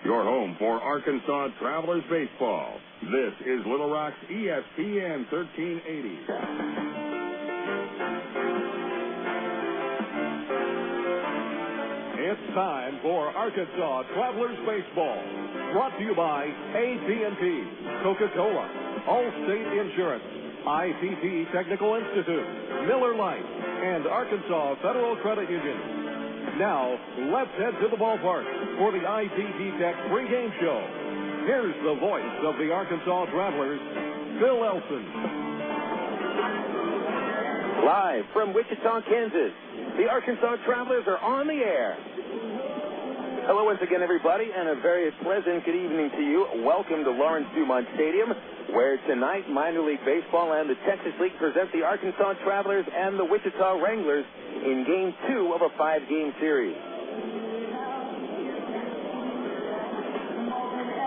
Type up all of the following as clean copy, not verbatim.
your home for Arkansas Travelers baseball. This is Little Rock's ESPN 1380. It's time for Arkansas Travelers baseball. Brought to you by AT&T, Coca-Cola, Allstate Insurance, ITT Technical Institute, Miller Lite, and Arkansas Federal Credit Union. Now, let's head to the ballpark for the ITT Tech pregame show. Here's the voice of the Arkansas Travelers, Phil Elson. Live from Wichita, Kansas, the Arkansas Travelers are on the air. Hello once again, everybody, and a very pleasant good evening to you. Welcome to Lawrence Dumont Stadium, where tonight Minor League Baseball and the Texas League present the Arkansas Travelers and the Wichita Wranglers in Game 2 of a 5-game series.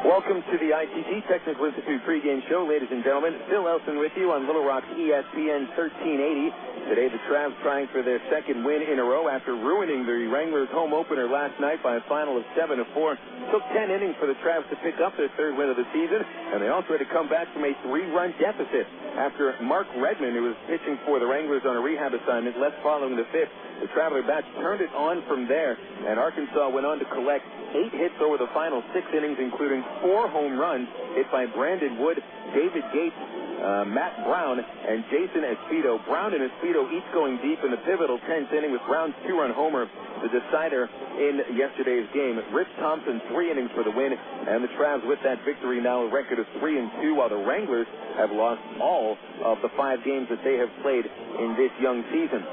Welcome to the ITT Technical Institute pregame show, ladies and gentlemen. Phil Elson with you on Little Rock's ESPN 1380. Today, the Travs trying for their second win in a row after ruining the Wranglers' home opener last night by a final of 7-4. Took 10 innings for the Travs to pick up their third win of the season, and they also had to come back from a 3-run deficit after Mark Redmond, who was pitching for the Wranglers on a rehab assignment, left following the fifth. The Traveler bats turned it on from there, and Arkansas went on to collect 8 hits over the final 6 innings, including 4 home runs hit by Brandon Wood, David Gates, Matt Brown, and Jason Espedo. Brown and Espedo each going deep in the pivotal 10th inning with Brown's 2-run homer, the decider in yesterday's game. Rich Thompson, 3 innings for the win, and the Travs with that victory now a record of 3-2, while the Wranglers have lost all of the 5 games that they have played in this young season.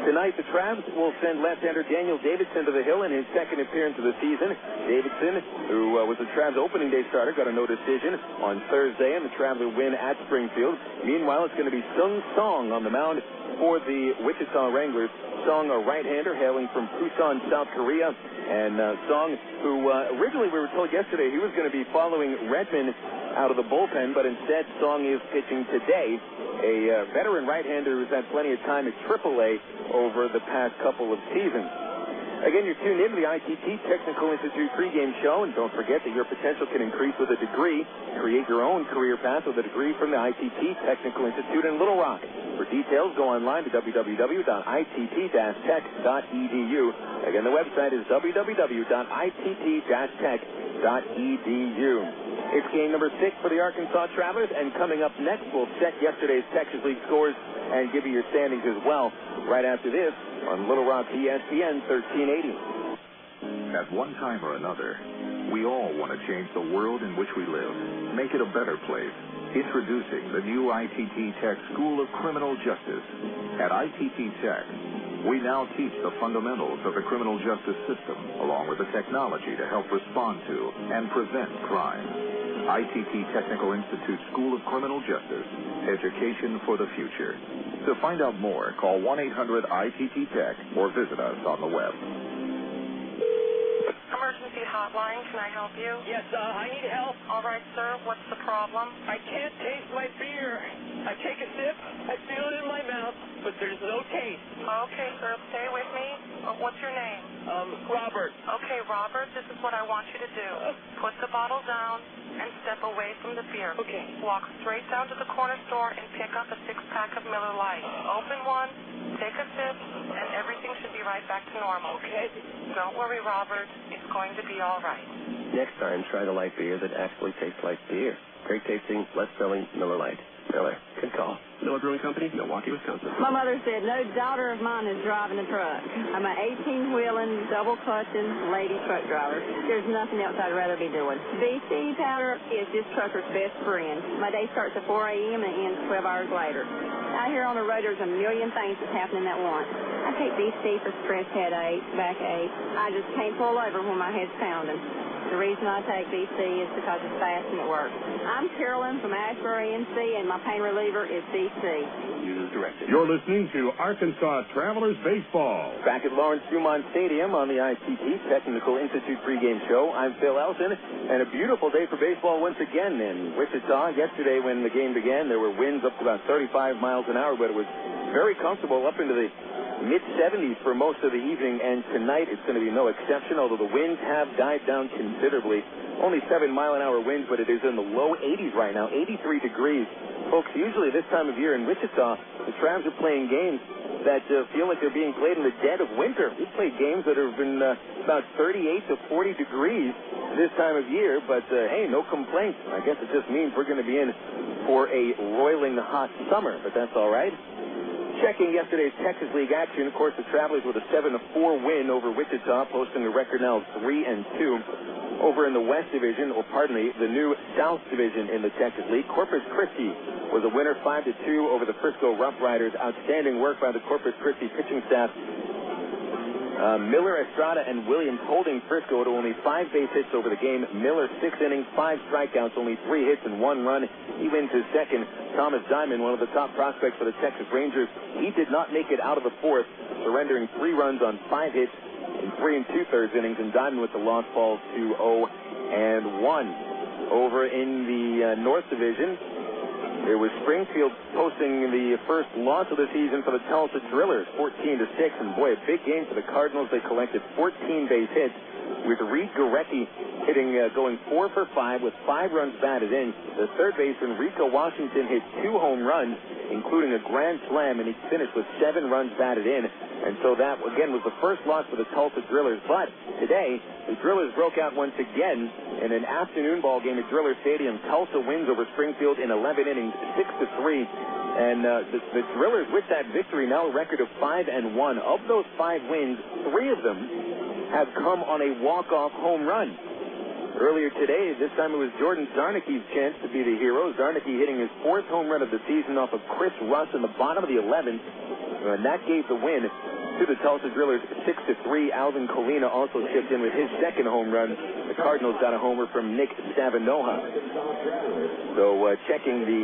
Tonight, the Travs will send left-hander Daniel Davidson to the hill in his second appearance of the season. Davidson, who was the Travs opening day starter, got a no decision on Thursday, and the Travs will win at Springfield. Meanwhile, it's going to be Sung Song on the mound for the Wichita Wranglers. Song, a right-hander hailing from Busan, South Korea. And Song, who originally we were told yesterday he was going to be following Redmond out of the bullpen, but instead Song is pitching today. A veteran right-hander who's had plenty of time at AAA over the past couple of seasons. Again, you're tuned in to the ITT Technical Institute pregame show, and don't forget that your potential can increase with a degree. Create your own career path with a degree from the ITT Technical Institute in Little Rock. For details, go online to www.itt-tech.edu. Again, the website is www.itt-tech.edu. It's game number 6 for the Arkansas Travelers, and coming up next, we'll check yesterday's Texas League scores and give you your standings as well right after this on Little Rock ESPN 1380. At one time or another, we all want to change the world in which we live, make it a better place. Introducing the new ITT Tech School of Criminal Justice. At ITT Tech, we now teach the fundamentals of the criminal justice system, along with the technology to help respond to and prevent crime. ITT Technical Institute School of Criminal Justice, education for the future. To find out more, call 1-800-ITT-TECH or visit us on the web. Emergency hotline, can I help you? Yes, I need help. All right, sir, what's the problem? I can't taste my beer. I take a sip, I feel it in my mouth, but there's no taste. Okay, sir, stay with me. What's your name? Robert. Okay, Robert, this is what I want you to do. Put the bottle down and step away from the beer. Okay. Walk straight down to the corner store and pick up a 6-pack of Miller Lite. Open one, take a sip, and everything should be right back to normal. Okay. Don't worry, Robert. It's going to be all right. Next time, try the light beer that actually tastes like beer. Great tasting, less filling Miller Lite. Miller, good call. Miller Brewing Company, Milwaukee, Wisconsin. My mother said no daughter of mine is driving a truck. I'm an 18-wheeling, double-clutching lady truck driver. There's nothing else I'd rather be doing. BC powder is this trucker's best friend. My day starts at 4 a.m. and ends 12 hours later. Out here on the road, there's a million things that's happening at once. I take BC for stress headache, backache. I just can't pull over when my head's pounding. The reason I take BC is because it's fast and it works. I'm Carolyn from Ashbury, NC, and my pain reliever is BC. Use directed. You're listening to Arkansas Travelers Baseball. Back at Lawrence Dumont Stadium on the ITT Technical Institute pregame show, I'm Phil Elson, and a beautiful day for baseball once again in Wichita. Yesterday when the game began, there were winds up to about 35 miles an hour, but it was very comfortable up into the mid-70s for most of the evening, and tonight it's going to be no exception, although the winds have died down considerably. Only 7-mile-an-hour winds, but it is in the low 80s right now, 83 degrees. Folks, usually this time of year in Wichita, the Travs are playing games that feel like they're being played in the dead of winter. We've played games that have been about 38 to 40 degrees this time of year, but hey, no complaints. I guess it just means we're going to be in for a roiling hot summer, but that's all right. Checking yesterday's Texas League action, of course, the Travelers with a 7-4 win over Wichita, posting a record now of 3-2. Over in the West Division, the new South Division in the Texas League, Corpus Christi was a winner 5-2 over the Frisco Rough Riders. Outstanding work by the Corpus Christi pitching staff. Miller, Estrada, and Williams holding Frisco to only 5 base hits over the game. Miller, 6 innings, 5 strikeouts, only 3 hits and 1 run. He wins his second. Thomas Diamond, one of the top prospects for the Texas Rangers, he did not make it out of the fourth, surrendering 3 runs on 5 hits in 3 2/3 innings, and Diamond with the loss falls to 0-1. Over in the North Division, it was Springfield posting the first loss of the season for the Tulsa Drillers, 14-6, and boy, a big game for the Cardinals. They collected 14 base hits, with Reed Gorecki going 4 for 5 with 5 runs batted in. The third baseman, Rico Washington, hit 2 home runs, including a grand slam, and he finished with 7 runs batted in. And so that, again, was the first loss for the Tulsa Drillers. But today, the Drillers broke out once again in an afternoon ball game at Driller Stadium. Tulsa wins over Springfield in 11 innings, 6-3. And the Drillers, with that victory, now a record of 5-1. Of those 5 wins, 3 of them have come on a walk-off home run. Earlier today, this time it was Jordan Zarnicki's chance to be the hero. Zarnicki hitting his 4th home run of the season off of Chris Russ in the bottom of the 11th, and that gave the win to the Tulsa Drillers 6-3. Alvin Colina also chipped in with his 2nd home run. The Cardinals got a homer from Nick Savinoha. So checking the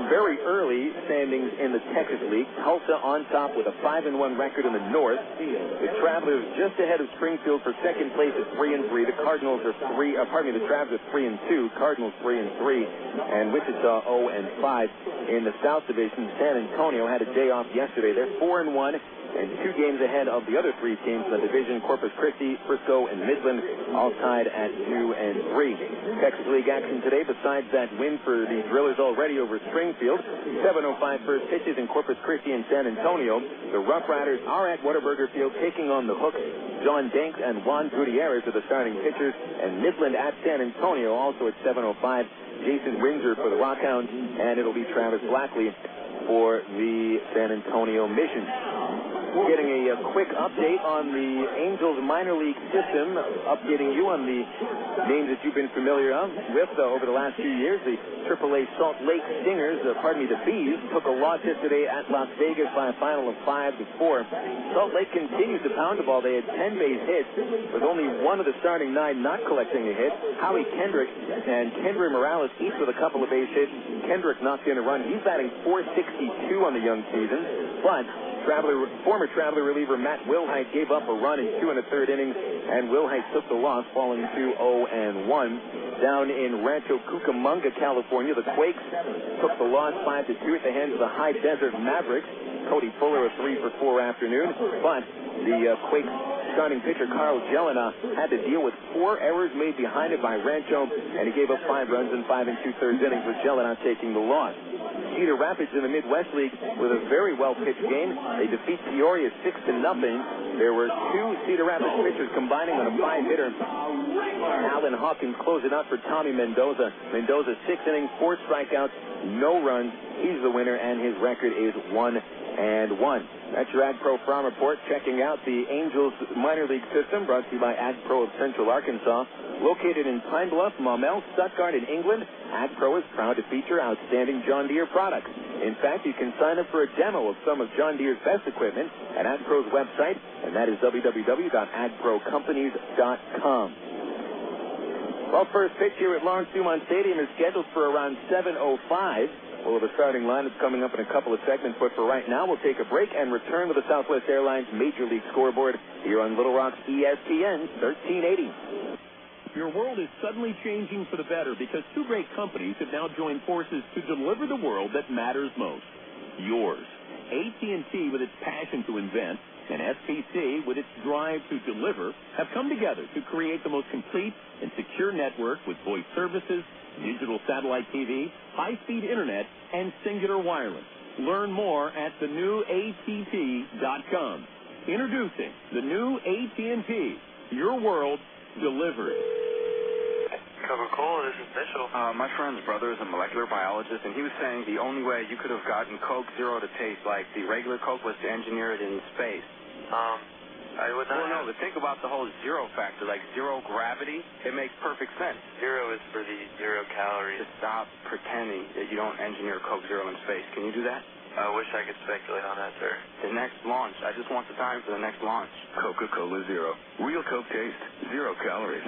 very early standings in the Texas League. Tulsa on top with a 5-1 record in the North. The Travelers just ahead of Springfield for 2nd place at 3-3. The Cardinals are the Travs are 3-2. Cardinals 3-3, and Wichita 0-5 in the South Division. San Antonio had a day off yesterday. They're 4-1. And 2 games ahead of the other 3 teams in the division, Corpus Christi, Frisco, and Midland, all tied at 2-3. Texas League action today, besides that win for the Drillers already over Springfield, 7:05 first pitches in Corpus Christi and San Antonio. The Rough Riders are at Whataburger Field taking on the Hooks. John Danks and Juan Gutierrez are the starting pitchers, and Midland at San Antonio also at 7:05. Jason Windsor for the Rockhounds, and it'll be Travis Blackley for the San Antonio Mission. Getting a quick update on the Angels minor league system, updating you on the names that you've been familiar with over the last few years. The AAA Salt Lake Stingers, the Bees, took a loss yesterday at Las Vegas by a final of 5-4. Salt Lake continues to pound the ball. They had 10 base hits, with only one of the starting 9 not collecting a hit. Howie Kendrick and Kendry Morales each with a couple of base hits. Kendrick knocked in a run. He's batting .462 on the young season, but former Traveler reliever Matt Wilhite gave up a run in 2 1/3 innings, and Wilhite took the loss, falling to 0-1. Down in Rancho Cucamonga, California, the Quakes took the loss 5-2 at the hands of the High Desert Mavericks. Cody Fuller a 3-for-4 afternoon, but the Quakes starting pitcher Carl Jelena had to deal with 4 errors made behind it by Rancho, and he gave up 5 runs in 5 2/3 innings, with Jelena taking the loss. Cedar Rapids in the Midwest League with a very well-pitched game. They defeat Peoria 6-0. There were 2 Cedar Rapids pitchers combining on a 5-hitter. Alan Hawkins closed it out for Tommy Mendoza. Mendoza 6 innings, 4 strikeouts, no runs. He's the winner, and his record is 1-1. That's your Ag Pro Farm Report. Checking out the Angels minor league system, brought to you by Ag Pro of Central Arkansas. Located in Pine Bluff, Maumelle, Stuttgart, in England, Ag Pro is proud to feature outstanding John Deere products. In fact, you can sign up for a demo of some of John Deere's best equipment at Ag Pro's website, and that is www.agprocompanies.com. Well, first pitch here at Lawrence Dumont Stadium is scheduled for around 7:05. We'll have a starting lineup coming up in a couple of segments, but for right now, we'll take a break and return to the Southwest Airlines Major League Scoreboard here on Little Rock's ESPN 1380. Your world is suddenly changing for the better because 2 great companies have now joined forces to deliver the world that matters most. Yours. AT&T, with its passion to invent, and SPC, with its drive to deliver, have come together to create the most complete and secure network with voice services, digital satellite TV, high-speed internet, and singular wireless. Learn more at thenewatt.com. Introducing the new AT&T. Your world delivered. Coca-Cola, this is Mitchell. My friend's brother is a molecular biologist, and he was saying the only way you could have gotten Coke Zero to taste like the regular Coke was to engineer it in space. I would not. Well, no, but think about the whole zero factor, like zero gravity. It makes perfect sense. Zero is for the 0 calories. Just stop pretending that you don't engineer Coke Zero in space. Can you do that? I wish I could speculate on that, sir. The next launch. I just want the time for the next launch. Coca-Cola Zero. Real Coke taste. 0 calories.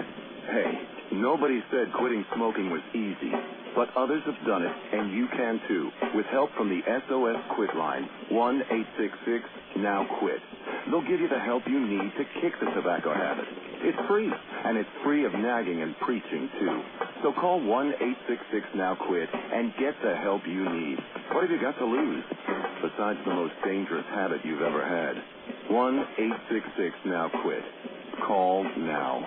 Hey, nobody said quitting smoking was easy, but others have done it, and you can too, with help from the SOS Quit line, 1-866-NOW-QUIT. They'll give you the help you need to kick the tobacco habit. It's free, and it's free of nagging and preaching too. So call 1-866-NOW-QUIT and get the help you need. What have you got to lose, besides the most dangerous habit you've ever had? 1-866-NOW-QUIT. Call now.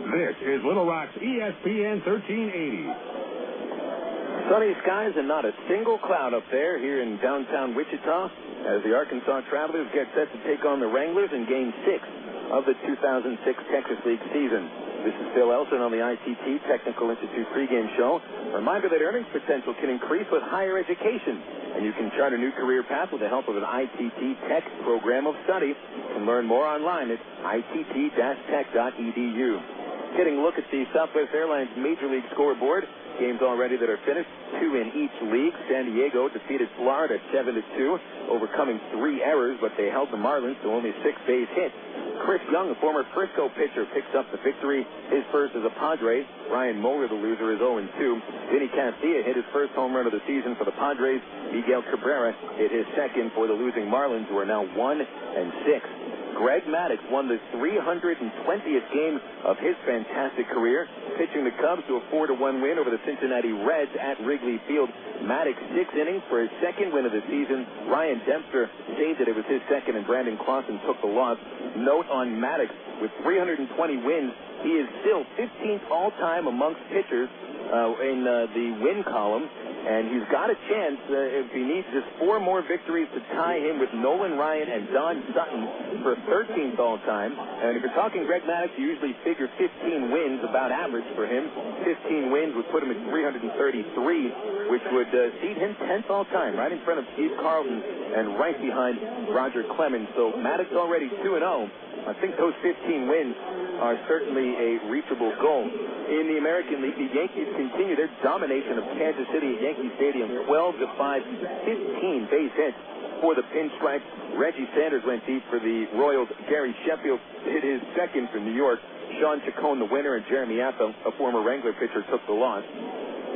This is Little Rock's ESPN 1380. Sunny skies and not a single cloud up there here in downtown Wichita as the Arkansas Travelers get set to take on the Wranglers in Game 6 of the 2006 Texas League season. This is Phil Elson on the ITT Technical Institute pregame show. A reminder that earnings potential can increase with higher education, and you can chart a new career path with the help of an ITT Tech program of study. You can learn more online at itt-tech.edu. Getting a look at the Southwest Airlines Major League scoreboard. Games already that are finished, 2 in each league. San Diego defeated Florida 7-2, overcoming 3 errors, but they held the Marlins to only 6 base hits. Chris Young, a former Frisco pitcher, picks up the victory, his first as a Padre. Ryan Moeller, the loser, is 0-2. Vinny Castilla hit his first home run of the season for the Padres. Miguel Cabrera hit his second for the losing Marlins, who are now 1-6. Greg Maddux won the 320th game of his fantastic career, pitching the Cubs to a 4-1 win over the Cincinnati Reds at Wrigley Field. Maddux 6 innings for his second win of the season. Ryan Dempster saved it. It was his second, and Brandon Clausen took the loss. Note on Maddux, with 320 wins, he is still 15th all-time amongst pitchers in the win column. And he's got a chance if he needs just 4 more victories to tie him with Nolan Ryan and Don Sutton for 13th all-time. And if you're talking Greg Maddux, you usually figure 15 wins, about average for him. 15 wins would put him at 333, which would seat him 10th all-time, right in front of Steve Carlton and right behind Roger Clemens. So Maddux already 2-0. I think those 15 wins are certainly a reachable goal. In the American League, the Yankees continue their domination of Kansas City at Yankee Stadium, 12-5, 15 base hits for the Pinstripes. Reggie Sanders went deep for the Royals. Gary Sheffield hit his second for New York. Sean Chacon, the winner, and Jeremy Apple, a former Wrangler pitcher, took the loss.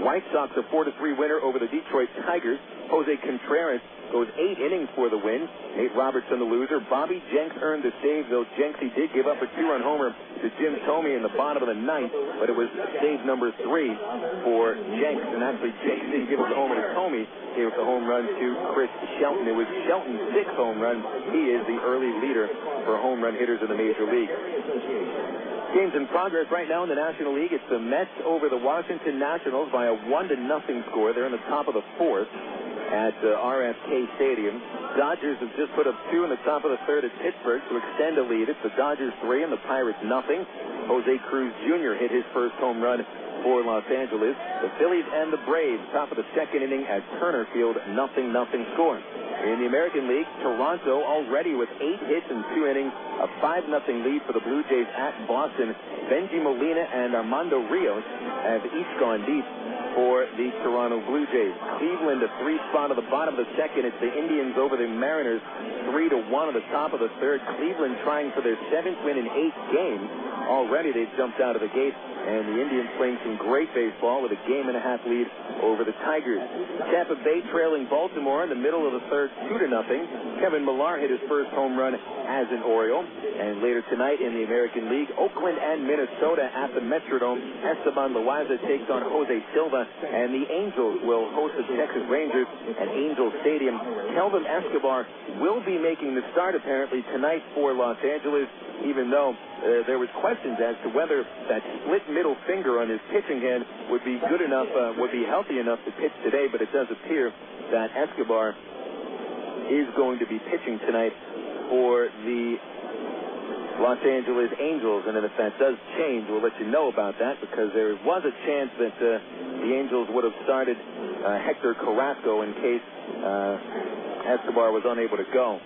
White Sox a 4-3 winner over the Detroit Tigers. Jose Contreras goes 8 innings for the win. Nate Robertson, the loser. Bobby Jenks earned the save, though Jenksy did give up a 2-run homer to Jim Thome in the bottom of the 9th, but it was save number 3 for Jenks. And actually, Jenks didn't give up the homer to Thome. Gave up the home run to Chris Shelton. It was Shelton's 6th home run. He is the early leader for home run hitters in the Major League. Games in progress right now in the National League. It's the Mets over the Washington Nationals by a 1-0 score. They're in the top of the 4th at RFK Stadium. Dodgers have just put up 2 in the top of the 3rd at Pittsburgh to extend a lead. It's the Dodgers 3 and the Pirates nothing. Jose Cruz Jr. hit his first home run for Los Angeles. The Phillies and the Braves, top of the 2nd inning at Turner Field, 0-0 score. In the American League, Toronto already with 8 hits in 2 innings, a 5-0 lead for the Blue Jays at Boston. Benji Molina and Armando Rios have each gone deep for the Toronto Blue Jays. Cleveland, a 3 spot at the bottom of the 2nd. It's the Indians over the Mariners, 3-1 at the top of the 3rd. Cleveland trying for their 7th win in 8 games. already they've jumped out of the gate, and the Indians playing some great baseball with a 1.5-game lead over the Tigers. Tampa Bay trailing Baltimore in the middle of the third, 2-0. Kevin Millar hit his first home run as an Oriole. And later tonight in the American League, Oakland and Minnesota at the Metrodome. Esteban Loaiza takes on Jose Silva, and the Angels will host the Texas Rangers at Angel Stadium. Kelvin Escobar will be making the start apparently tonight for Los Angeles, even though there was questions as to whether that split middle finger on his pitching hand would be good enough, would be healthy enough to pitch today, but it does appear that Escobar is going to be pitching tonight for the Los Angeles Angels, and if that does change, we'll let you know about that, because there was a chance that the Angels would have started Hector Carrasco in case Escobar was unable to go.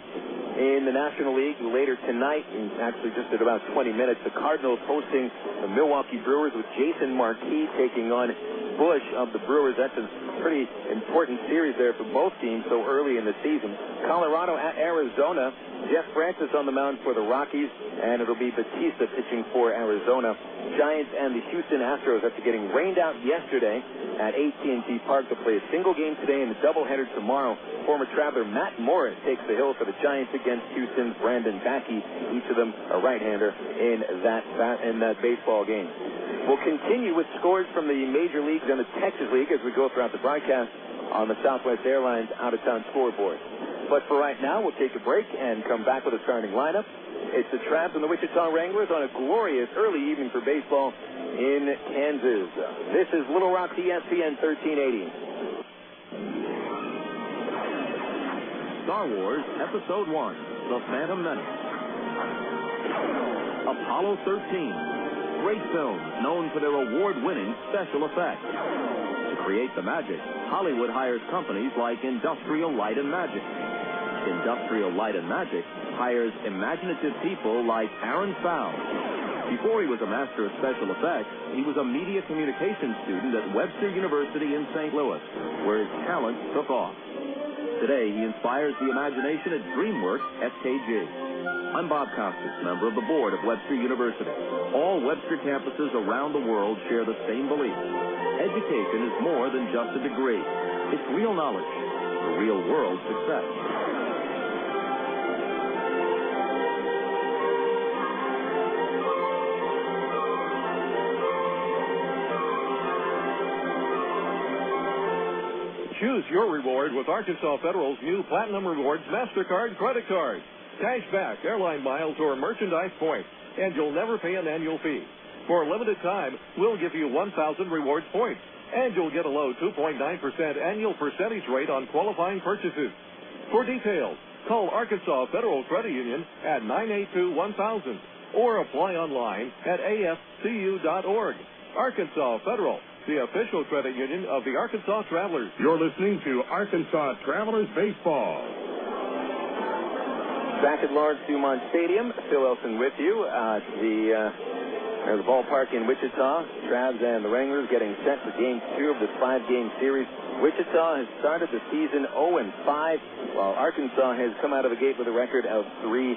In the National League later tonight, actually just at about 20 minutes, the Cardinals hosting the Milwaukee Brewers with Jason Marquis taking on Bush of the Brewers. That's a pretty important series there for both teams so early in the season. Colorado at Arizona. Jeff Francis on the mound for the Rockies, and it'll be Batista pitching for Arizona. Giants and the Houston Astros after getting rained out yesterday at AT&T Park to play a single game today and a doubleheader tomorrow. Former traveler Matt Morris takes the hill for the Giants against Houston's Brandon Backey, each of them a right-hander in that baseball game. We'll continue with scores from the major leagues and the Texas League as we go throughout the broadcast on the Southwest Airlines out-of-town scoreboard. But for right now, we'll take a break and come back with a starting lineup. It's the Travs and the Wichita Wranglers on a glorious early evening for baseball in Kansas. This is Little Rock's ESPN 1380. Star Wars Episode 1, The Phantom Menace. Apollo 13. Great films known for their award-winning special effects. To create the magic, Hollywood hires companies like Industrial Light and Magic. Industrial Light and Magic hires imaginative people like Aaron Fowle. Before he was a master of special effects, he was a media communications student at Webster University in St. Louis, where his talent took off. Today, he inspires the imagination at DreamWorks SKG. I'm Bob Costas, member of the board of Webster University. All Webster campuses around the world share the same belief. Education is more than just a degree. It's real knowledge for real-world success. Choose your reward with Arkansas Federal's new Platinum Rewards MasterCard credit card. Cash back, airline miles, or merchandise points, and you'll never pay an annual fee. For a limited time, we'll give you 1,000 rewards points, and you'll get a low 2.9% annual percentage rate on qualifying purchases. For details, call Arkansas Federal Credit Union at 982-1000 or apply online at afcu.org. Arkansas Federal, the official credit union of the Arkansas Travelers. You're listening to Arkansas Travelers Baseball. Back at Lawrence Dumont Stadium, Phil Elson with you. The ballpark in Wichita. Travs and the Wranglers getting set for Game 2 of this 5-game series. Wichita has started the season 0-5, while Arkansas has come out of the gate with a record of 3-2.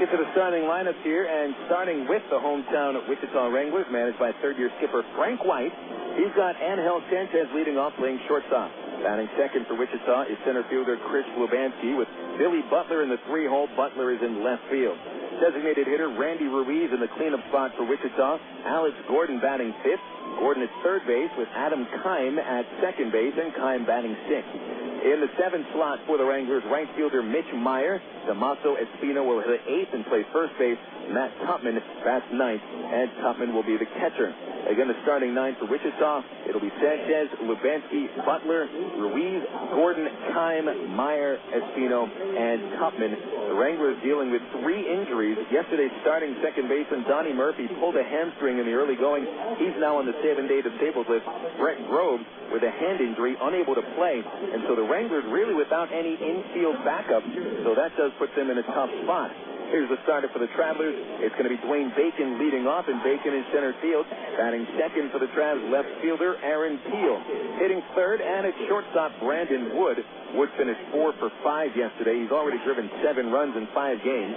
Get to the starting lineup here, and starting with the hometown Wichita Wranglers, managed by third-year skipper Frank White. He's got Ángel Sánchez leading off, playing shortstop. Batting second for Wichita is center fielder Chris Lubanski, with Billy Butler in the 3-hole. Butler is in left field. Designated hitter Randy Ruiz in the cleanup spot for Wichita. Alex Gordon batting fifth. Gordon at third base, with Adam Keim at second base, and Keim batting sixth. In the seventh slot for the Wranglers, right fielder Mitch Maier. Damaso Espino will hit eighth and play first base. Matt Tupman bats ninth, and Tupman will be the catcher. Again, the starting nine for Wichita, it'll be Sanchez, Lubanski, Butler, Ruiz, Gordon, Keim, Maier, Espino, and Tupman. The Wranglers dealing with 3 injuries. Yesterday, starting second baseman Donnie Murphy pulled a hamstring in the early going. He's now on the 7-day disabled list. Brett Groves with a hand injury, unable to play. And so the Wranglers really without any infield backup, so that does put them in a tough spot. Here's the starter for the Travelers. It's going to be Dwayne Bacon leading off, and Bacon in center field. Batting second for the Travs, left fielder Aaron Peel. Hitting third, and at shortstop, Brandon Wood. Wood finished 4 for 5 yesterday. He's already driven 7 runs in 5 games.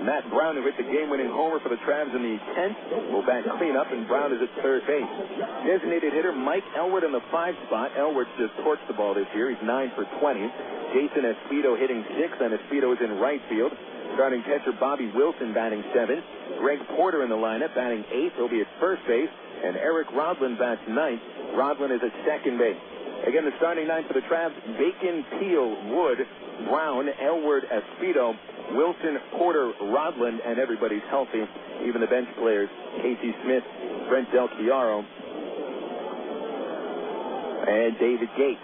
Matt Brown, who hit the game-winning homer for the Travs in the 10th, will bat cleanup, and Brown is at third base. Designated hitter Mike Elwood in the 5 spot. Elwood just torched the ball this year. He's 9 for 20. Jason Esposito hitting 6th, and Esposito is in right field. Starting catcher Bobby Wilson batting 7th. Greg Porter in the lineup batting 8th. He'll be at first base. And Eric Rodlin bats 9th. Rodlin is at second base. Again, the starting 9 for the Travs: Bacon, Peel, Wood, Brown, Elwood, Esposito, Wilson, Porter, Rodlin, and everybody's healthy. Even the bench players: Casey Smith, Brent Del Chiaro, and David Gates.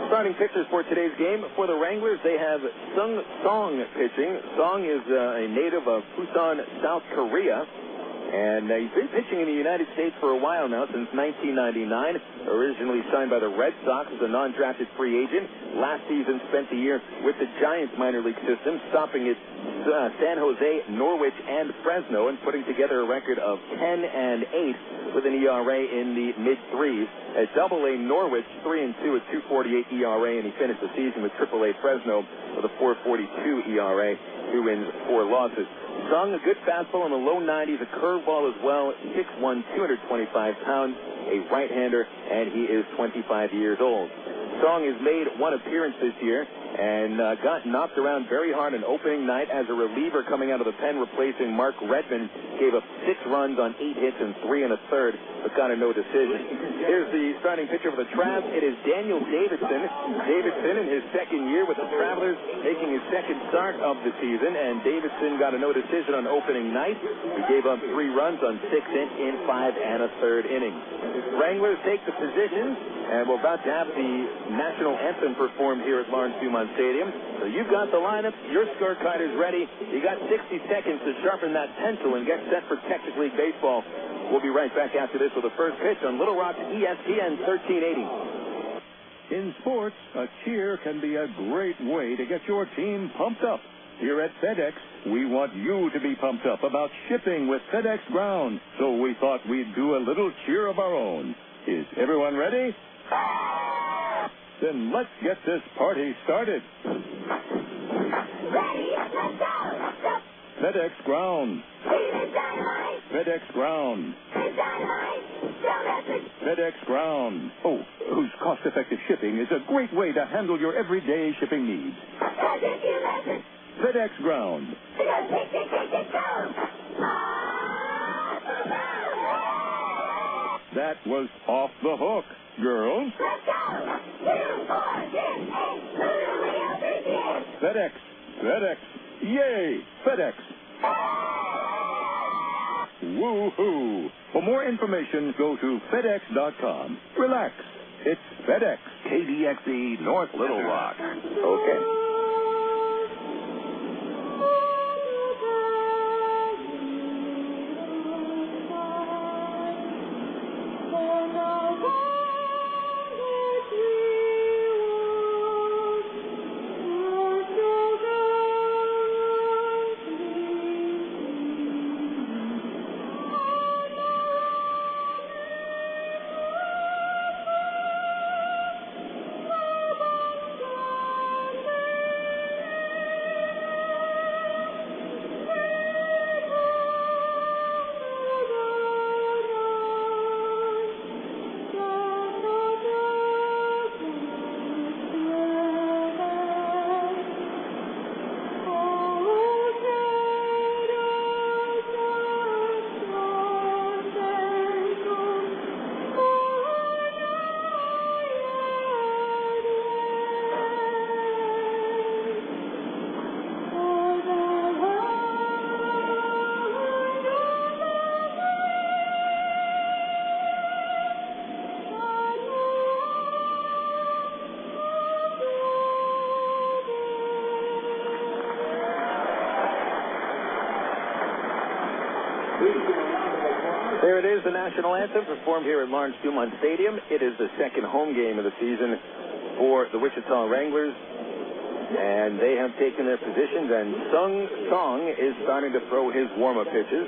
Starting pitchers for today's game for the Wranglers, they have Sung Song pitching. Song is a native of Busan, South Korea, and he's been pitching in the United States for a while now, since 1999. Originally signed by the Red Sox as a non-drafted free agent. Last season spent the year with the Giants minor league system, stopping at San Jose, Norwich, and Fresno, and putting together a record of 10-8 with an ERA in the mid-3s. At Double-A Norwich, 3-2 at 2.48 ERA, and he finished the season with Triple-A Fresno with a 4.42 ERA, 2 wins, 4 losses. Sung, a good fastball in the low 90s, a curveball as well, 6'1", 225 pounds, a right-hander, and he is 25 years old. Song has made 1 appearance this year and got knocked around very hard on opening night as a reliever coming out of the pen, replacing Mark Redmond. Gave up 6 runs on 8 hits and 3 1/3, but got a no decision. Here's the starting pitcher for the Travs. It is Daniel Davidson. Davidson in his second year with the Travelers, making his second start of the season, and Davidson got a no decision on opening night. He gave up 3 runs on 6 hits in 5 1/3 innings. Wranglers take the positions, and we're about to have the national anthem performed here at Lawrence Dumont Stadium. So you've got the lineup, your scorecard is ready. You got 60 seconds to sharpen that pencil and get set for Texas League Baseball. We'll be right back after this with the first pitch on Little Rock ESPN 1380. In sports, a cheer can be a great way to get your team pumped up. Here at FedEx, we want you to be pumped up about shipping with FedEx Ground. So we thought we'd do a little cheer of our own. Is everyone ready? Then let's get this party started. Ready, let's go. FedEx Ground. FedEx Ground. FedEx Ground. Oh, whose cost-effective shipping is a great way to handle your everyday shipping needs. FedEx Ground. That was off the hook, girls. Let's go. 2, 4, 6, 8, FedEx. FedEx. Yay! FedEx. Woo-hoo! For more information, go to FedEx.com. Relax. It's FedEx. KDXE North Little Rock. Okay. There it is, the national anthem performed here at Lawrence Dumont Stadium. It is the second home game of the season for the Wichita Wranglers. And they have taken their positions, and Sung is starting to throw his warm-up pitches.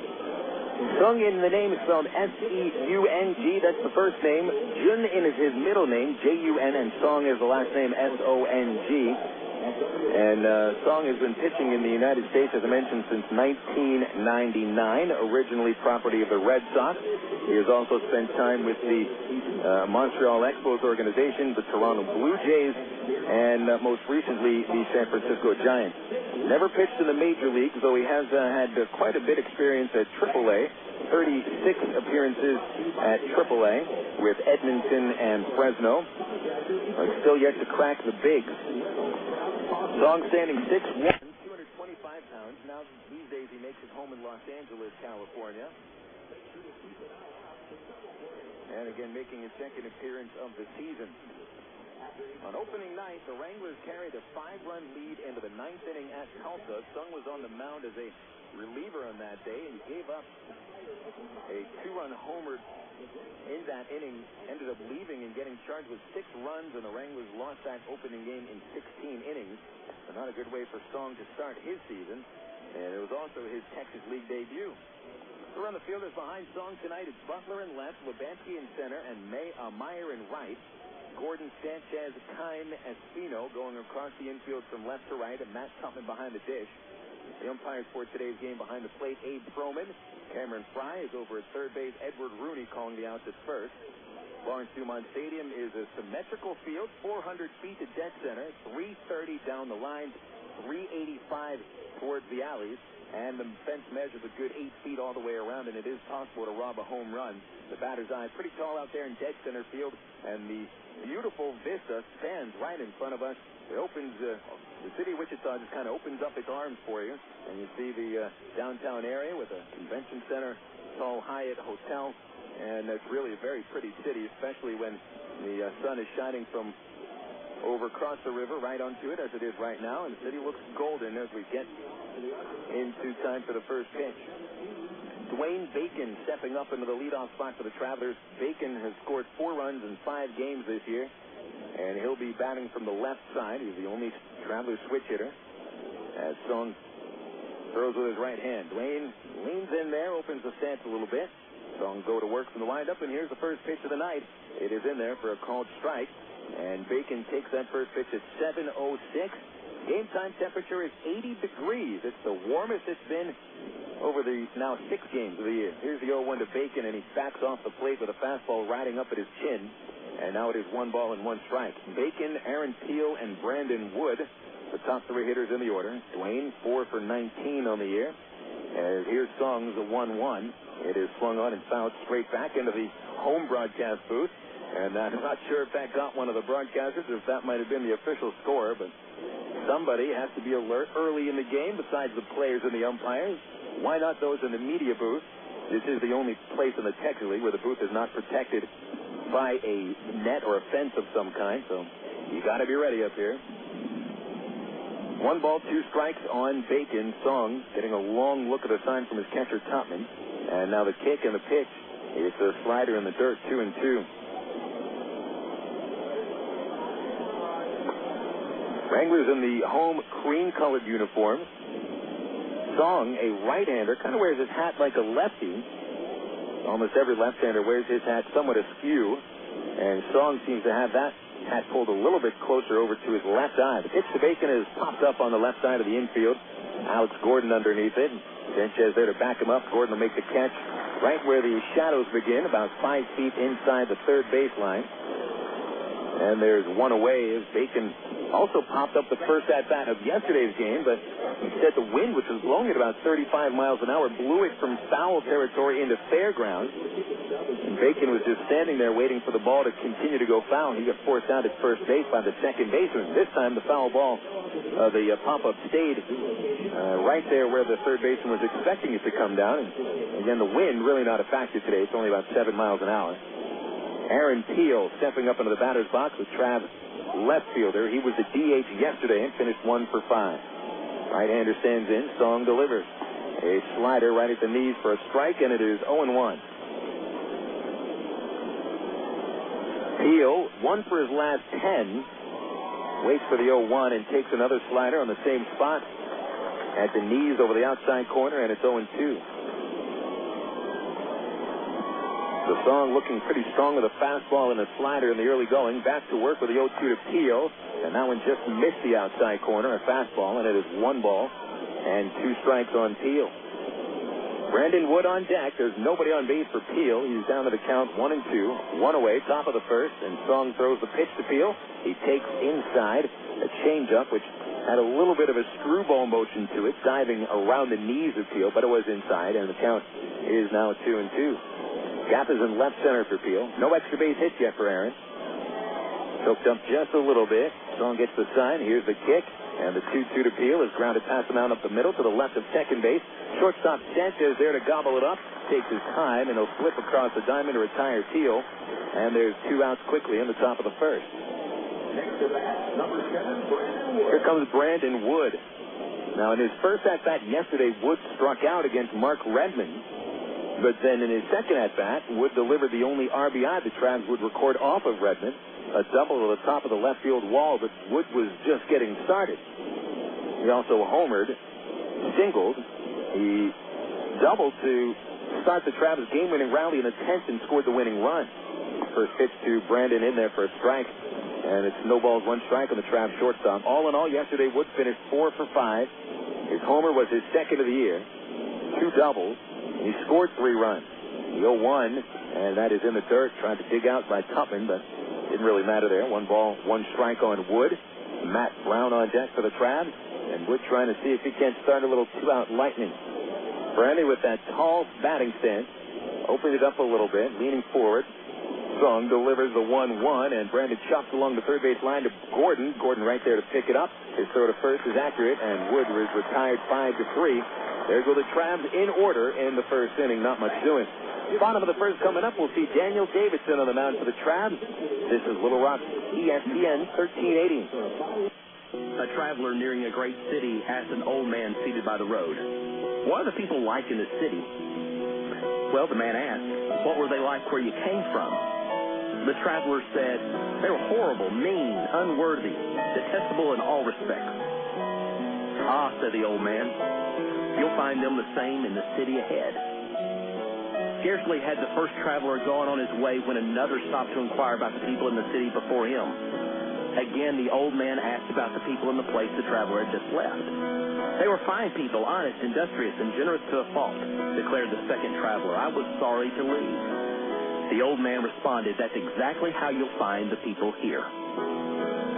Sung in the name is spelled S-E-U-N-G. That's the first name. Jun is his middle name, J-U-N, and Song is the last name, S-O-N-G. And Song has been pitching in the United States, as I mentioned, since 1999, originally property of the Red Sox. He has also spent time with the Montreal Expos organization, the Toronto Blue Jays, and most recently the San Francisco Giants. Never pitched in the major leagues, though he has had quite a bit of experience at AAA. 36 appearances at AAA with Edmonton and Fresno. Still yet to crack the bigs. Song standing 6'1", 225 pounds. Now, these days, he makes his home in Los Angeles, California. And again, making his second appearance of the season. On opening night, the Wranglers carried a 5-run lead into the 9th inning at Tulsa. Sung was on the mound as a reliever on that day, and he gave up a 2-run homer in that inning, ended up leaving and getting charged with 6 runs, and the Wranglers lost that opening game in 16 innings. So not a good way for Song to start his season, and it was also his Texas League debut. Around the fielders behind Song tonight, it's Butler in left, Lebansky in center, and Maier in right. Gordon, Sanchez, Kime, Espino going across the infield from left to right, and Matt Tupman behind the dish. The umpires for today's game behind the plate, Abe Froman. Cameron Fry is over at third base. Edward Rooney calling the outs at first. Lawrence-Dumont Stadium is a symmetrical field, 400 feet to dead center, 330 down the line, 385 towards the alleys, and the fence measures a good 8 feet all the way around, and it is possible to rob a home run. The batter's eye pretty tall out there in dead center field, and the beautiful vista spans right in front of us. It opens, the city of Wichita just kind of opens up its arms for you, and you see the downtown area with a convention center, tall Hyatt Hotel, and it's really a very pretty city, especially when the sun is shining from over across the river right onto it, as it is right now, and the city looks golden as we get into time for the first pitch. Dwayne Bacon stepping up into the leadoff spot for the Travelers. Bacon has scored 4 runs in 5 games this year, and he'll be batting from the left side. He's the only Traveler switch hitter, as Song throws with his right hand. Dwayne leans in there, opens the stance a little bit. Song go to work from the windup, and here's the first pitch of the night. It is in there for a called strike, and Bacon takes that first pitch at 7:06. Game time temperature is 80 degrees. It's the warmest it's been over the now 6 games of the year. Here's the 0-1 to Bacon, and he backs off the plate with a fastball riding up at his chin. And now it is 1 ball and 1 strike. Bacon, Aaron Peel, and Brandon Wood, the top 3 hitters in the order. Dwayne, 4 for 19 on the year. And here's Song's a 1-1. It is swung on and fouled straight back into the home broadcast booth. And I'm not sure if that got one of the broadcasters or if that might have been the official score, but somebody has to be alert early in the game besides the players and the umpires. Why not those in the media booth? This is the only place in the Texas League where the booth is not protected by a net or a fence of some kind, so you got to be ready up here. 1 ball, 2 strikes on Bacon. Song getting a long look at the sign from his catcher Tupman, and now the kick and the pitch. It's a slider in the dirt, 2-2. Wranglers in the home cream-colored uniforms. Song, a right-hander, kind of wears his hat like a lefty. Almost every left-hander wears his hat somewhat askew, and Song seems to have that hat pulled a little bit closer over to his left eye. The pitch to Bacon is popped up on the left side of the infield. Alex Gordon underneath it. Sanchez there to back him up. Gordon will make the catch right where the shadows begin, about 5 feet inside the third baseline. And there's one away as Bacon also popped up the first at-bat of yesterday's game, but instead the wind, which was blowing at about 35 miles an hour, blew it from foul territory into fair ground. And Bacon was just standing there waiting for the ball to continue to go foul. He got forced out at first base by the second baseman. This time the foul ball, the pop-up stayed right there where the third baseman was expecting it to come down. And again, the wind really not a factor today. It's only about 7 miles an hour. Aaron Peel stepping up into the batter's box with Trav, left fielder. He was the DH yesterday and finished 1 for 5. Right-hander stands in. Song delivers. A slider right at the knees for a strike, and it is 0-1. Peel, 1 for his last 10. waits for the 0-1 and takes another slider on the same spot at the knees over the outside corner, and it's 0-2. The song looking pretty strong with a fastball and a slider in the early going. Back to work with the 0-2 to Peel, and that one just missed the outside corner, a fastball, and it is 1 ball and 2 strikes on Peel. Brandon Wood on deck. There's nobody on base for Peel. He's down to the count 1-2. 1 away, top of the first, and Song throws the pitch to Peel. He takes inside a changeup, which had a little bit of a screwball motion to it, diving around the knees of Peel, but it was inside, and the count is now 2-2. Gap is in left center for Peel. No extra base hit yet for Aaron. Choked up just a little bit. Song gets the sign. Here's the kick. And the 2-2 to Peel is grounded past the mound up the middle to the left of second base. Shortstop Sanchez there to gobble it up. Takes his time, and he'll flip across the diamond to retire Peel. And there's 2 outs quickly in the top of the first. Next to that, number 7, Brandon Wood. Here comes Brandon Wood. Now, in his first at-bat yesterday, Wood struck out against Mark Redmond. But then in his second at-bat, Wood delivered the only RBI the Travs would record off of Redmond, a double to the top of the left field wall, but Wood was just getting started. He also homered, singled. He doubled to start the Travs game-winning rally in the 10th and scored the winning run. First pitch to Brandon in there for a strike, and it's no balls, 1 strike on the Travs shortstop. All in all, yesterday, Wood finished 4 for 5. His homer was his second of the year, 2 doubles. He scored 3 runs. The 0-1, and that is in the dirt, tried to dig out by Tupman, but didn't really matter there. 1 ball, 1 strike on Wood. Matt Brown on deck for the Travs, and Wood trying to see if he can't start a little 2-out lightning. Brandy with that tall batting stance, opened it up a little bit, leaning forward. Song delivers the 1-1, and Brandon chops along the third base line to Gordon. Gordon right there to pick it up. His throw to first is accurate, and Wood is retired 5-3. There go the Travs in order in the first inning. Not much doing. Bottom of the first coming up, we'll see Daniel Davidson on the mound for the Travs. This is Little Rock ESPN 1380. A traveler nearing a great city asked an old man seated by the road, "What are the people like in the city?" Well, the man asked, "What were they like where you came from?" The traveler said, "They were horrible, mean, unworthy, detestable in all respects." "Ah," said the old man, "you'll find them the same in the city ahead." Scarcely had the first traveler gone on his way when another stopped to inquire about the people in the city before him. Again, the old man asked about the people in the place the traveler had just left. "They were fine people, honest, industrious, and generous to a fault," declared the second traveler. "I was sorry to leave." The old man responded, "That's exactly how you'll find the people here."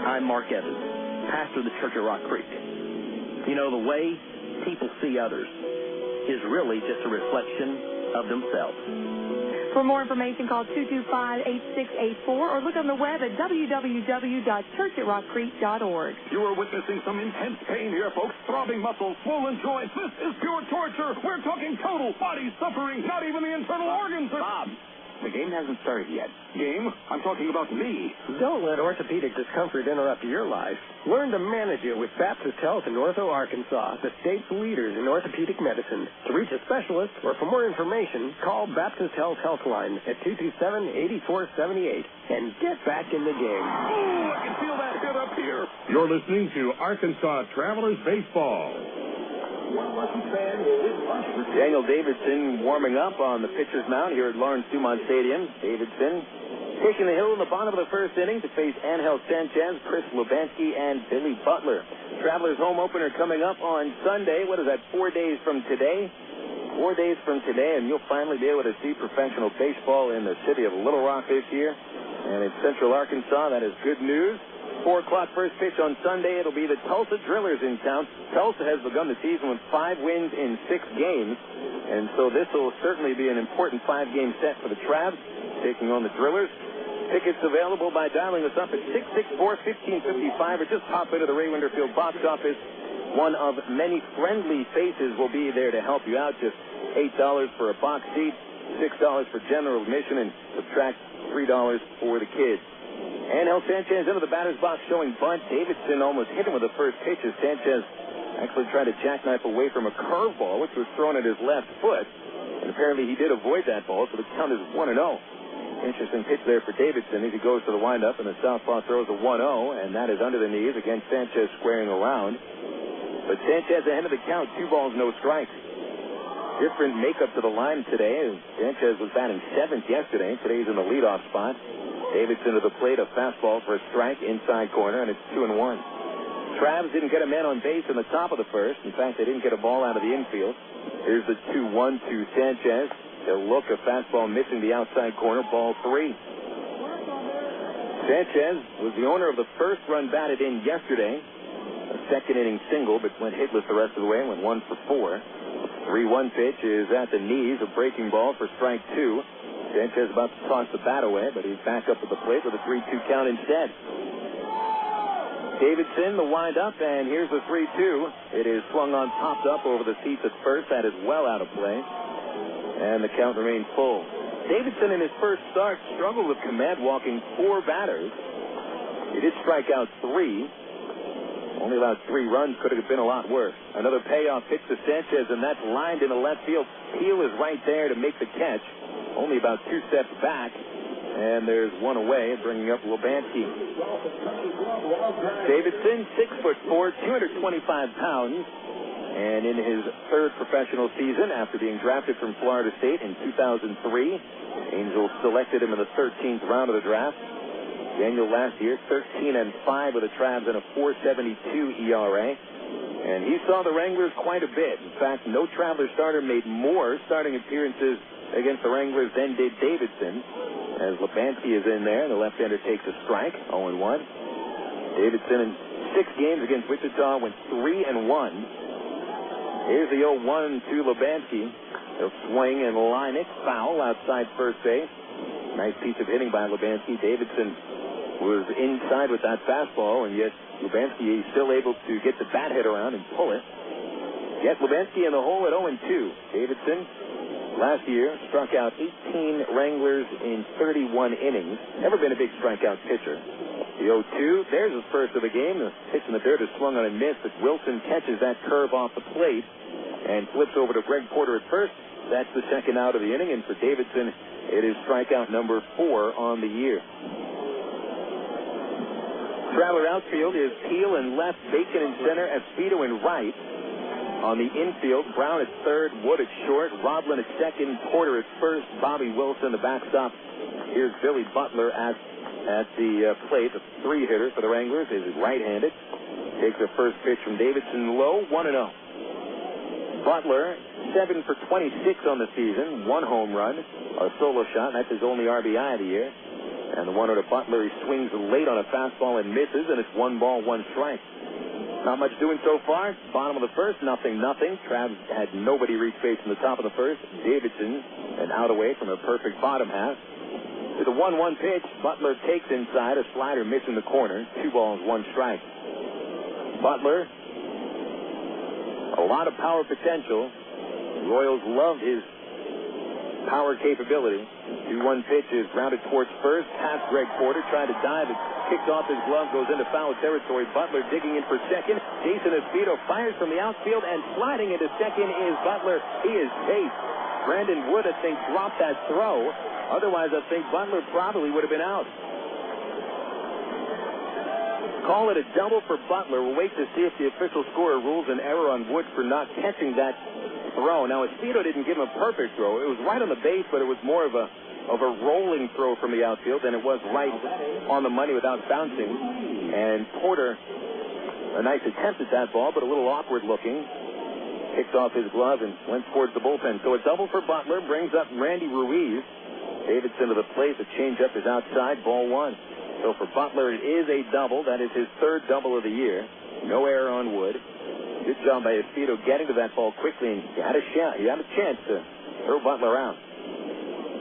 I'm Mark Evans, pastor of the Church at Rock Creek. You know, the way people see others is really just a reflection of themselves. For more information, call 225-8684 or look on the web at www.churchatrockcreek.org. You are witnessing some intense pain here, folks. Throbbing muscles, swollen joints. This is pure torture. We're talking total body suffering. Not even the internal organs are... Bob, the game hasn't started yet. Game? I'm talking about me. Don't let orthopedic discomfort interrupt your life. Learn to manage it with Baptist Health in Ortho, Arkansas, the state's leaders in orthopedic medicine. To reach a specialist or for more information, call Baptist Health Helpline at 227-8478 and get back in the game. Oh, I can feel that hit up here. You're listening to Arkansas Travelers Baseball. Daniel Davidson warming up on the pitcher's mound here at Lawrence Dumont Stadium. Davidson taking the hill in the bottom of the first inning to face Ángel Sánchez, Chris Lubanski, and Billy Butler. Travelers home opener coming up on Sunday. What is that, 4 days from today? 4 days from today, and you'll finally be able to see professional baseball in the city of Little Rock this year. And in Central Arkansas, that is good news. 4 o'clock first pitch on Sunday. It'll be the Tulsa Drillers in town. Tulsa has begun the season with 5 wins in 6 games, and so this will certainly be an important 5-game set for the Travs, taking on the Drillers. Tickets available by dialing us up at 664-1555 or just pop into the Ray Winterfield box office. One of many friendly faces will be there to help you out. Just $8 for a box seat, $6 for general admission, and subtract $3 for the kids. Ángel Sánchez into the batter's box showing bunt. Davidson almost hit him with the first pitch as Sánchez actually tried to jackknife away from a curveball, which was thrown at his left foot. And apparently he did avoid that ball, so the count is 1-0. Interesting pitch there for Davidson as he goes to the windup, and the southpaw throws a 1-0, and that is under the knees against Sanchez squaring around. But Sanchez ahead of the count, 2 balls, no strikes. Different makeup to the line today. Sanchez was batting 7th yesterday. Today he's in the leadoff spot. Davidson to the plate, a fastball for a strike inside corner, and it's 2-1. Travs didn't get a man on base in the top of the first. In fact, they didn't get a ball out of the infield. Here's the 2-1 to Sanchez. He'll look, a fastball missing the outside corner, ball 3. Sanchez was the owner of the first run batted in yesterday. A second inning single, but went hitless the rest of the way, went 1 for 4. 3-1 pitch is at the knees, a breaking ball for strike 2. Sanchez about to toss the bat away, but he's back up at the plate with a 3-2 count instead. Davidson, the windup, and here's the 3-2. It is swung on, popped up over the seats at first. That is well out of play. And the count remains full. Davidson in his first start struggled with command, walking 4 batters. He did strike out 3. Only allowed 3 runs. Could have been a lot worse. Another payoff pitch to Sanchez, and that's lined into left field. Peel is right there to make the catch. Only about 2 steps back. And there's 1 away, bringing up Lebansky. Davidson, 6'4", 225 pounds. And in his 3rd professional season, after being drafted from Florida State in 2003, Angels selected him in the 13th round of the draft. Daniel last year, 13-5 with the Travs and a 4.72 ERA. And he saw the Wranglers quite a bit. In fact, no Traveler starter made more starting appearances against the Wranglers than did Davidson. As Lebansky is in there, the left-hander takes a strike, 0-1. Davidson in 6 games against Wichita went 3-1. Here's the 0-1 to Lebansky. He'll swing and line it. Foul outside first base. Nice piece of hitting by Lebansky. Davidson was inside with that fastball, and yet Lebansky is still able to get the bat hit around and pull it. Get Lebansky in the hole at 0-2. Davidson, last year, struck out 18 Wranglers in 31 innings. Never been a big strikeout pitcher. The 0-2, there's his first of the game. The pitch in the dirt is swung on and missed, but Wilson catches that curve off the plate and flips over to Greg Porter at first. That's the second out of the inning, and for Davidson, it is strikeout number 4 on the year. Traveler outfield is Peel in left, Bacon in center, Esposito in right. On the infield, Brown at third, Wood at short, Roblin at second, Porter at first, Bobby Wilson, the backstop. Here's Billy Butler at the plate, the 3-hitter for the Wranglers. Is right-handed. Takes the first pitch from Davidson low, 1-0. Butler, 7 for 26 on the season, 1 home run, a solo shot. That's his only RBI of the year. And the 1-0 to Butler, he swings late on a fastball and misses, and it's 1 ball, 1 strike. Not much doing so far. Bottom of the first, 0-0. Travs had nobody reach base in the top of the first. Davidson, an out away from a perfect bottom half. With a 1-1 pitch, Butler takes inside, a slider missing the corner. 2 balls, 1 strike. Butler, a lot of power potential. The Royals love his power capability. 2-1 pitch is grounded towards first, past Greg Porter, tried to dive, it kicked off his glove, goes into foul territory. Butler digging in for second. Jason Esposito fires from the outfield, and sliding into second is Butler. He is safe. Brandon Wood, I think, dropped that throw. Otherwise, I think Butler probably would have been out. Call it a double for Butler. We'll wait to see if the official scorer rules an error on Wood for not catching that throw. Now, Esposito didn't give him a perfect throw. It was right on the base, but it was more of a rolling throw from the outfield than it was right on the money without bouncing. And Porter, a nice attempt at that ball, but a little awkward looking. Kicked off his glove and went towards the bullpen. So a double for Butler brings up Randy Ruiz. Davidson to the plate. The changeup is outside, ball 1. So for Butler, it is a double. That is his 3rd double of the year. No error on Wood. Good job by Esposito getting to that ball quickly, and he had a chance to throw Butler out.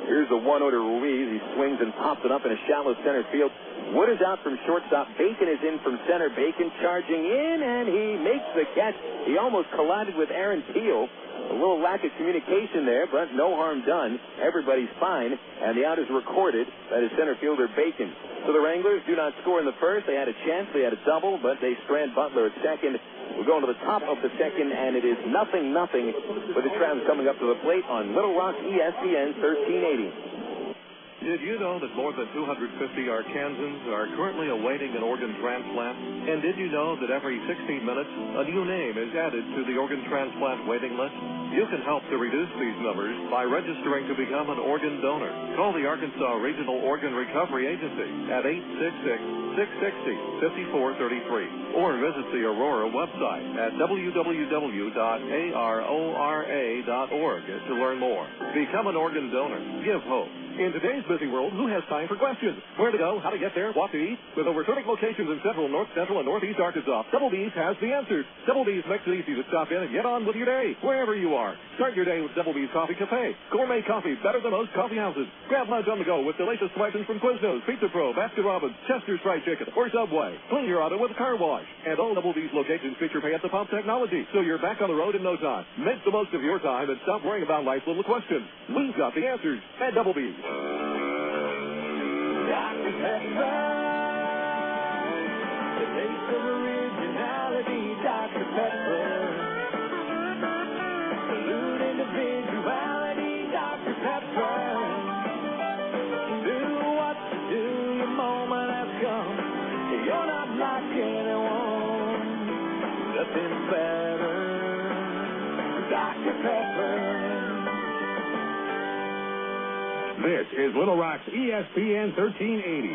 Here's the 1-0 to Ruiz. He swings and pops it up in a shallow center field. Wood is out from shortstop. Bacon is in from center. Bacon charging in, and he makes the catch. He almost collided with Aaron Peel. A little lack of communication there, but no harm done. Everybody's fine, and the out is recorded by the center fielder, Bacon. So the Wranglers do not score in the first. They had a chance. They had a double, but they strand Butler at second. We're going to the top of the second, and it is 0-0 with the Travs coming up to the plate on Little Rock ESPN 1380. Did you know that more than 250 Arkansans are currently awaiting an organ transplant? And did you know that every 16 minutes, a new name is added to the organ transplant waiting list? You can help to reduce these numbers by registering to become an organ donor. Call the Arkansas Regional Organ Recovery Agency at 866-660-5433 or visit the Aurora website at www.arora.org to learn more. Become an organ donor. Give hope. In today's busy world, who has time for questions? Where to go, how to get there, what to eat? With over 30 locations in central, north central, and northeast Arkansas, Double B's has the answers. Double B's makes it easy to stop in and get on with your day, wherever you are. Start your day with Double B's Coffee Cafe. Gourmet coffee, better than most coffee houses. Grab lunch on the go with delicious slices from Quiznos, Pizza Pro, Baskin-Robbins, Chester's Fried Chicken, or Subway. Clean your auto with a car wash. And all Double B's locations feature pay-at-the-pump technology, so you're back on the road in no time. Make the most of your time and stop worrying about life's little questions. We've got the answers at Double B's. Dr. Pepper, the taste of originality, Dr. Pepper. Salute individuality, Dr. Pepper. Do what you do, your moment has come. You're not like anyone, nothing better, Dr. Pepper. This is Little Rock's ESPN 1380.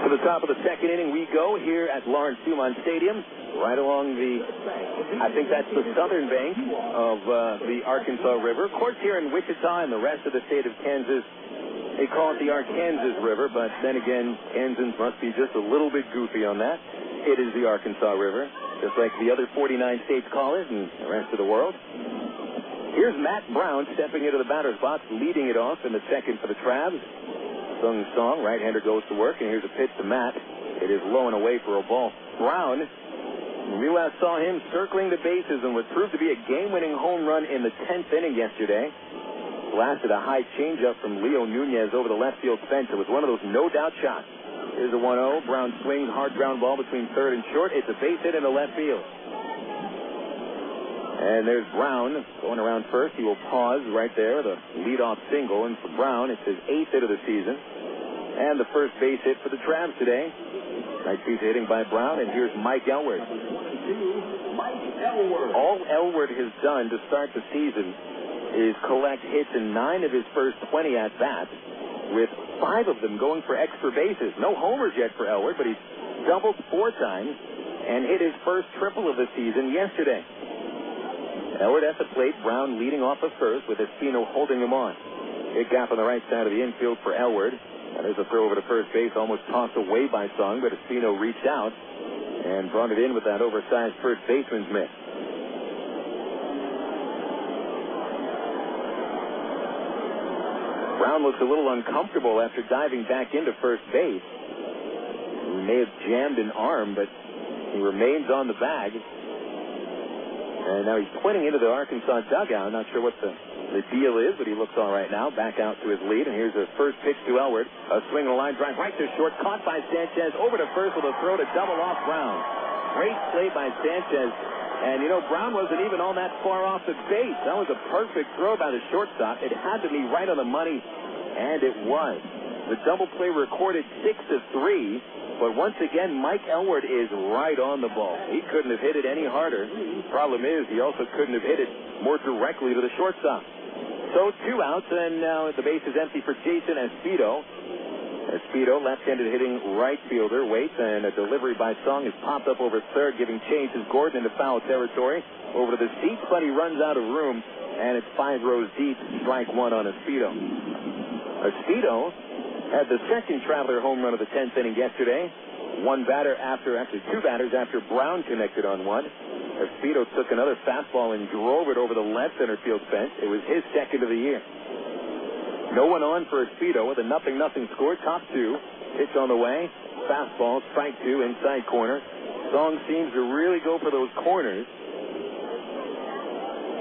To the top of the second inning we go here at Lawrence Dumont Stadium, right along I think that's the southern bank of the Arkansas River. Of course, here in Wichita and the rest of the state of Kansas, they call it the Arkansas River, but then again, Kansans must be just a little bit goofy on that. It is the Arkansas River, just like the other 49 states call it and the rest of the world. Here's Matt Brown stepping into the batter's box, leading it off in the second for the Travs. Sung song, right-hander goes to work, and here's a pitch to Matt. It is low and away for a ball. Brown, we last saw him circling the bases and what proved to be a game-winning home run in the 10th inning yesterday. Blasted a high changeup from Leo Nunez over the left field fence. It was one of those no-doubt shots. Here's a 1-0. Brown swings, hard ground ball between third and short. It's a base hit into left field. And there's Brown going around first. He will pause right there, the leadoff single. And for Brown, it's his 8th hit of the season. And the first base hit for the Travs today. Nice piece of hitting by Brown. And here's Mike Elward. All Elward has done to start the season is collect hits in 9 of his first 20 at-bats, with 5 of them going for extra bases. No homers yet for Elward, but he's doubled 4 times and hit his first triple of the season yesterday. Elward at the plate, Brown leading off of first with Espino holding him on. Big gap on the right side of the infield for Elward. And there's a throw over to first base, almost tossed away by Sung, but Espino reached out and brought it in with that oversized first baseman's miss. Brown looks a little uncomfortable after diving back into first base. He may have jammed an arm, but he remains on the bag. And now he's pointing into the Arkansas dugout. Not sure what the deal is, but he looks all right now. Back out to his lead, and here's a first pitch to Elward. A swing and a line drive right to short, caught by Sanchez. Over to first with a throw to double off Brown. Great play by Sanchez. And, you know, Brown wasn't even all that far off the base. That was a perfect throw by the shortstop. It had to be right on the money, and it was. The double play recorded 6-3. But once again, Mike Elward is right on the ball. He couldn't have hit it any harder. Problem is, he also couldn't have hit it more directly to the shortstop. So 2 outs, and now the base is empty for Jason Espino. Espino, left-handed hitting right fielder, waits, and a delivery by Sung is popped up over third, giving Chase Gordon into foul territory. Over to the seats, but he runs out of room, and it's 5 rows deep, strike 1 on Espino. Espino had the second Traveler home run of the 10th inning yesterday. 2 batters after Brown connected on one. Espino took another fastball and drove it over the left center field fence. It was his second of the year. No one on for Espino with a 0-0 score. Top 2. Pitch on the way. Fastball, strike 2, inside corner. Song seems to really go for those corners.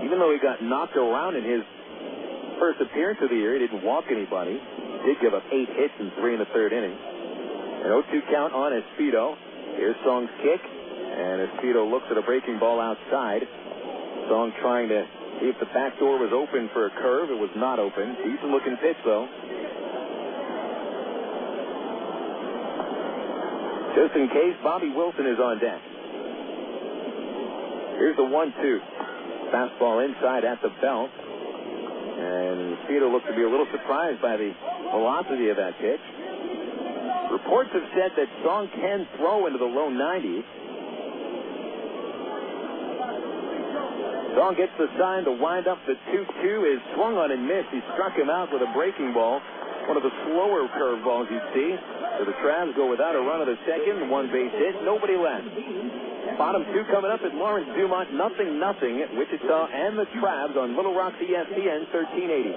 Even though he got knocked around in his first appearance of the year, he didn't walk anybody. Did give up 8 hits in 3 in the 3rd inning. An 0-2 count on Espino. Here's Song's kick, and Espino looks at a breaking ball outside. Song trying to see if the back door was open for a curve. It was not open. Decent looking pitch, though. Just in case, Bobby Wilson is on deck. Here's the 1-2. Fastball inside at the belt. And Cedar looked to be a little surprised by the velocity of that pitch. Reports have said that Song can throw into the low 90s. Song gets the sign to wind up. The 2-2 is swung on and missed. He struck him out with a breaking ball. One of the slower curveballs you see. So the Travs go without a run of the second. One base hit. Nobody left. Bottom two coming up at Lawrence Dumont. 0-0. Wichita and the Travs on Little Rock's ESPN 1380.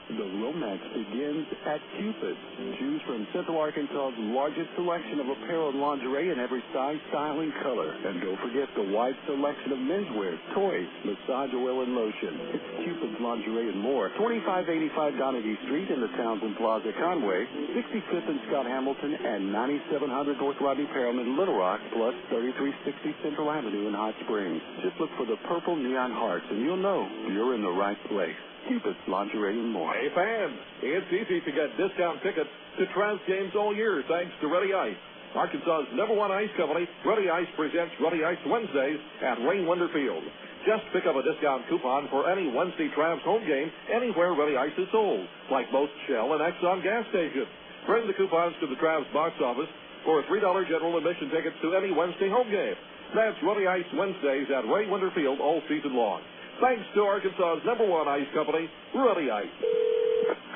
The romance begins at Cupid. Choose from Central Arkansas's largest selection of apparel and lingerie in every size, style, and color. And don't forget the wide selection of menswear, toys, massage oil, and lotion. It's Cupid's Lingerie and more. 2585 Donaghy Street in the Townsend Plaza, Conway, 65th and Scott Hamilton, and 9700 North Rodney Perelman, Little Rock, plus 3360 Central Avenue in Hot Springs. Just look for the purple neon hearts, and you'll know you're in the right place. Cupid's Lingerie and more. Hey, fans, it's easy to get discount tickets to Travs games all year thanks to Ready Ice. Arkansas's #1 ice company, Ready Ice presents Ready Ice Wednesdays at Rain Winder Field. Just pick up a discount coupon for any Wednesday Travs home game anywhere Ready Ice is sold, like most Shell and Exxon gas stations. Bring the coupons to the Travs box office for $3 general admission tickets to any Wednesday home game. That's Ready Ice Wednesdays at Rain Winder Field all season long. Thanks to Arkansas's #1 ice company, Ready Ice.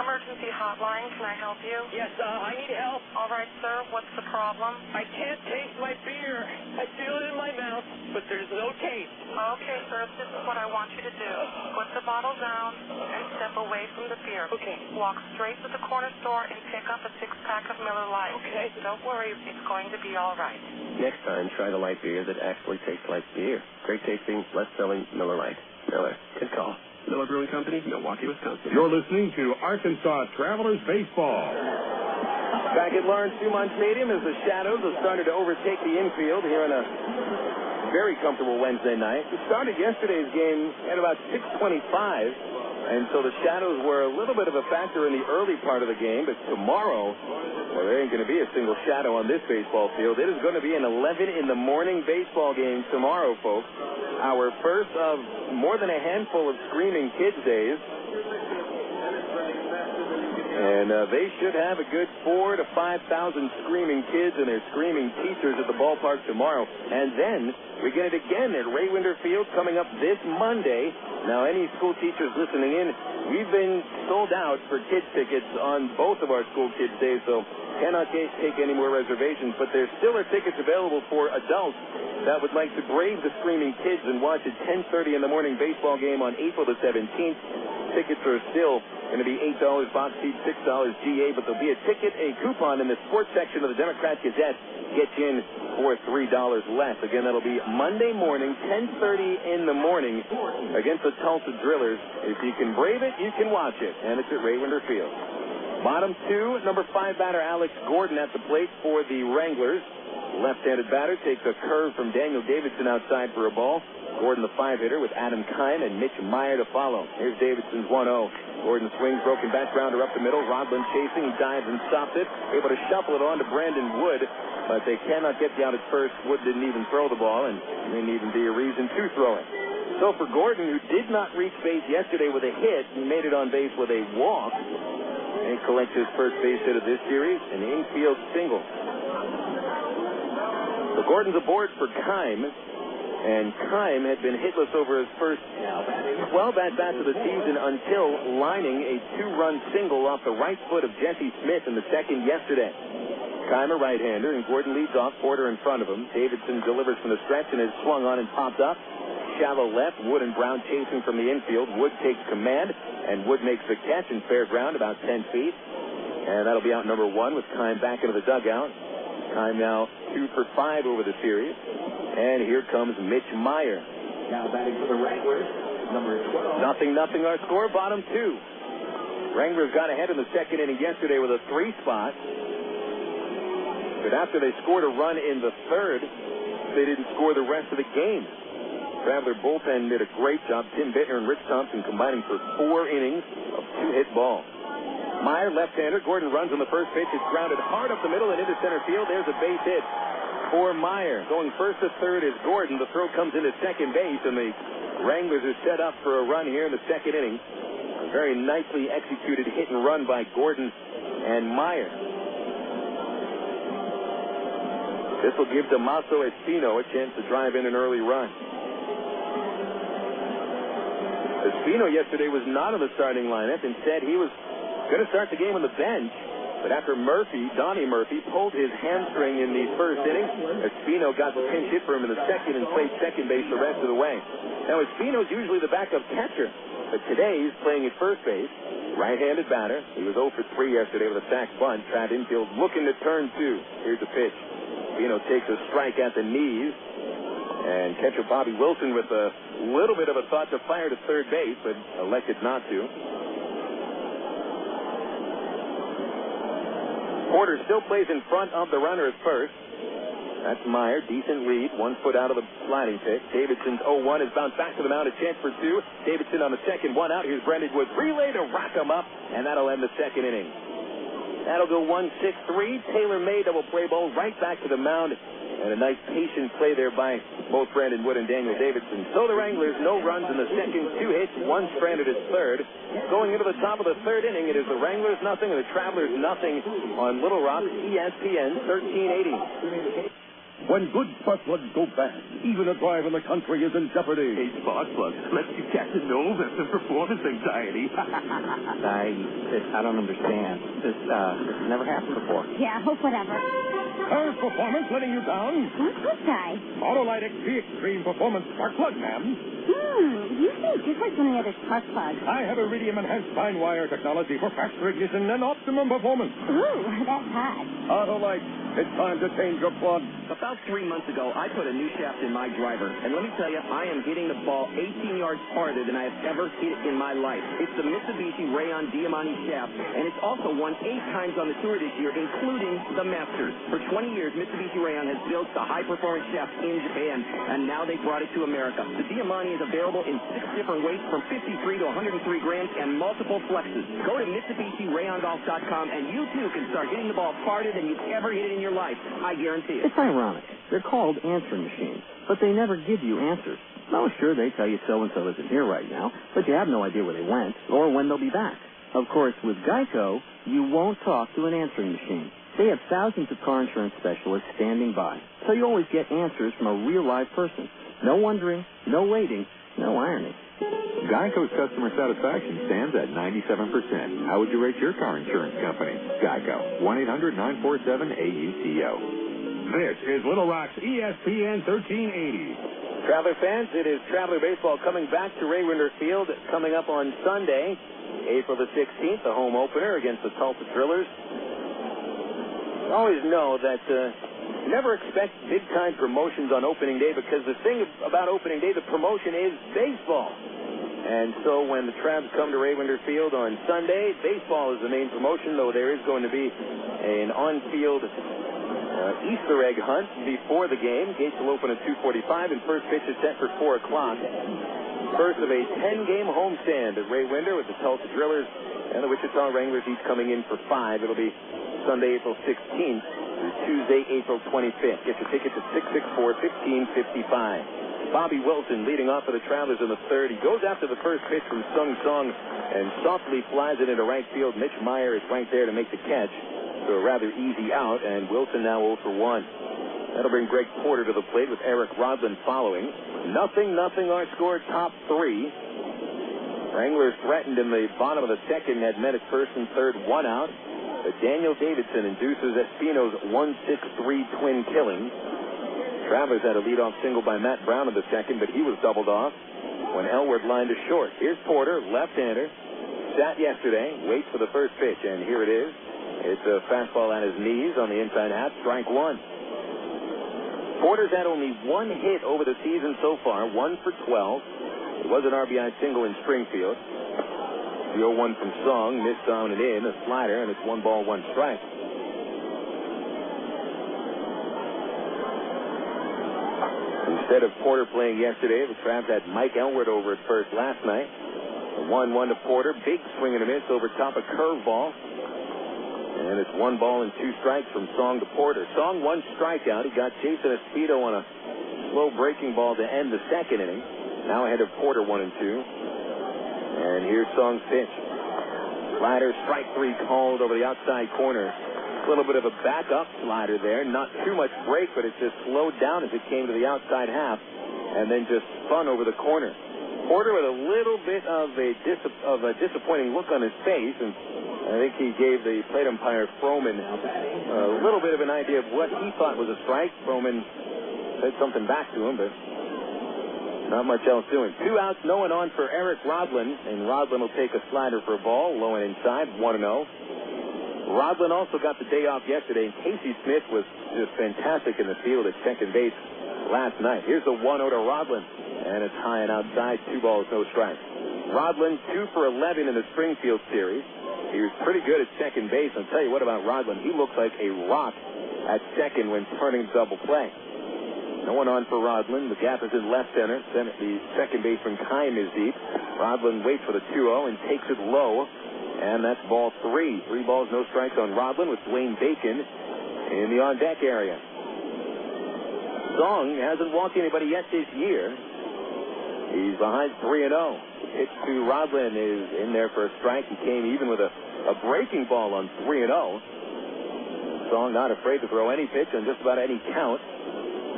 Emergency hotline, can I help you? Yes, I need help. All right, sir, what's the problem? I can't taste my beer. I feel it in my mouth, but there's no taste. Okay, sir, this is what I want you to do. Put the bottle down and step away from the beer. Okay. Walk straight to the corner store and pick up a 6-pack of Miller Lite. Okay. Don't worry, it's going to be all right. Next time, try the light beer that actually tastes like beer. Great tasting, less selling Miller Lite. Miller, good call. Miller Brewing Company, Milwaukee, Wisconsin. You're listening to Arkansas Travelers Baseball. Back at Lawrence Dumont Stadium as the shadows have started to overtake the infield here on a very comfortable Wednesday night. We started yesterday's game at about 6:25, and so the shadows were a little bit of a factor in the early part of the game, but tomorrow, well, there ain't going to be a single shadow on this baseball field. It is going to be an 11 in the morning baseball game tomorrow, folks. Our first of more than a handful of Screaming Kids days. And they should have a good 4,000 to 5,000 screaming kids and their screaming teachers at the ballpark tomorrow. And then we get it again at Ray Winder Field coming up this Monday. Now, any school teachers listening in, we've been sold out for kids tickets on both of our school kids days, so cannot take any more reservations. But there still are tickets available for adults that would like to brave the screaming kids and watch a 10:30 in the morning baseball game on April the 17th. Tickets are still going to be $8 box seat, $6 GA, but there'll be a ticket, a coupon in the sports section of the Democrat Gazette. Get you in for $3 less. Again, that'll be Monday morning, 10:30 in the morning against the Tulsa Drillers. If you can brave it, you can watch it. And it's at Ray Winder Field. Bottom two, number 5 batter Alex Gordon at the plate for the Wranglers. Left-handed batter takes a curve from Daniel Davidson outside for a ball. Gordon, the 5-hitter, with Adam Kime and Mitch Maier to follow. Here's Davidson's 1-0. Gordon swings, broken back grounder up the middle. Rodland chasing, he dives and stops it. Able to shuffle it on to Brandon Wood, but they cannot get the out at first. Wood didn't even throw the ball, and there didn't even be a reason to throw it. So for Gordon, who did not reach base yesterday with a hit, he made it on base with a walk. And he collects his first base hit of this series, an infield single. So Gordon's aboard for Kime, and Kime had been hitless over his first 12 at-bats of the season until lining a 2-run single off the right foot of Jesse Smith in the second yesterday. Kime a right-hander, and Gordon leads off, Porter in front of him. Davidson delivers from the stretch and is swung on and popped up. Shallow left, Wood and Brown chasing from the infield. Wood takes command, and Wood makes the catch in fair ground about 10 feet. And that'll be out number 1 with Kime back into the dugout. Kime now 2 for 5 over the series. And here comes Mitch Maier. Now batting for the Wranglers, number 12. 0-0 our score, bottom 2. Wranglers got ahead in the second inning yesterday with a 3 spot. But after they scored a run in the third, they didn't score the rest of the game. Traveler bullpen did a great job. Tim Bittner and Rich Thompson combining for 4 innings of 2-hit ball. Maier, left-hander. Gordon runs on the first pitch. It's grounded hard up the middle and into center field. There's a base hit for Maier. Going first to third is Gordon. The throw comes into second base, and the Wranglers are set up for a run here in the second inning. A very nicely executed hit and run by Gordon and Maier. This will give Damaso Espino a chance to drive in an early run. Espino yesterday was not on the starting lineup. Instead, he was going to start the game on the bench. But after Donnie Murphy, pulled his hamstring in the first inning, Espino got the pinch hit for him in the second and played second base the rest of the way. Now, Espino's usually the backup catcher, but today he's playing at first base. Right-handed batter. He was 0 for 3 yesterday with a sac bunt. Trav infield looking to turn 2. Here's the pitch. Espino takes a strike at the knees. And catcher Bobby Wilson with a little bit of a thought to fire to third base, but elected not to. Porter still plays in front of the runner at first. That's Maier. Decent read. 1 foot out of the sliding pitch. Davidson's 0-1 has bounced back to the mound. A chance for 2. Davidson on the second. 1 out. Here's Brendan Wood. Relay to rack him up, and that'll end the second inning. That'll go 1-6-3. Taylor May double play ball right back to the mound. And a nice patient play there by both Brandon Wood and Daniel Davidson. So the Wranglers, no runs in the second, 2 hits, 1 stranded at third. Going into the top of the third inning, it is the Wranglers nothing and the Travelers nothing on Little Rock, ESPN 1380. When good spark plugs go bad, even a drive in the country is in jeopardy. Hey, spark plugs lets you catch a no that's a performance anxiety. I don't understand. This never happened before. Yeah, whatever. Car's performance letting you down? What's this guy? Autolite XP Extreme Performance Spark Plug, ma'am. You say different from the other spark plugs. I have iridium-enhanced fine wire technology for faster ignition and optimum performance. Ooh, that's hot. Autolite, it's time to change your plug. About 3 months ago, I put a new shaft in my driver, and let me tell you, I am hitting the ball 18 yards farther than I have ever hit it in my life. It's the Mitsubishi Rayon Diamante shaft, and it's also won 8 times on the tour this year, including the Masters. For 20 years, Mitsubishi Rayon has built the high-performance shaft in Japan, and now they brought it to America. The Diamante is available in 6 different weights from 53 to 103 grams and multiple flexes. Go to MitsubishiRayonGolf.com, and you too can start hitting the ball farther than you've ever hit it in your life. I guarantee it. It's ironic. They're called answering machines, but they never give you answers. Oh, sure, they tell you so-and-so isn't here right now, but you have no idea where they went or when they'll be back. Of course, with Geico, you won't talk to an answering machine. They have thousands of car insurance specialists standing by, so you always get answers from a real live person. No wondering, no waiting, no irony. Geico's customer satisfaction stands at 97%. How would you rate your car insurance company? Geico. 1-800-947-AUTO. This is Little Rock's ESPN 1380. Traveler fans, it is Traveler Baseball coming back to Ray Winder Field coming up on Sunday, April the 16th, the home opener against the Tulsa Drillers. Always know that never expect big-time promotions on opening day, because the thing about opening day, the promotion is baseball. And so when the Travs come to Ray Winder Field on Sunday, baseball is the main promotion, though there is going to be an on-field Easter egg hunt before the game. Gates will open at 2:45, and first pitch is set for 4 o'clock. First of a 10-game homestand at Ray Winder with the Tulsa Drillers and the Wichita Wranglers each coming in for 5. It'll be Sunday, April 16th through Tuesday, April 25th. Get your tickets at 664-1555. Bobby Wilson leading off for the Travelers in the third. He goes after the first pitch from Sung Sung and softly flies it into right field. Mitch Maier is right there to make the catch. So a rather easy out, and Wilson now 0 for 1. That'll bring Greg Porter to the plate with Eric Rodland following. 0-0 our score, top 3. Wranglers threatened in the bottom of the second, had met at first and third, 1 out. But Daniel Davidson induces Espino's 1-6-3 twin killing. Travelers had a leadoff single by Matt Brown in the second, but he was doubled off when Elward lined to short. Here's Porter, left-hander. Sat yesterday, waits for the first pitch, and here it is. It's a fastball at his knees on the inside half, strike 1. Porter's had only 1 hit over the season so far, 1 for 12. It was an RBI single in Springfield. The 0-1 from Song, missed down and in, a slider, and it's 1 ball, 1 strike. Instead of Porter playing yesterday, the Travs had Mike Elwood over at first last night. A 1-1 to Porter. Big swing and a miss over top of curveball. And it's 1 ball and 2 strikes from Song to Porter. Song 1 strikeout. He got Jason Esposito on a slow breaking ball to end the second inning. Now ahead of Porter 1-2. And here's Song's pitch. Slider, strike 3 called over the outside corner. A little bit of a backup slider there. Not too much break, but it just slowed down as it came to the outside half and then just spun over the corner. Porter with a little bit of a disappointing look on his face, and I think he gave the plate umpire Froman a little bit of an idea of what he thought was a strike. Froman said something back to him, but not much else doing. 2 outs, no one on for Eric Rodlin, and Rodlin will take a slider for a ball, low and inside, 1-0. Rodlin also got the day off yesterday, and Casey Smith was just fantastic in the field at second base last night. Here's a 1-0 to Rodlin, and it's high and outside, 2 balls, no strikes. Rodlin 2 for 11 in the Springfield series. He was pretty good at second base. I'll tell you what about Rodlin. He looks like a rock at second when turning double play. No one on for Rodlin. The gap is in left center. The second baseman Kime is deep. Rodlin waits for the 2-0 and takes it low. And that's ball 3. 3 balls, no strikes on Rodlin with Dwayne Bacon in the on-deck area. Song hasn't walked anybody yet this year. He's behind 3-0. Pitch to Rodlin is in there for a strike. He came even with a breaking ball on 3-0. Song not afraid to throw any pitch on just about any count.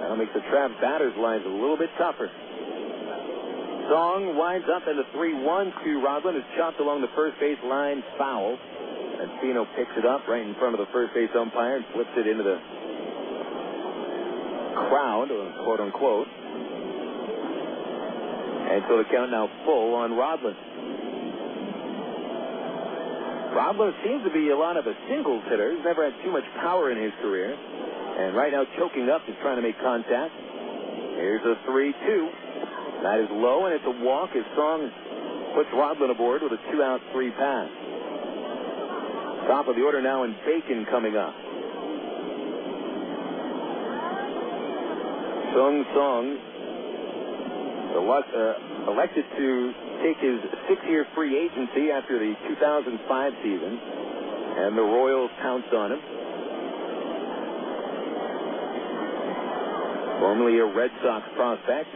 That'll make the Travs batters' lives a little bit tougher. Song winds up in the 3-1 to Rodlin. Is chopped along the first base line, foul. And Fino picks it up right in front of the first base umpire and flips it into the crowd, quote unquote. And so the count now full on Rodlin. Rodlin seems to be a lot of a singles hitter. He's never had too much power in his career. And right now choking up is trying to make contact. Here's a 3-2. That is low, and it's a walk as Song puts Rodlin aboard with a 2-out, 3 pass. Top of the order now, and Bacon coming up. Song elected to take his 6-year free agency after the 2005 season, and the Royals pounced on him. Formerly a Red Sox prospect.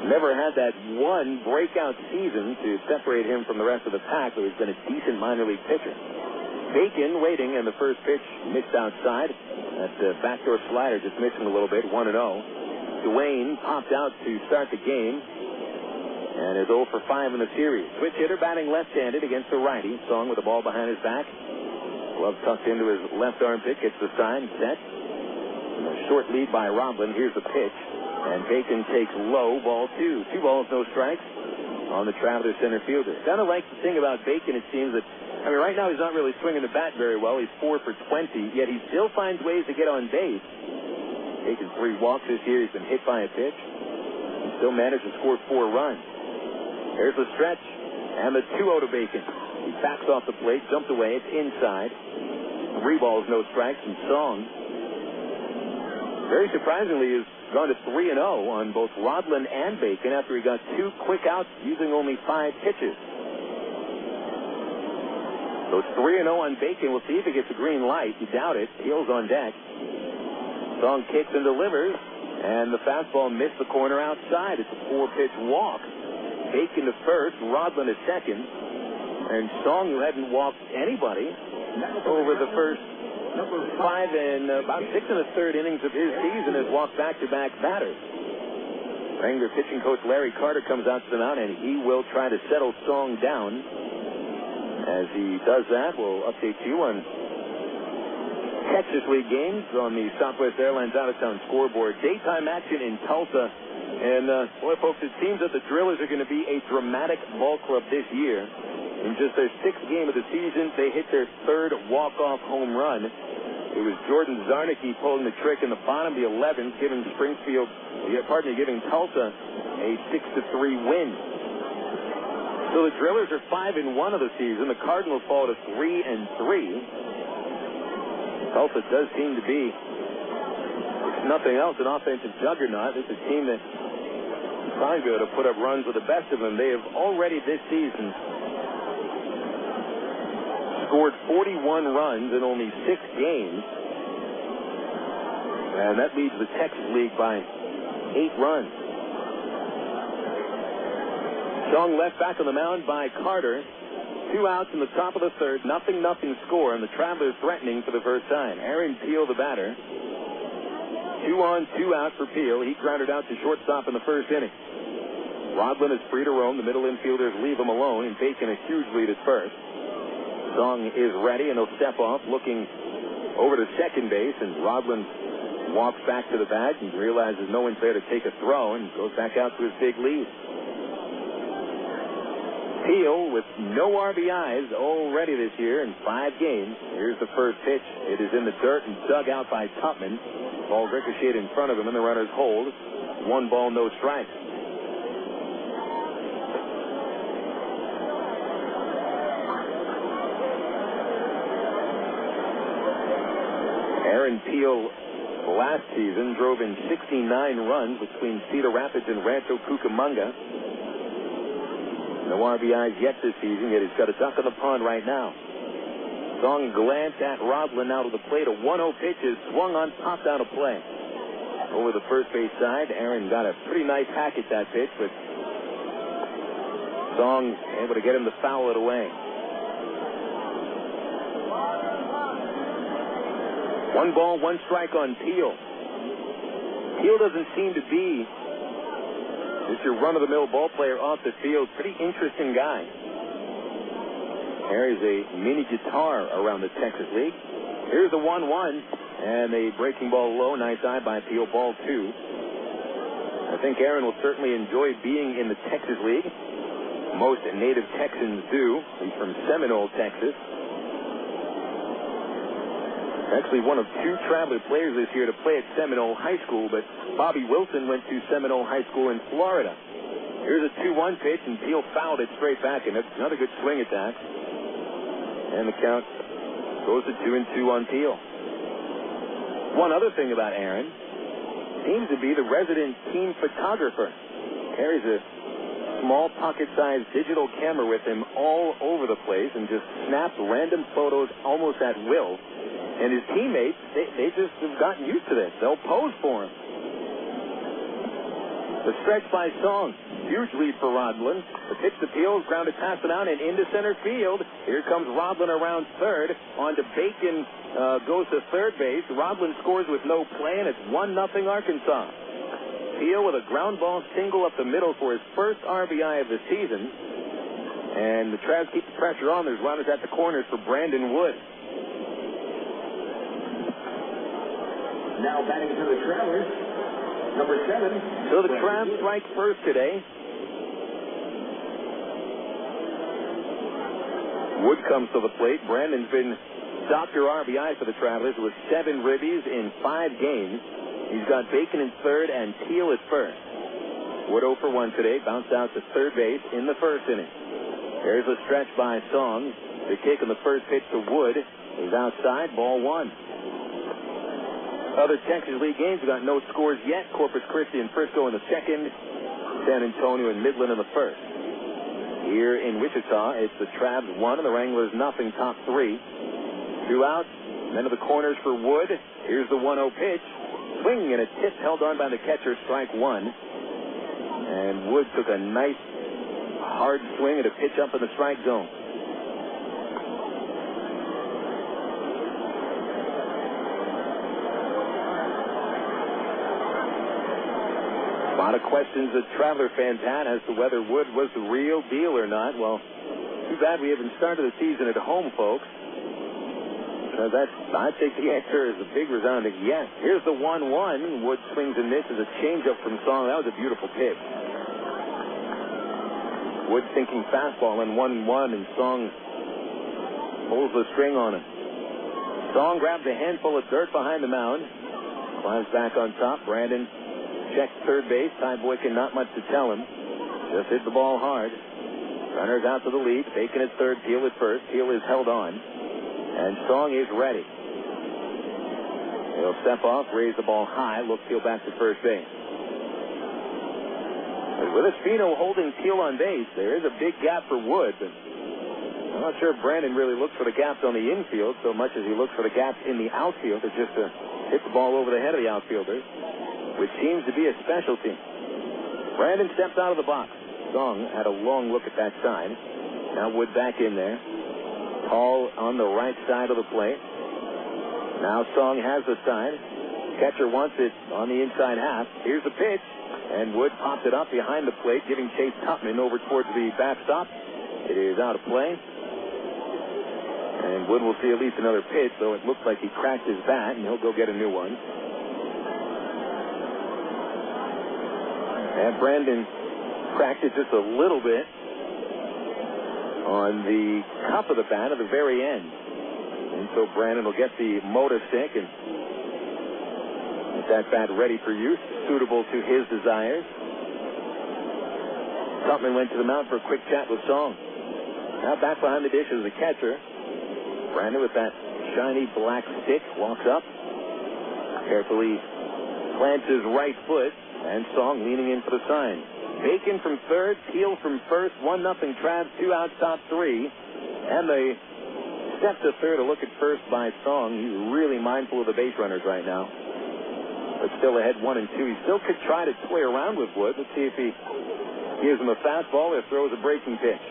Never had that one breakout season to separate him from the rest of the pack, but he's been a decent minor league pitcher. Bacon waiting, and the first pitch missed outside. That backdoor slider just missing a little bit, 1-0. Dwayne popped out to start the game and is 0 for 5 in the series. Switch hitter batting left-handed against the righty. Song with the ball behind his back. Glove tucked into his left armpit, gets the sign, set. And a short lead by Rodlin. Here's the pitch. And Bacon takes low, ball 2. 2 balls, no strikes on the Travelers center fielder. Kind of like the thing about Bacon, it seems that, right now he's not really swinging the bat very well. He's 4 for 20, yet he still finds ways to get on base. Taken 3 walks this year. He's been hit by a pitch. He still managed to score 4 runs. There's the stretch, and the 2-0 to Bacon. He backs off the plate, jumps away, it's inside. 3 balls, no strikes, and Song, very surprisingly, has gone to 3-0 on both Rodlin and Bacon after he got 2 quick outs using only 5 pitches. So it's 3-0 on Bacon. We'll see if he gets a green light. You doubt it. Heels on deck. Song kicks and delivers, and the fastball missed the corner outside. It's a 4-pitch walk. Bacon to first, Rodlin to second, and Song, who hadn't walked anybody over the first 5 and about 6 1/3 innings of his season, has walked back-to-back batters. Wrangler pitching coach Larry Carter comes out to the mound, and he will try to settle Song down. As he does that, we'll update you on Texas League games on the Southwest Airlines out-of-town scoreboard. Daytime action in Tulsa. And, boy, folks, it seems that the Drillers are going to be a dramatic ball club this year. In just their 6th game of the season, they hit their 3rd walk-off home run. It was Jordan Zarnicki pulling the trick in the bottom of the 11th, giving giving Tulsa a 6-3 win. So the Drillers are 5-1 of the season. The Cardinals fall to 3-3. Tulsa does seem to be nothing else, an offensive juggernaut. This is a team that probably be able to put up runs with the best of them. They have already this season scored 41 runs in only 6 games. And that leads the Texas League by 8 runs. Song left back on the mound by Carter. 2 outs in the top of the third. 0-0 score, and the Travelers threatening for the first time. Aaron Peel, the batter. 2 on, 2 out for Peel. He grounded out to shortstop in the first inning. Rodlin is free to roam. The middle infielders leave him alone, and Bacon a huge lead at first. Song is ready, and he'll step off, looking over to second base, and Rodlin walks back to the bat and realizes no one's there to take a throw, and goes back out to his big lead. Peel with no RBIs already this year in 5 games. Here's the first pitch. It is in the dirt and dug out by Tupman. Ball ricocheted in front of him, and the runners hold. 1 ball, no strikes. Aaron Peel last season drove in 69 runs between Cedar Rapids and Rancho Cucamonga. No RBIs yet this season, yet he's got a duck on the pond right now. Song glanced at Rodlin out of the plate. A 1-0 pitch is swung on, popped out of play. Over the first base side, Aaron got a pretty nice hack at that pitch, but Song able to get him to foul it away. 1 ball, 1 strike on Peel. Peel doesn't seem to be just your run-of-the-mill ball player off the field. Pretty interesting guy. Carries a mini guitar around the Texas League. Here's the 1-1, and a breaking ball low. Nice eye by Peel, ball 2. I think Aaron will certainly enjoy being in the Texas League. Most native Texans do. He's from Seminole, Texas. Actually one of 2 Traveler players this year to play at Seminole High School, but Bobby Wilson went to Seminole High School in Florida. Here's a 2-1 pitch, and Peel fouled it straight back, and that's another good swing at that. And the count goes to 2-2 on Peel. One other thing about Aaron, seems to be the resident team photographer. Carries a small pocket-sized digital camera with him all over the place and just snaps random photos almost at will. And his teammates, they just have gotten used to this. They'll pose for him. The stretch by Song. Huge lead for Rodlin. The pitch to Peel, grounded past it out and into center field. Here comes Rodlin around third. On to Bacon, goes to third base. Rodlin scores with no play, and it's 1-0 Arkansas. Peel with a ground ball single up the middle for his first RBI of the season. And the Travs keep the pressure on. There's runners at the corners for Brandon Wood. Now batting for the Travelers, number 7. So the Travs strike first today. Wood comes to the plate. Brandon's been Dr. RBI for the Travelers with 7 ribbies in 5 games. He's got Bacon in third and Teal at first. Wood 0 for 1 today. Bounced out to third base in the first inning. There's a stretch by Song. They're taking the first pitch to Wood. He's outside, ball 1. Other Texas League games have got no scores yet. Corpus Christi and Frisco in the second. San Antonio and Midland in the first. Here in Wichita, it's the Travs 1 and the Wranglers 0, top 3. 2 outs. Men to the corners for Wood. Here's the 1-0 pitch. Swing and a tip held on by the catcher, strike 1. And Wood took a nice hard swing at a pitch up in the strike zone. A lot of questions that Traveler fans had as to whether Wood was the real deal or not. Well, too bad we haven't started the season at home, folks. So I think the answer is a big resounding yes. Here's the 1-1. Wood swings and misses a changeup from Song. That was a beautiful pitch. Wood thinking fastball and 1-1, and Song pulls the string on him. Song grabs a handful of dirt behind the mound. Climbs back on top. Brandon checks third base. Ty Boykin, not much to tell him. Just hit the ball hard. Runners out to the lead. Bacon at third, Teal at first. Teal is held on. And Song is ready. He'll step off, raise the ball high, look Teal back to first base. With Espino holding Teal on base, there is a big gap for Wood, but I'm not sure if Brandon really looks for the gaps on the infield so much as he looks for the gaps in the outfield, or just to hit the ball over the head of the outfielders, which seems to be a specialty. Brandon steps out of the box. Song had a long look at that side. Now Wood back in there. Tall on the right side of the plate. Now Song has the side. Catcher wants it on the inside half. Here's the pitch. And Wood pops it up behind the plate, giving Chase Tupman over towards the backstop. It is out of play. And Wood will see at least another pitch, though it looks like he cracked his bat, and he'll go get a new one. And Brandon cracked it just a little bit on the cup of the bat at the very end. And so Brandon will get the motor stick and get that bat ready for use, suitable to his desires. Tupman went to the mound for a quick chat with Song. Now back behind the dish is the catcher. Brandon with that shiny black stick walks up, carefully plants his right foot, and Song leaning in for the sign. Bacon from third, Teal from first, 1-0 Travs, 2 outs, top 3. And they step to third, a look at first by Song. He's really mindful of the base runners right now. But still ahead 1-2. He still could try to toy around with Wood. Let's see if he gives him a fastball or throws a breaking pitch.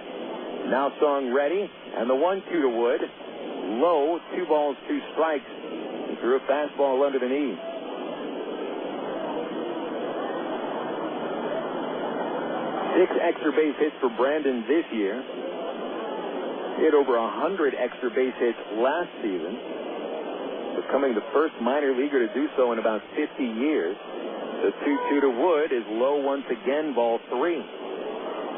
Now Song ready, and the 1-2 to Wood. Low, 2 balls, 2 strikes. He threw a fastball under the knee. 6 extra base hits for Brandon this year. He had over 100 extra base hits last season, becoming the first minor leaguer to do so in about 50 years. The 2-2 to Wood is low once again, ball 3.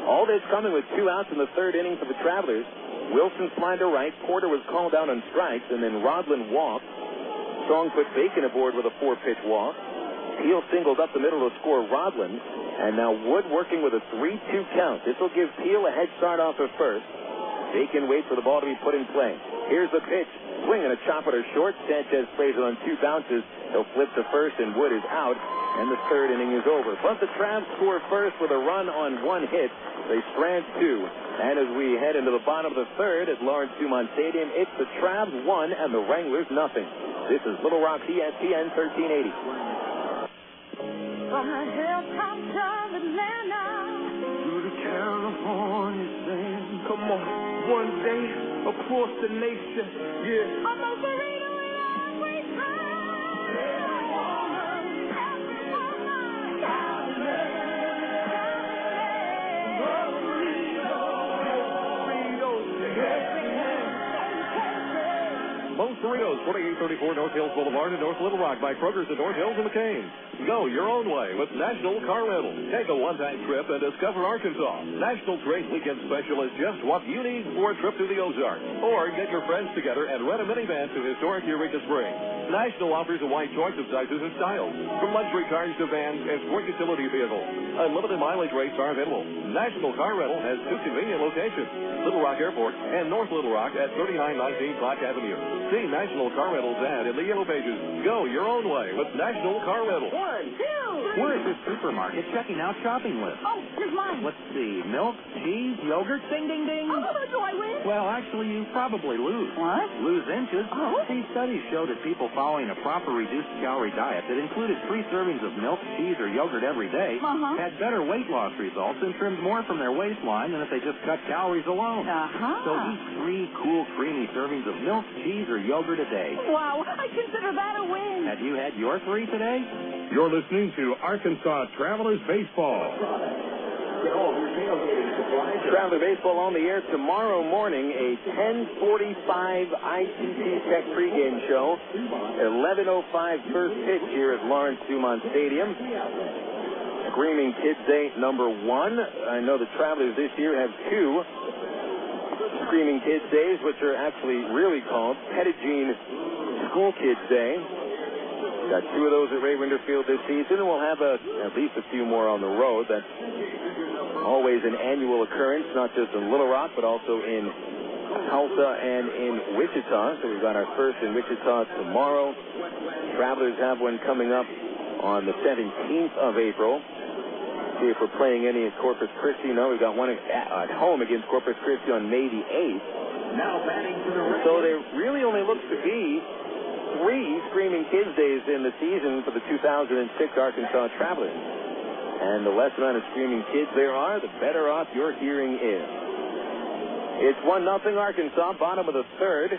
All this coming with 2 outs in the third inning for the Travelers. Wilson flying to right. Porter was called out on strikes, and then Rodlin walked. Song put Bacon aboard with a 4-pitch walk. Teal singled up the middle to score Rodlin, and now Wood working with a 3-2 count. This will give Teal a head start off at first. Bacon waits for the ball to be put in play. Here's the pitch. Swing and a chop at her short. Sanchez plays it on 2 bounces. He'll flip to first, and Wood is out, and the third inning is over. But the Travs score first with a run on 1 hit. They strand 2. And as we head into the bottom of the third at Lawrence Dumont Stadium, it's the Travs 1 and the Wranglers nothing. This is Little Rock ESPN 1380. From the hilltops of Atlanta to the California sand. Come on, one day across the nation, yeah. I'm a burrito in every time. Every woman, Most Burritos, 2834 North Hills Boulevard in North Little Rock by Kroger's at North Hills and McCain. Go your own way with National Car Rental. Take a one-time trip and discover Arkansas. National Trade Weekend Special is just what you need for a trip to the Ozarks. Or get your friends together and rent a minivan to historic Eureka Springs. National offers a wide choice of sizes and styles, from luxury cars to vans and sport utility vehicles. Unlimited mileage rates are available. National Car Rental has 2 convenient locations, Little Rock Airport and North Little Rock at 3919 Clark Avenue. See National Car Rental's ad in the Yellow Pages. Go your own way with National Car Rental. 1, 2, 3. We're at the supermarket checking out shopping lists. Oh, here's mine. Let's see. Milk, cheese, yogurt, ding, ding, ding. Oh, do I win? Well, actually, you probably lose. What? Lose inches. Oh. These studies show that people following a proper reduced calorie diet that included 3 servings of milk, cheese, or yogurt every day had better weight loss results and trimmed more from their waistline than if they just cut calories alone. So eat 3 cool, creamy servings of milk, cheese, or yogurt a day. Wow, I consider that a win. Have you had your 3 today? You're listening to Arkansas Travelers Baseball. Traveler Baseball on the air tomorrow morning, a 10:45 ITT Tech pregame show. 11:05 first pitch here at Lawrence Dumont Stadium. Screaming Kids Day number 1. I know the Travelers this year have 2 Screaming Kids Days, which are actually really called Pettigene School Kids Day. Got 2 of those at Ray Winder Field this season, and we'll have at least a few more on the road. That's always an annual occurrence, not just in Little Rock, but also in Tulsa and in Wichita. So we've got our first in Wichita tomorrow, Travelers have one coming up on the 17th of April. See if we're playing any at Corpus Christi. No, we've got one at home against Corpus Christi on May the 8th. Now batting for the Rangers. So there really only looks to be 3 Screaming Kids Days in the season for the 2006 Arkansas Travelers. And the less amount of Screaming Kids there are, the better off your hearing is. It's 1-0 Arkansas, bottom of the third.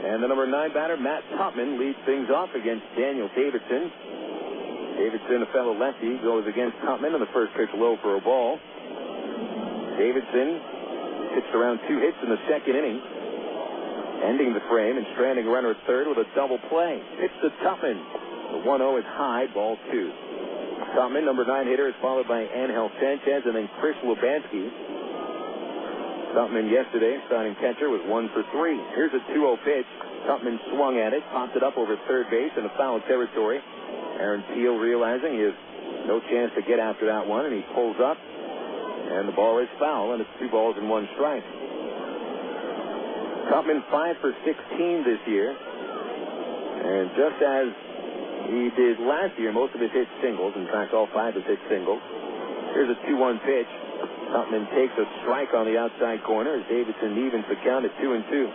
And the number 9 batter, Matt Tupman, leads things off against Daniel Davidson. Davidson, a fellow lefty, goes against Tupman on the first pitch, low for a ball. Davidson pitched around 2 hits in the second inning, ending the frame and stranding a runner at third with a double play. Pitch to Tupman. The 1-0 is high, ball 2. Tupman, number 9 hitter, is followed by Ángel Sánchez and then Chris Lubansky. Tupman yesterday, starting catcher, was 1 for 3. Here's a 2-0 pitch. Tupman swung at it, popped it up over third base in a foul territory. Aaron Teal realizing he has no chance to get after that one, and he pulls up, and the ball is foul, and it's 2 balls and 1 strike. Tupman 5 for 16 this year, and just as he did last year, most of his hits singles. In fact, all 5 of his hits singles. Here's a 2-1 pitch. Tupman takes a strike on the outside corner as Davidson evens the count at 2-2.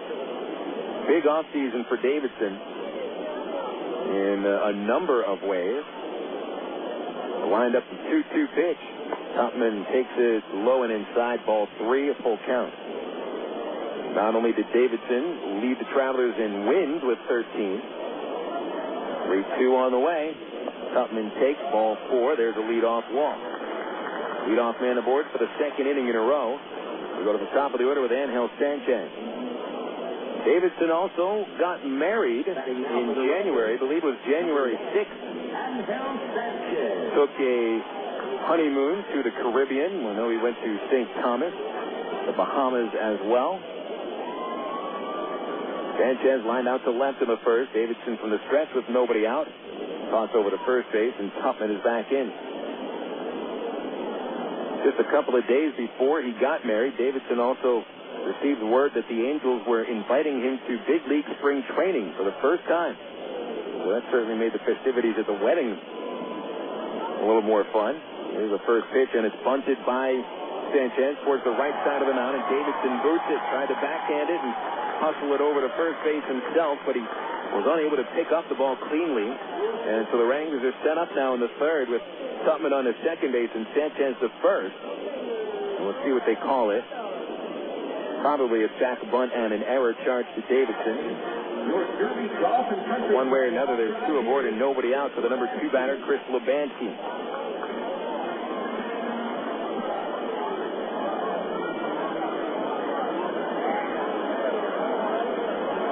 Big offseason for Davidson in a number of ways. Lined up the 2-2 pitch. Tupman takes it low and inside, ball 3, a full count. Not only did Davidson lead the Travelers in wins with 13. 3-2 on the way. Tupman takes ball 4. There's a leadoff walk. Leadoff man aboard for the second inning in a row. We go to the top of the order with Ángel Sánchez. Davidson also got married in January. I believe it was January 6th. Took a honeymoon to the Caribbean. I know he went to St. Thomas, the Bahamas as well. Sánchez lined out to left in the first. Davidson from the stretch with nobody out. Toss over to first base, and Tupman is back in. Just a couple of days before he got married, Davidson also received word that the Angels were inviting him to big league spring training for the first time. Well, that certainly made the festivities at the wedding a little more fun. Here's the first pitch, and it's bunted by Sánchez towards the right side of the mound, and Davidson boots it, tried to backhand it and hustle it over to first base himself, but he was unable to pick up the ball cleanly. And so the Wranglers are set up now in the third with Tupman on the second base and Sánchez the first. And we'll see what they call it. Probably a sack bunt and an error charge to Davidson. One way or another, there's 2 aboard and nobody out for the number 2 batter, Chris Lubansky.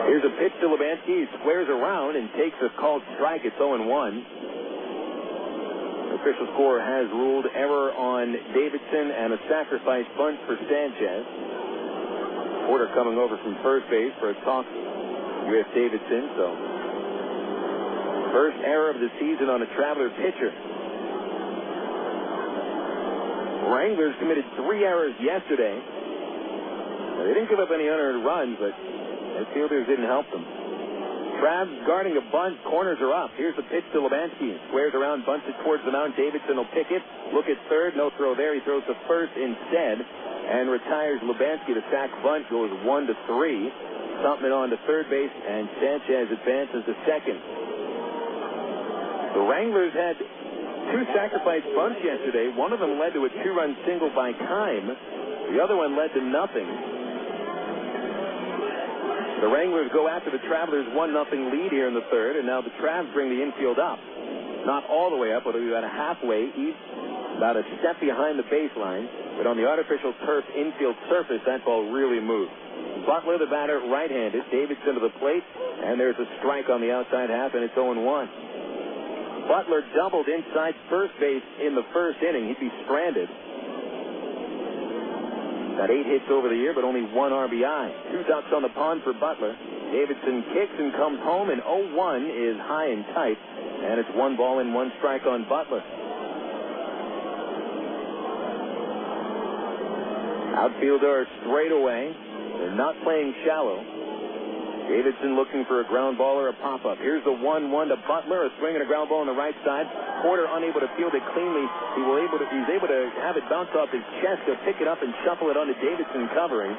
Here's a pitch to Lubansky. He squares around and takes a called strike. It's 0-1. The official score has ruled error on Davidson and a sacrifice bunt for Sánchez. Porter coming over from first base for a talk with Davidson. So, first error of the season on a Traveler pitcher. Wranglers committed 3 errors yesterday. Now, they didn't give up any unearned runs, but the fielders didn't help them. Travs guarding a bunt. Corners are up. Here's the pitch to Lubansky. Squares around, bunts it towards the mound. Davidson will pick it. Look at third. No throw there. He throws to first instead and retires Lubansky. The sack bunt goes 1-3. Tupman on to third base, and Sánchez advances to second. The Wranglers had 2 sacrifice bunts yesterday. One of them led to a 2-run single by Kime. The other one led to nothing. The Wranglers go after the Travelers' 1-0 lead here in the third, and now the Travs bring the infield up. Not all the way up, but about a halfway, east, about a step behind the baseline. But on the artificial turf infield surface, that ball really moved. Butler, the batter, right-handed. Davidson to the plate, and there's a strike on the outside half, and it's 0-1. Butler doubled inside first base in the first inning. He'd be stranded. Got 8 hits over the year, but only 1 RBI. 2 outs on the pond for Butler. Davidson kicks and comes home, and 0-1 is high and tight, and it's 1 ball and 1 strike on Butler. Outfielder straight away. They're not playing shallow. Davidson looking for a ground ball or a pop-up. Here's the 1-1 to Butler, a swing and a ground ball on the right side. Porter unable to field it cleanly. He's able to have it bounce off his chest to pick it up and shuffle it onto Davidson covering.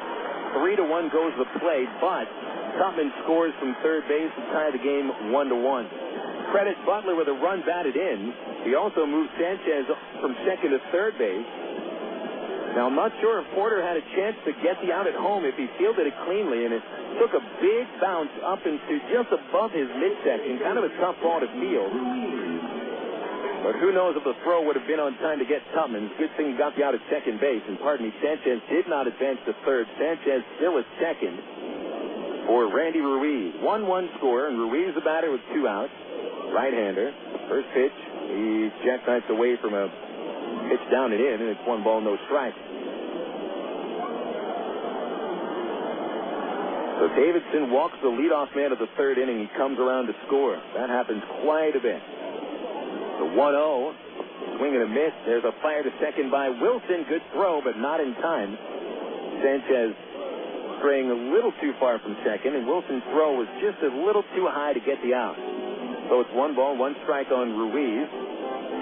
3-1 goes the play, but Tupman scores from third base to tie the game 1-1. Credit Butler with a run batted in. He also moved Sanchez from second to third base. Now, I'm not sure if Porter had a chance to get the out at home if he fielded it cleanly, and it took a big bounce up into just above his midsection. Kind of a tough ball to field. But who knows if the throw would have been on time to get Tupman. Good thing he got the out at second base. And pardon me, Sanchez did not advance to third. Sanchez still at second for Randy Ruiz. 1-1 score, and Ruiz the batter with 2 outs. Right-hander. First pitch, he jackknifes away from a pitch down and in, and it's 1 ball, no strike. So Davidson walks the leadoff man of the third inning. He comes around to score. That happens quite a bit. The 1-0, swing and a miss. There's a fire to second by Wilson. Good throw, but not in time. Sanchez straying a little too far from second, and Wilson's throw was just a little too high to get the out. So it's 1 ball, 1 strike on Ruiz.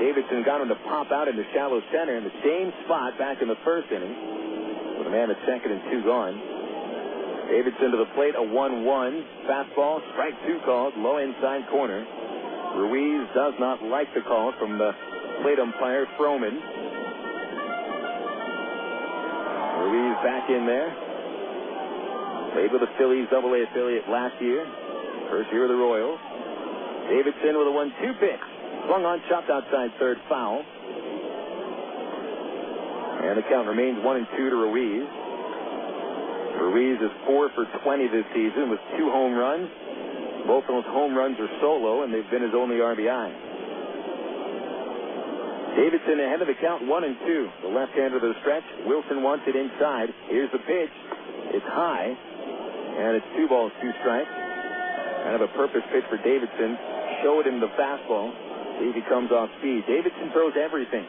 Davidson got him to pop out into shallow center in the same spot back in the first inning with a man at second and 2 gone. Davidson to the plate, a 1-1. Fastball, strike 2 called, low inside corner. Ruiz does not like the call from the plate umpire, Froman. Ruiz back in there. Played with the Phillies AA affiliate last year. First year of the Royals. Davidson with a 1-2 pitch. Swung on, chopped outside third, foul. And the count remains 1-2 to Ruiz. Ruiz is 4 for 20 this season with 2 home runs. Both of those home runs are solo, and they've been his only RBI. Davidson ahead of the count, 1-2. The left-hander of the stretch. Wilson wants it inside. Here's the pitch. It's high, and it's 2 balls, 2 strikes. Kind of a purpose pitch for Davidson. Showed him the fastball. See if he comes off speed. Davidson throws everything,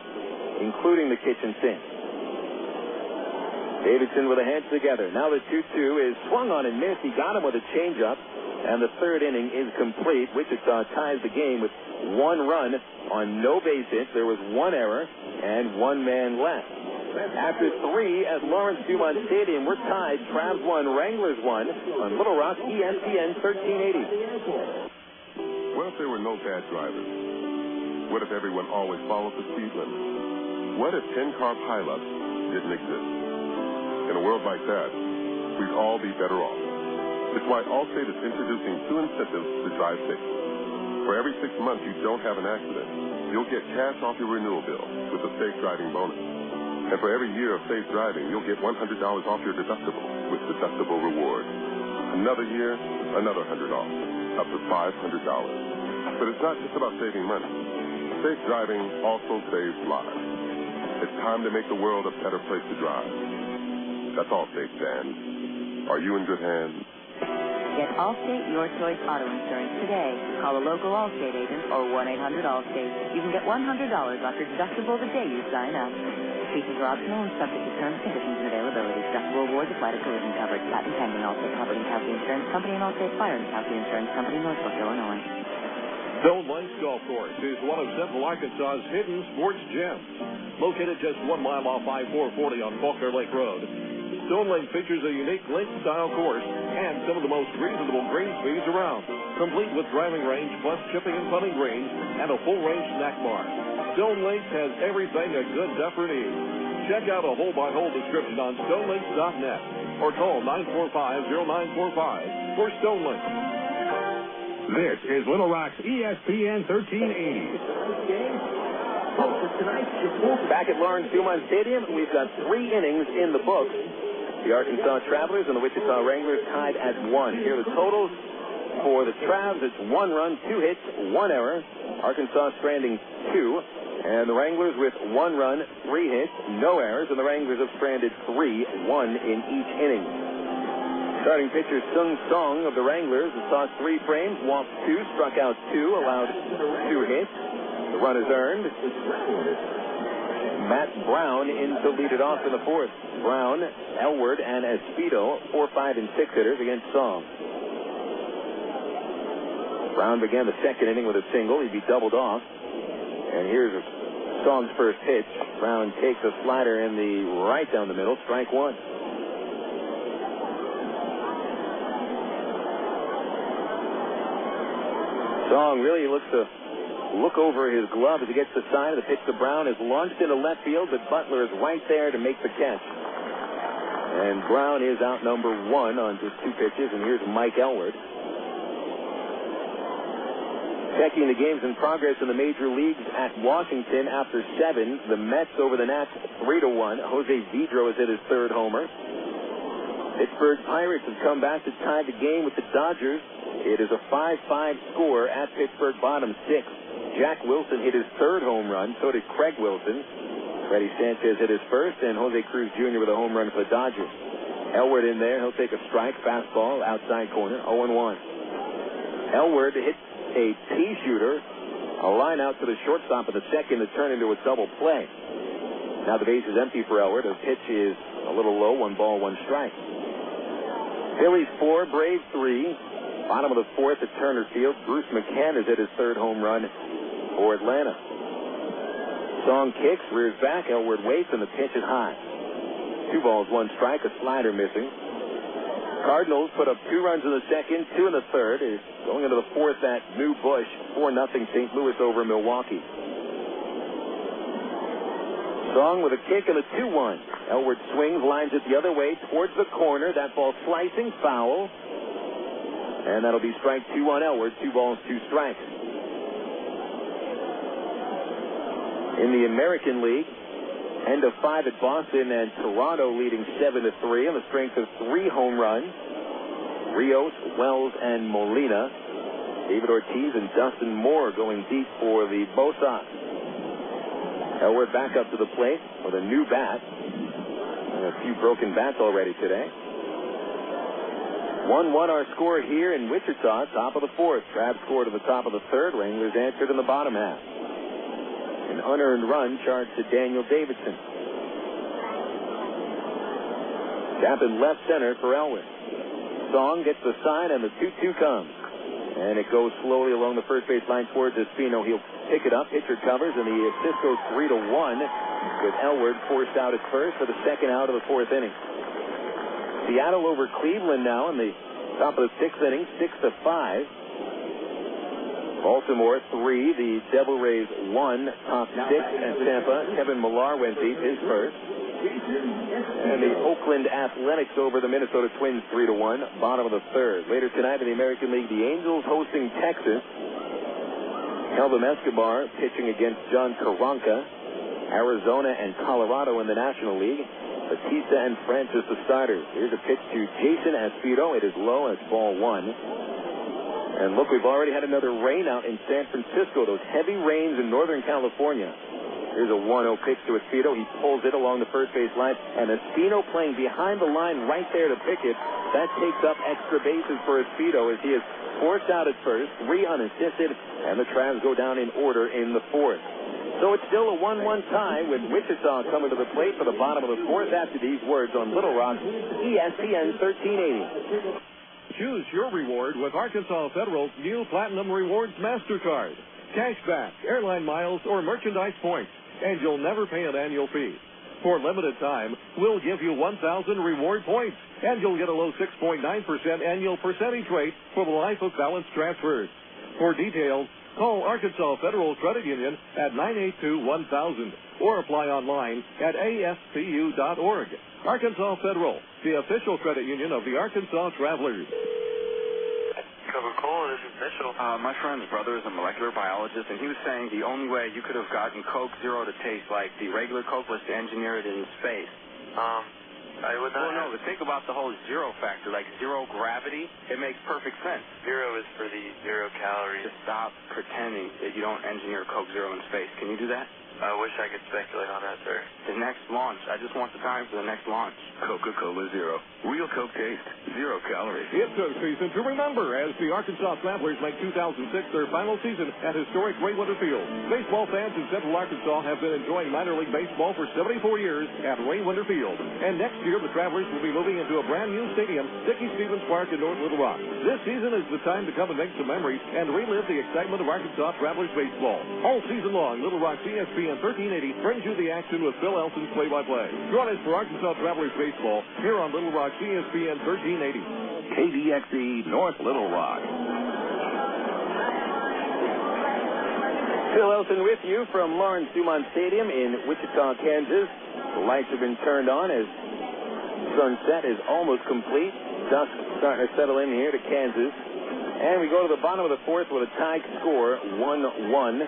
including the kitchen sink. Davidson with the hands together. Now the 2-2 is swung on and missed. He got him with a changeup, and the third inning is complete. Wichita ties the game with 1 run on no base hits. There was 1 error and 1 man left. After 3 at Lawrence Dumont Stadium, we're tied. Travs 1, Wranglers 1 on Little Rock, ESPN 1380. What if there were no bad drivers? What if everyone always followed the speed limit? What if 10-car pileups didn't exist? In a world like that, we'd all be better off. It's why Allstate is introducing 2 incentives to drive safe. For every 6 months you don't have an accident, you'll get cash off your renewal bill with a safe driving bonus. And for every year of safe driving, you'll get $100 off your deductible with Deductible Reward. Another year, another $100 off, up to $500. But it's not just about saving money. Safe driving also saves lives. It's time to make the world a better place to drive. That's Allstate, Dan. Are you in good hands? Get Allstate Your Choice Auto Insurance today. Call a local Allstate agent or 1-800-ALLSTATE. You can get $100 off your deductible the day you sign up. Features are optional and subject to terms, conditions, and availability. Deductible rewards apply to collision coverage. Patent pending. Allstate Property Casualty Insurance Company and Allstate Fire and Casualty Insurance Company, Northbrook, Illinois. Stone Lakes Golf Course is one of Central Arkansas's hidden sports gems. Located just 1 mile off I-440 on Faulkner Lake Road, Stone Lake features a unique link-style course and some of the most reasonable green speeds around, complete with driving range plus chipping and putting greens and a full-range snack bar. Stone Lakes has everything a good duffer needs. Check out a hole-by-hole description on stonelakes.net or call 945-0945 for Stone Lakes. This is Little Rock's ESPN 1380. Back at Lawrence Dumont Stadium, we've got 3 innings in the books. The Arkansas Travelers and the Wichita Wranglers tied at 1. Here are the totals for the Travs. It's 1 run, 2 hits, 1 error. Arkansas stranding 2. And the Wranglers with 1 run, 3 hits, no errors. And the Wranglers have stranded 3, 1 in each inning. Starting pitcher Sung Song of the Wranglers saw 3 frames, walked 2, struck out 2, allowed 2 hits. The run is earned. Matt Brown in to lead it off in the 4th. Brown, Elward, and Espedo, 4, 5, and 6 hitters against Song. Brown began the second inning with a single. He'd be doubled off. And here's Song's first pitch. Brown takes a slider in the right down the middle. Strike one. Song really looks to look over his glove as he gets the sign. The pitch to Brown is launched into left field, but Butler is right there to make the catch. And Brown is out number one on just two pitches, and here's Mike Elward. Checking the games in progress in the major leagues at Washington after 7. The Mets over the Nats 3-1. Jose Vidro has hit his third homer. Pittsburgh Pirates have come back to tie the game with the Dodgers. It is a 5-5 score at Pittsburgh bottom 6. Jack Wilson hit his third home run. So did Craig Wilson. Freddie Sanchez hit his first, and Jose Cruz Jr. with a home run for the Dodgers. Elward in there. He'll take a strike. Fastball, outside corner, 0-1. Elward hits a T-shooter, a line out to the shortstop of the second to turn into a double play. Now the base is empty for Elward. The pitch is a little low, 1 ball, 1 strike. Phillies 4, Braves 3. Bottom of the fourth at Turner Field. Bruce McCann has hit his third home run for Atlanta. Song kicks, rears back, Elward waits, and the pitch is high. 2 balls, 1 strike, a slider missing. Cardinals put up 2 runs in the second, 2 in the third. It's going into the fourth at New Busch, 4-0 St. Louis over Milwaukee. Song with a kick and a 2-1. Elward swings, lines it the other way towards the corner. That ball slicing, foul. And that'll be strike 2 on Elward. 2 balls, 2 strikes. In the American League, end of 5 at Boston, and Toronto leading 7-3 on the strength of 3 home runs. Rios, Wells, and Molina. David Ortiz and Dustin Moore going deep for the Bo Sox. Elward back up to the plate with a new bat. And a few broken bats already today. 1-1 our score here in Wichita, top of the fourth. Trav scored at the top of the third. Wranglers answered in the bottom half. An unearned run charged to Daniel Davidson. Tap in left center for Elward. Song gets the sign, and the 2-2 comes. And it goes slowly along the first base line towards Espino. He'll pick it up. Pitcher covers, and the assist goes 3-1 with Elward forced out at first for the second out of the fourth inning. Seattle over Cleveland now in the top of the sixth inning, 6-5. Baltimore 3, the Devil Rays 1, top 6 at Tampa. Kevin Millar went deep, his first. And the Oakland Athletics over the Minnesota Twins 3-1, bottom of the third. Later tonight in the American League, the Angels hosting Texas. Kelvin Escobar pitching against John Karanka. Arizona and Colorado in the National League. Batista and Francis the starters. Here's a pitch to Jason Espino. It is low, and it's ball 1. And look, we've already had another rain out in San Francisco. Those heavy rains in Northern California. Here's a 1-0 pitch to Espino. He pulls it along the first base line. And Espino playing behind the line right there to pick it. That takes up extra bases for Espino as he is forced out at first, 3 unassisted, and the Travs go down in order in the fourth. So it's still a 1-1 tie with Wichita coming to the plate for the bottom of the fourth after these words on Little Rock, ESPN 1380. Choose your reward with Arkansas Federal's new Platinum Rewards MasterCard. Cashback, airline miles, or merchandise points, and you'll never pay an annual fee. For limited time, we'll give you 1,000 reward points, and you'll get a low 6.9% annual percentage rate for the life of balance transfers. For details, call Arkansas Federal Credit Union at 982-1000 or apply online at aspu.org. Arkansas Federal, the official credit union of the Arkansas Travelers. Coca-Cola, this is Mitchell. My friend's brother is a molecular biologist, and he was saying the only way you could have gotten Coke Zero to taste like the regular Coke was to engineer it in space. I would not. Well, no, but think about the whole zero factor, like zero gravity. It makes perfect sense. Zero is for the 0 calories. Just stop pretending that you don't engineer Coke Zero in space. Can you do that? I wish I could speculate on that, sir. The next launch. I just want the time for the next launch. Coca-Cola Zero. Real Coke taste, 0 calories. It's a season to remember as the Arkansas Travelers make 2006 their final season at historic Ray Winter Field. Baseball fans in Central Arkansas have been enjoying minor league baseball for 74 years at Ray Winter Field. And next year, the Travelers will be moving into a brand new stadium, Dickie Stevens Park in North Little Rock. This season is the time to come and make some memories and relive the excitement of Arkansas Travelers baseball. All season long, Little Rock's ESPN 1380 brings you the action with Phil Elson's play-by-play. Join us for Arkansas Travelers baseball here on Little Rock's ESPN 1380. KDXE North Little Rock. Phil Elson with you from Lawrence Dumont Stadium in Wichita, Kansas. The lights have been turned on as sunset is almost complete. Dusk starting to settle in here to Kansas. And we go to the bottom of the fourth with a tied score, 1-1.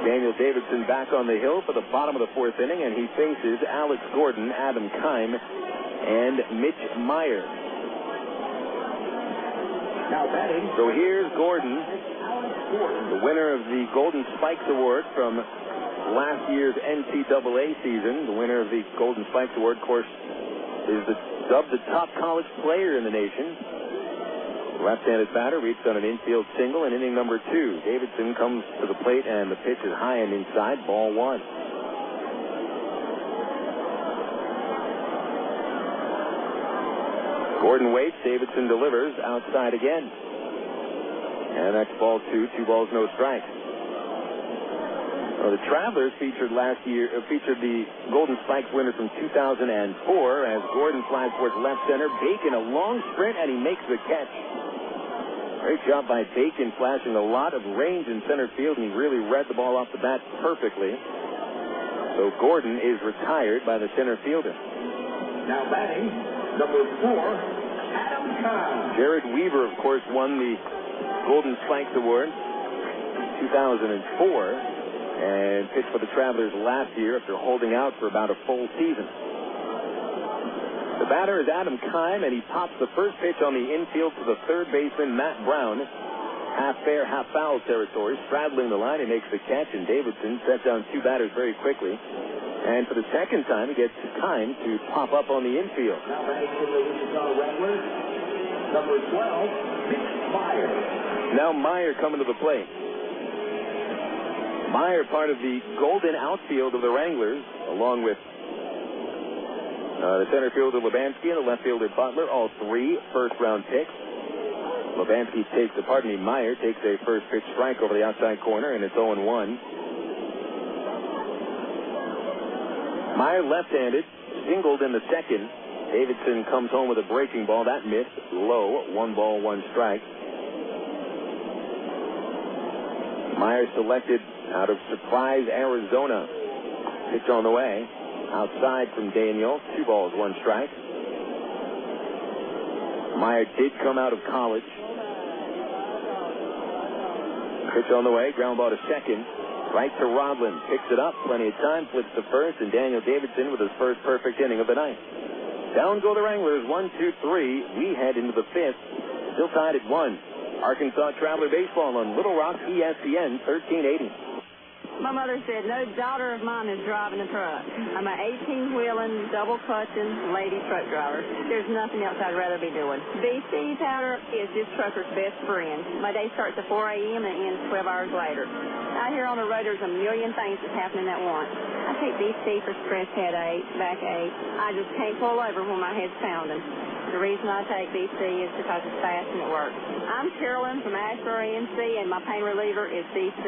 Daniel Davidson back on the hill for the bottom of the fourth inning, and he faces Alex Gordon, Adam Keim, and Mitch Maier. Now batting. So here's Gordon, the winner of the Golden Spikes Award from last year's NCAA season. The winner of the Golden Spikes Award, of course, is dubbed the top college player in the nation. Left-handed batter reached on an infield single in inning number 2. Davidson comes to the plate, and the pitch is high and inside, ball 1. Gordon waits. Davidson delivers outside again. And that's ball 2. 2 balls, no strikes. Well, the Travelers featured the Golden Spikes winner from 2004 as Gordon flies towards left center. Bacon, a long sprint, and he makes the catch. Great job by Bacon, flashing a lot of range in center field, and he really read the ball off the bat perfectly. So Gordon is retired by the center fielder. Now batting, number 4, Adam Keim. Jared Weaver, of course, won the Golden Spikes Award in 2004 and pitched for the Travelers last year after holding out for about a full season. The batter is Adam Keim, and he pops the first pitch on the infield to the third baseman, Matt Brown. Half fair, half foul territory. Straddling the line, he makes the catch, and Davidson sets down 2 batters very quickly. And for the second time, he gets Keim to pop up on the infield. Now batting for the Wichita Wranglers, number 12, Mitch Maier. Now Maier coming to the plate. Maier, part of the golden outfield of the Wranglers, along with the center fielder Lebansky and the left fielder Butler, all 3 first-round picks. Maier takes a first pitch strike over the outside corner, and it's 0-1. Maier left-handed, singled in the second. Davidson comes home with a breaking ball. That missed low, 1 ball, 1 strike. Maier selected out of Surprise, Arizona. Pitch on the way. Outside from Daniel, 2 balls, 1 strike. Maier did come out of college. Pitch on the way, ground ball to second. Right to Rodlin, picks it up, plenty of time, flips to first, and Daniel Davidson with his first perfect inning of the night. Down go the Wranglers, 1-2-3. We head into the 5th, still tied at 1. Arkansas Traveler Baseball on Little Rock, ESPN 1380. My mother said, no daughter of mine is driving a truck. I'm an 18-wheeling, double-clutching lady truck driver. There's nothing else I'd rather be doing. BC powder is this trucker's best friend. My day starts at 4 a.m. and ends 12 hours later. Out here on the road, there's a million things that's happening at once. I take BC for stress headache, backache. I just can't pull over when my head's pounding. The reason I take BC is because it's fast and it works. I'm Carolyn from Asheboro, NC, and my pain reliever is BC.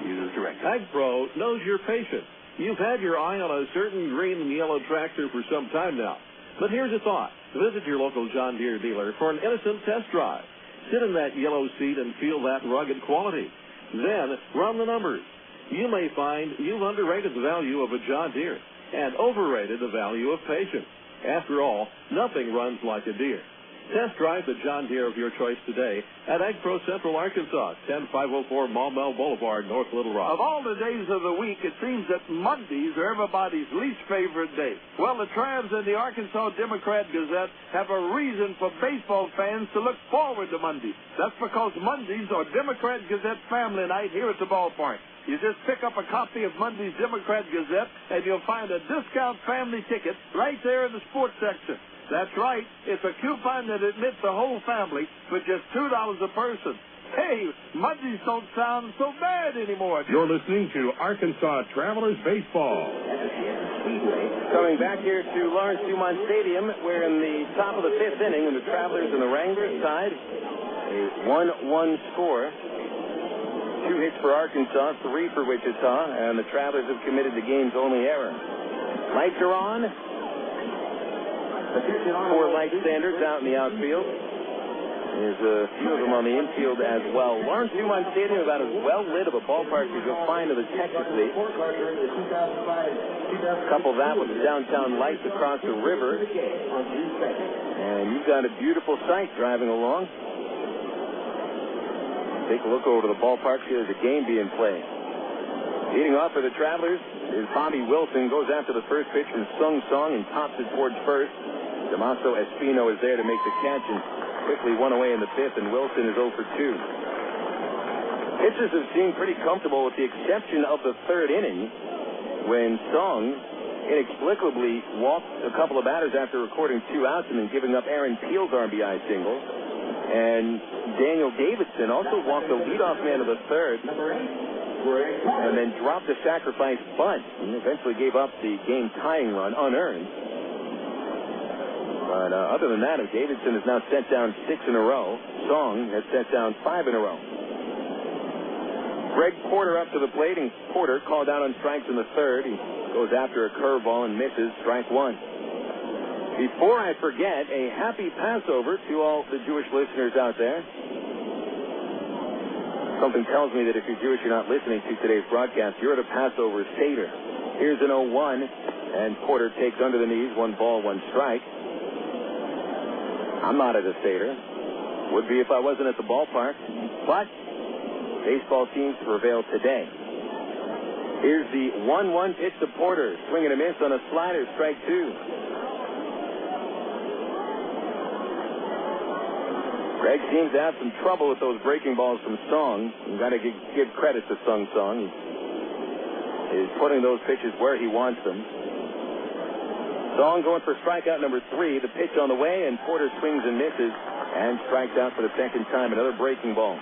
User direct. AgPro knows your patient. You've had your eye on a certain green and yellow tractor for some time now. But here's a thought. Visit your local John Deere dealer for an innocent test drive. Sit in that yellow seat and feel that rugged quality. Then run the numbers. You may find you've underrated the value of a John Deere and overrated the value of patience. After all, nothing runs like a Deere. Test drive the John Deere of your choice today at Ag Pro Central Arkansas, 10504 Maumelle Boulevard, North Little Rock. Of all the days of the week, it seems that Mondays are everybody's least favorite day. Well, the Travs and the Arkansas Democrat-Gazette have a reason for baseball fans to look forward to Mondays. That's because Mondays are Democrat-Gazette family night here at the ballpark. You just pick up a copy of Monday's Democrat-Gazette, and you'll find a discount family ticket right there in the sports section. That's right. It's a coupon that admits the whole family for just $2 a person. Hey, Mondays don't sound so bad anymore. You're listening to Arkansas Travelers Baseball. Coming back here to Lawrence Dumont Stadium, we're in the top of the fifth inning, and the Travelers and the Wranglers tied. A 1-1 score. 2 hits for Arkansas, 3 for Wichita, and the Travelers have committed the game's only error. Lights are on. 4 light standards out in the outfield. There's a few of them on the infield as well. Lawrence Dumont Stadium, about as well lit of a ballpark as you'll find in the Texas League. Couple that with the downtown lights across the river. And you've got a beautiful sight driving along. Take a look over to the ballpark. There's a game being played. Leading off for the Travelers is Bobby Wilson. Goes after the first pitch from Sung Song and pops it towards first. Damaso Espino is there to make the catch and quickly one away in the fifth, and Wilson is 0 for 2. Pitchers have seemed pretty comfortable with the exception of the third inning when Song inexplicably walked a couple of batters after recording 2 outs and then giving up Aaron Peel's RBI single. And Daniel Davidson also walked the leadoff man of the third and then dropped a sacrifice bunt and eventually gave up the game-tying run unearned. But other than that, Davidson has now set down 6 in a row. Song has set down 5 in a row. Greg Porter up to the plate, and Porter called out on strikes in the third. He goes after a curveball and misses, strike 1. Before I forget, a happy Passover to all the Jewish listeners out there. Something tells me that if you're Jewish, you're not listening to today's broadcast. You're at a Passover Seder. Here's an 0-1, and Porter takes under the knees, 1 ball, 1 strike. I'm not at a Seder. Would be if I wasn't at the ballpark. But baseball seems to prevail today. Here's the 1-1 pitch to Porter. Swing and a miss on a slider, strike 2. Greg seems to have some trouble with those breaking balls from Song. You've got to give credit to Sung Song. He's putting those pitches where he wants them. Song going for strikeout number 3. The pitch on the way, and Porter swings and misses and strikes out for the second time. Another breaking ball.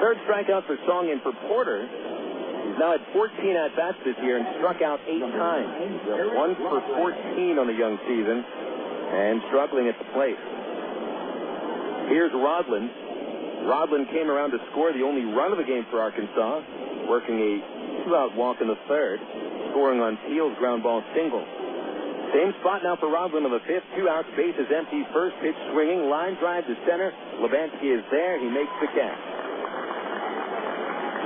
Third strikeout for Song, and for Porter, he's now at 14 at-bats this year and struck out 8 times. 1 for 14 on the young season and struggling at the plate. Here's Rodland. Rodland came around to score the only run of the game for Arkansas, working a 2-out walk in the third, scoring on Peel's ground ball single. Same spot now for Rodland in the fifth. 2 outs, bases empty. First pitch swinging. Line drive to center. Lebansky is there. He makes the catch.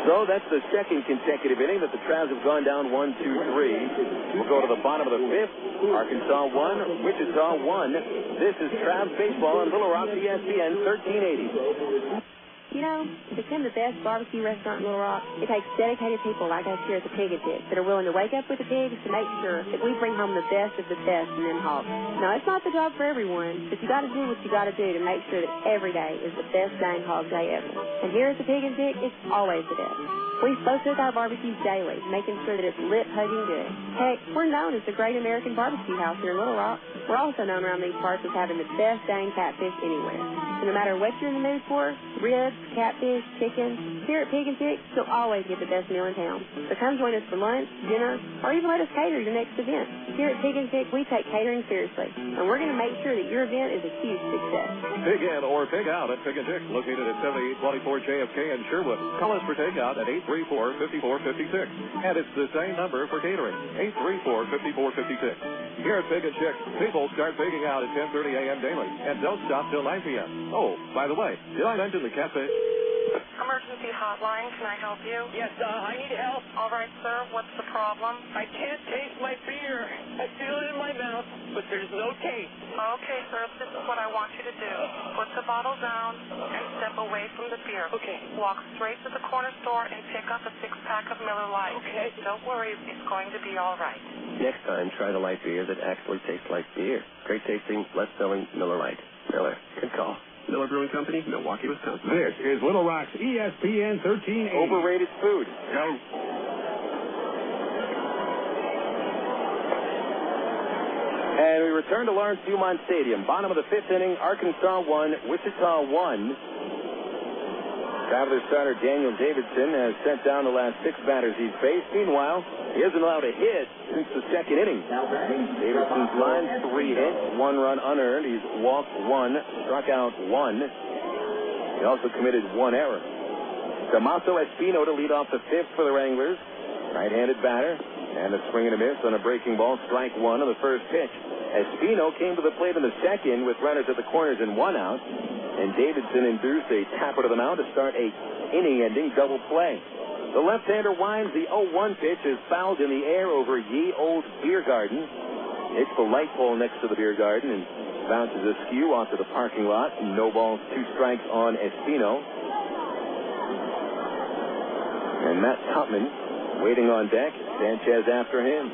So that's the second consecutive inning that the Travs have gone down 1-2-3. We'll go to the bottom of the fifth. Arkansas 1, Wichita 1. This is Travs Baseball on Little Rock, ESPN 1380. You know, to become the best barbecue restaurant in Little Rock, it takes dedicated people like us here at the Pig and Tick that are willing to wake up with the pigs to make sure that we bring home the best of the best in them hogs. Now, it's not the job for everyone, but you got to do what you got to do to make sure that every day is the best dang hog day ever. And here at the Pig and Tick, it's always the best. We slow cook our barbecues daily, making sure that it's lip-hugging good. Heck, we're known as the Great American Barbecue House here in Little Rock. We're also known around these parts as having the best dang catfish anywhere. So no matter what you're in the mood for, ribs, catfish, chicken, here at Pig and Tick, you'll always get the best meal in town. So come join us for lunch, dinner, or even let us cater your next event. Here at Pig and Tick, we take catering seriously, and we're going to make sure that your event is a huge success. Pig in or pig out at Pig and Tick, located at 7824 JFK in Sherwood. Call us for takeout at 834-5456. And it's the same number for catering, 834-5456. Here at Pig and Tick, people start pigging out at 10:30 a.m. daily and don't stop till 9 p.m. Oh, by the way, did I mention the cafe? Emergency hotline, can I help you? Yes, I need help. All right, sir, what's the problem? I can't taste my beer. I feel it in my mouth, but there's no taste. Okay, sir, this is what I want you to do. Put the bottle down and step away from the beer. Okay. Walk straight to the corner store and pick up a 6-pack of Miller Lite. Okay. Don't worry, it's going to be all right. Next time, try the light beer that actually tastes like beer. Great tasting, less selling Miller Lite. Miller, good call. Miller Brewing Company, Milwaukee, Wisconsin. This is Little Rock's ESPN 1380. Overrated food. And we return to Lawrence Dumont Stadium. Bottom of the 5th inning, Arkansas 1, Wichita 1. Traveler starter Daniel Davidson has sent down the last 6 batters he's faced. Meanwhile, he hasn't allowed a hit since the 2nd inning. Davidson's line 3 hits, 1 run unearned. He's walked 1, struck out 1. He also committed 1 error. Damaso Espino to lead off the 5th for the Wranglers. Right-handed batter. And a swing and a miss on a breaking ball, strike 1 on the first pitch. Espino came to the plate in the 2nd with runners at the corners and 1 out. And Davidson induced a tapper to the mound to start a inning-ending double play. The left-hander winds. The 0-1 pitch is fouled in the air over Ye Old Beer Garden. Hits the light pole next to the beer garden and bounces askew off to the parking lot. No balls, 2 strikes on Espino. And Matt Tupman waiting on deck. Sanchez after him.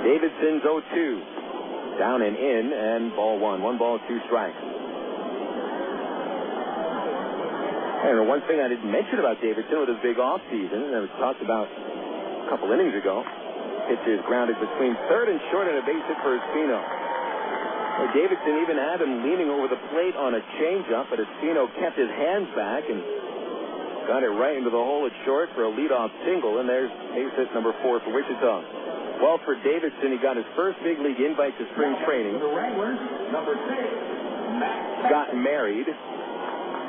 Davidson's 0-2. Down and in, and ball 1. 1 ball, 2 strikes. And one thing I didn't mention about Davidson with his big offseason, that was talked about a couple innings ago, pitches grounded between third and short and a base hit for Espino. Well, Davidson even had him leaning over the plate on a changeup, but Espino kept his hands back and got it right into the hole at short for a leadoff single, and there's base hit number 4 for Wichita. Well, for Davidson, he got his first big league invite to spring training. The Wranglers, number 6, Matt. Got married.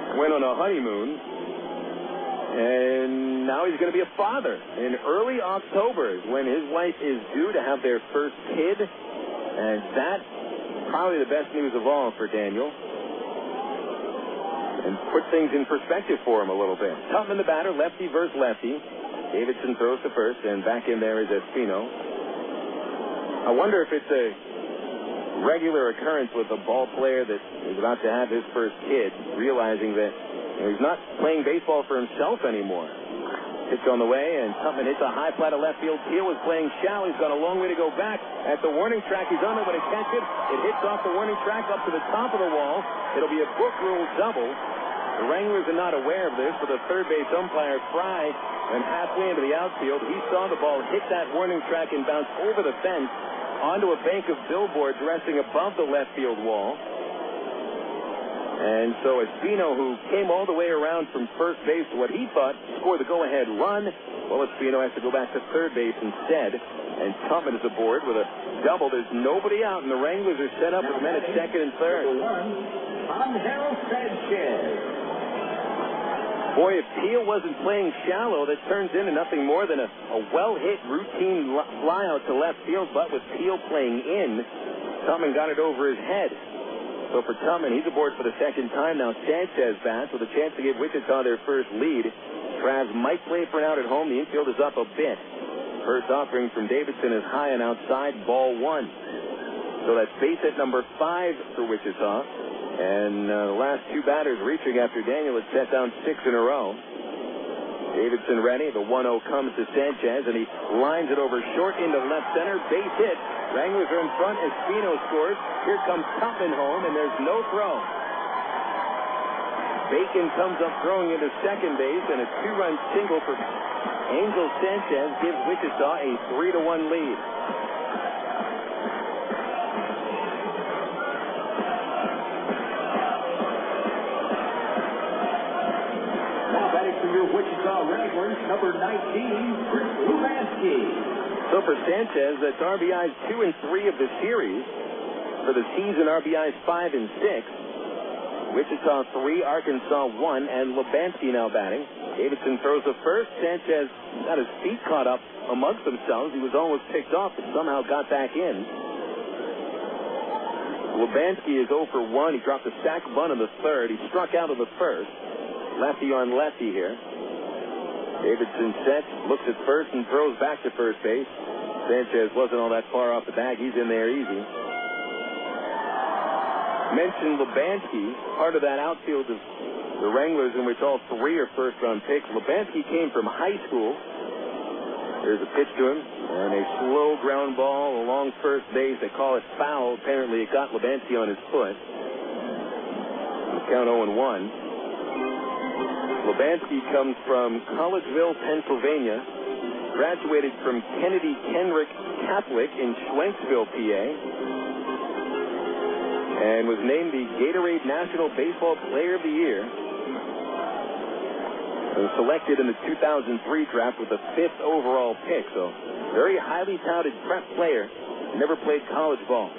Went on a honeymoon, and now he's going to be a father in early October when his wife is due to have their first kid, and that's probably the best news of all for Daniel, and put things in perspective for him a little bit. Tupman the batter, lefty versus lefty. Davidson throws to first, and back in there is Espino. I wonder if it's a regular occurrence with a ball player that is about to have his first kid, realizing that he's not playing baseball for himself anymore. Pitch on the way, and Tupman hits a high fly to left field. Teal was playing shallow. He's got a long way to go back. At the warning track, he's on there, but he catch it. It hits off the warning track up to the top of the wall. It'll be a book rule double. The Wranglers are not aware of this, but the third base umpire, Fry, went halfway into the outfield. He saw the ball hit that warning track and bounce over the fence onto a bank of billboards resting above the left field wall. And so Espino, who came all the way around from first base to what he thought scored the go-ahead run, well, Espino has to go back to third base instead. And Tupman is aboard with a double. There's nobody out, and the Wranglers are set up with men at second and third. Ángel Sánchez. Boy, if Teal wasn't playing shallow, that turns into nothing more than a well-hit routine flyout to left field, but with Teal playing in, Tupman got it over his head. So for Tupman, he's aboard for the second time now. Sanchez bats with a chance to give Wichita their first lead. Travs might play for an out at home. The infield is up a bit. First offering from Davidson is high and outside, ball 1. So that's base hit number 5 for Wichita. And the last 2 batters reaching after Daniel had set down 6 in a row. Davidson ready. The 1-0 comes to Sanchez, and he lines it over short into left center. Base hit. Wranglers are in front. Espino scores. Here comes Tupman home, and there's no throw. Bacon comes up throwing into second base, and a 2-run single for Ángel Sánchez gives Wichita a 3-1 lead. Your Wichita Wranglers, number 19, Chris Lubansky. So for Sanchez, that's RBIs 2 and 3 of the series. For the season, RBIs 5 and 6. Wichita 3, Arkansas 1, and Lubansky now batting. Davidson throws the first. Sanchez got his feet caught up amongst themselves. He was almost picked off, but somehow got back in. Lubansky is 0 for 1. He dropped a sac bunt in the third. He struck out in the first. lefty on lefty here. Davidson sets, looks at first, and throws back to first base. Sanchez wasn't all that far off the bag. He's in there easy. Mentioned Lubanski, part of that outfield of the Wranglers in which all three are first-round picks. Lubanski came from high school. There's a pitch to him, and a slow ground ball along first base. They call it foul. Apparently it got Lubanski on his foot. The count 0-1. Lubanski comes from Collegeville, Pennsylvania. Graduated from Kennedy Kenrick Catholic in Schwenksville, PA. And was named the Gatorade National Baseball Player of the Year. And was selected in the 2003 draft with the 5th overall pick. So, very highly touted prep player. Never played college ball.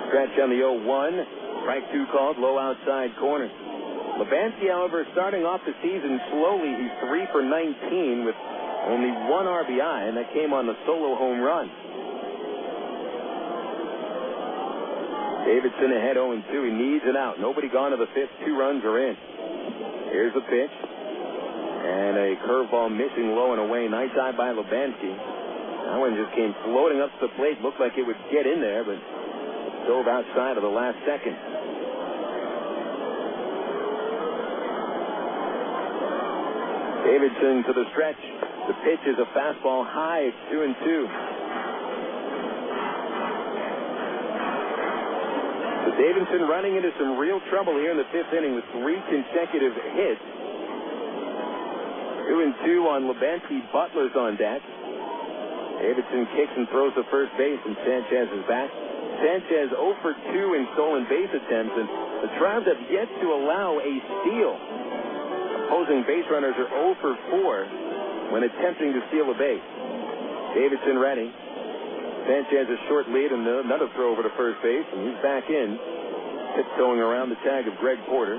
Stretch on the 0-1. Strike 2 called, low outside corner. Lubanski, however, starting off the season slowly. He's 3 for 19 with only 1 RBI, and that came on the solo home run. Davidson ahead 0-2. He needs an out. Nobody gone to the 5th. 2 runs are in. Here's the pitch. And a curveball missing low and away. Nice eye by Lubanski. That one just came floating up to the plate. Looked like it would get in there, but dove outside of the last second. Davidson to the stretch. The pitch is a fastball high. It's 2-2. So Davidson running into some real trouble here in the 5th inning with 3 consecutive hits. 2-2 on Lubanski. Butler's on deck. Davidson kicks and throws to first base, and Sanchez is back. Sanchez 0 for 2 in stolen base attempts, and the Travs have yet to allow a steal. Opposing base runners are 0 for 4 when attempting to steal a base. Davidson ready. Sanchez a short lead and another throw over to first base, and he's back in, tiptoeing around the tag of Greg Porter.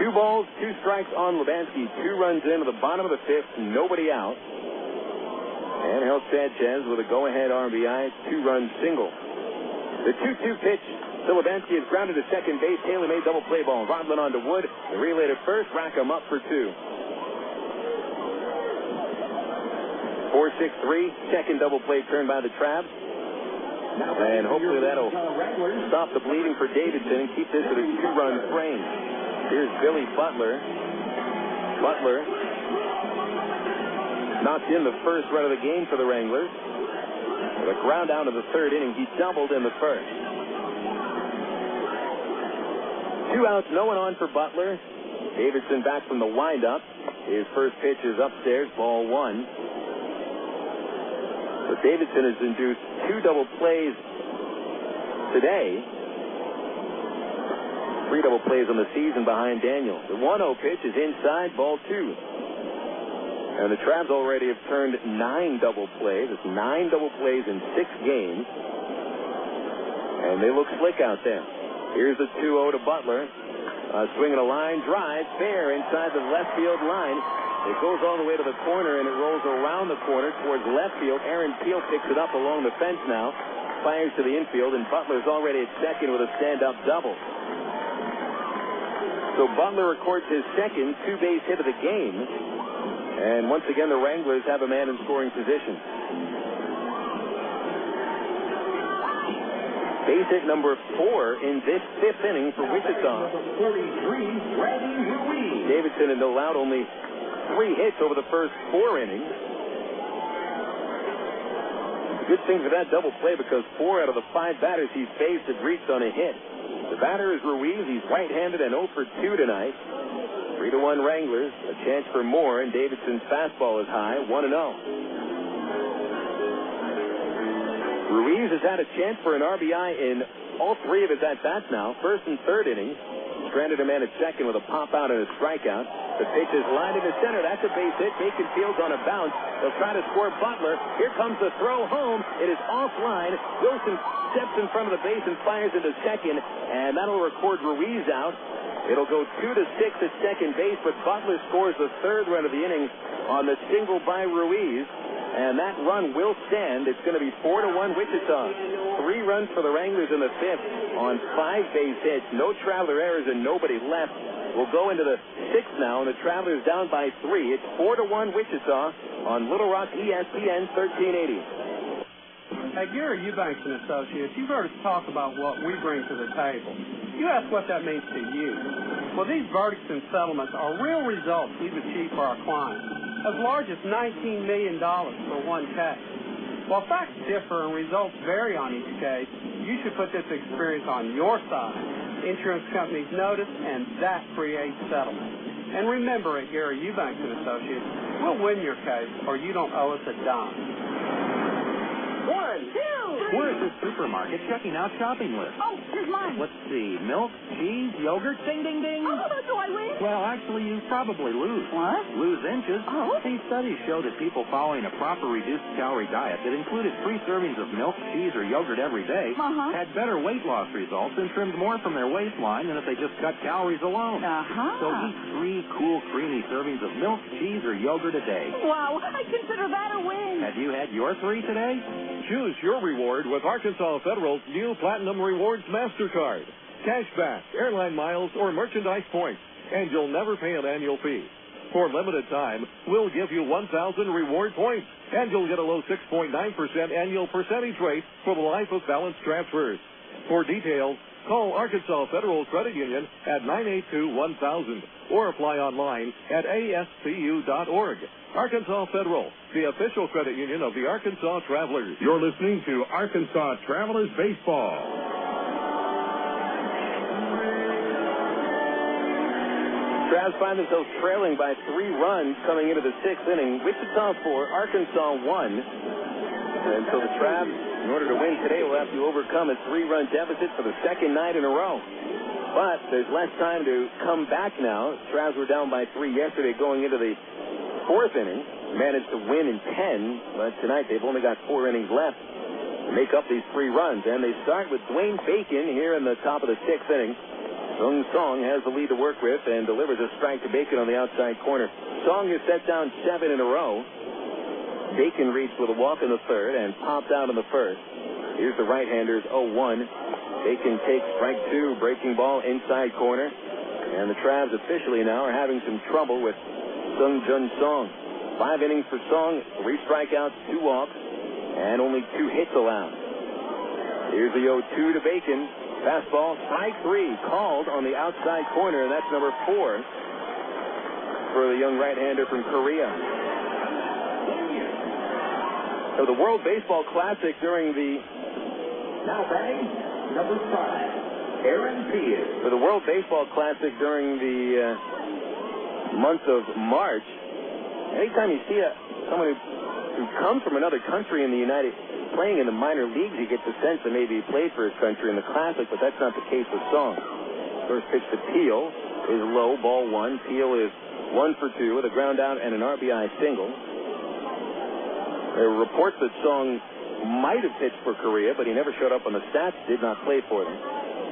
2 balls, 2 strikes on Lubanski. 2 runs into the bottom of the 5th, nobody out. And Ángel Sánchez with a go-ahead RBI, 2-run single. The 2-2 pitch. Lubanski is grounded to second base. Haley made double play ball. Rodlin on to Wood. The relay to first. Rackham up for 2. 4-6-3. Second double play turn by the Travs. And hopefully that'll stop the bleeding for Davidson and keep this at a 2-run frame. Here's Billy Butler. Butler knocked in the first run of the game for the Wranglers. With a ground down to the 3rd inning. He doubled in the 1st. 2 outs, no one on for Butler. Davidson back from the windup. His first pitch is upstairs, ball 1. But Davidson has induced 2 double plays today. 3 double plays on the season behind Daniel. The 1-0 pitch is inside, ball 2. And the Travs already have turned 9 double plays. It's 9 double plays in 6 games. And they look slick out there. Here's the 2-0 to Butler. Swinging a line drive, fair inside the left field line. It goes all the way to the corner, and it rolls around the corner towards left field. Aaron Peel picks it up along the fence now. Fires to the infield, and Butler's already at second with a stand-up double. So Butler records his second 2-base hit of the game. And once again, the Wranglers have a man in scoring position. Base hit number 4 in this 5th inning for Wichita. 43, Randy Ruiz. Davidson had allowed only 3 hits over the first 4 innings. Good thing for that double play because 4 out of the 5 batters he's faced have reached on a hit. The batter is Ruiz. He's right-handed and 0 for 2 tonight. 3-1 Wranglers. A chance for more, and Davidson's fastball is high, 1-0. Ruiz has had a chance for an RBI in all 3 of his at-bats now, 1st and 3rd innings. Stranded a man at second with a pop-out and a strikeout. The pitch is lined into center. That's a base hit. Bacon Fields on a bounce. They'll try to score Butler. Here comes the throw home. It is offline. Wilson steps in front of the base and fires into second, and that'll record Ruiz out. It'll go 2-6 at second base, but Butler scores the 3rd run of the inning on the single by Ruiz. And that run will stand. It's going to be 4-1 Wichita. 3 runs for the Wranglers in the 5th on 5 base hits. No traveler errors and nobody left. will go into the sixth now, and the Travelers down by 3. It's 4-1 Wichita on Little Rock ESPN 1380. At Gary Eubanks and Associates, you've heard us talk about what we bring to the table. You ask what that means to you. Well, these verdicts and settlements are real results we've achieved for our clients, as large as $19 million for one case. While facts differ and results vary on each case, you should put this experience on your side. Insurance companies notice, and that creates settlement. And remember, at Gary Eubanks and Associates, we'll win your case, or you don't owe us a dime. 1, 2, 3. We're at the supermarket checking out shopping lists. Oh, here's mine. Let's see. Milk, cheese, yogurt, ding, ding, ding. Oh, do I win? Well, actually, you probably lose. What? Lose inches. Oh. These studies show that people following a proper reduced-calorie diet that included 3 servings of milk, cheese, or yogurt every day had better weight loss results and trimmed more from their waistline than if they just cut calories alone. So eat 3 cool, creamy servings of milk, cheese, or yogurt a day. Wow, I consider that a win. Have you had your 3 today? Choose your reward with Arkansas Federal's new Platinum Rewards MasterCard. Cashback, airline miles, or merchandise points, and you'll never pay an annual fee. For limited time, we'll give you 1,000 reward points, and you'll get a low 6.9% annual percentage rate for the life of balance transfers. For details, call Arkansas Federal Credit Union at 982-1000 or apply online at ascu.org. Arkansas Federal, the official credit union of the Arkansas Travelers. You're listening to Arkansas Travelers Baseball. Travs find themselves trailing by 3 runs coming into the 6th inning. Wichita 4, Arkansas 1. And so the Travs, in order to win today, will have to overcome a 3-run deficit for the second night in a row. But there's less time to come back now. Travs were down by 3 yesterday going into the 4th inning. Managed to win in 10, but tonight they've only got 4 innings left to make up these 3 runs. And they start with Dwayne Bacon here in the top of the 6th inning. Sung Song has the lead to work with and delivers a strike to Bacon on the outside corner. Song has set down 7 in a row. Bacon reached with a walk in the 3rd and popped out in the 1st. Here's the right-hander's 0-1. Bacon takes strike 2, breaking ball inside corner. And the Travs officially now are having some trouble with Sung Jun Song. 5 innings for Song, 3 strikeouts, 2 walks, and only 2 hits allowed. Here's the 0-2 to Bacon. Fastball, strike 3, called on the outside corner, and that's number 4 for the young right-hander from Korea. So the World Baseball Classic during the... Now batting, number 5, Aaron Pierce. For the World Baseball Classic during the month of March, anytime you see someone who comes from another country in the playing in the minor leagues, you get the sense that maybe he played for his country in the Classic, but that's not the case with Song. First pitch to Peel is low, ball 1. Peel is 1 for 2 with a ground out and an RBI single. There were reports that Song might have pitched for Korea, but he never showed up on the stats, did not play for them.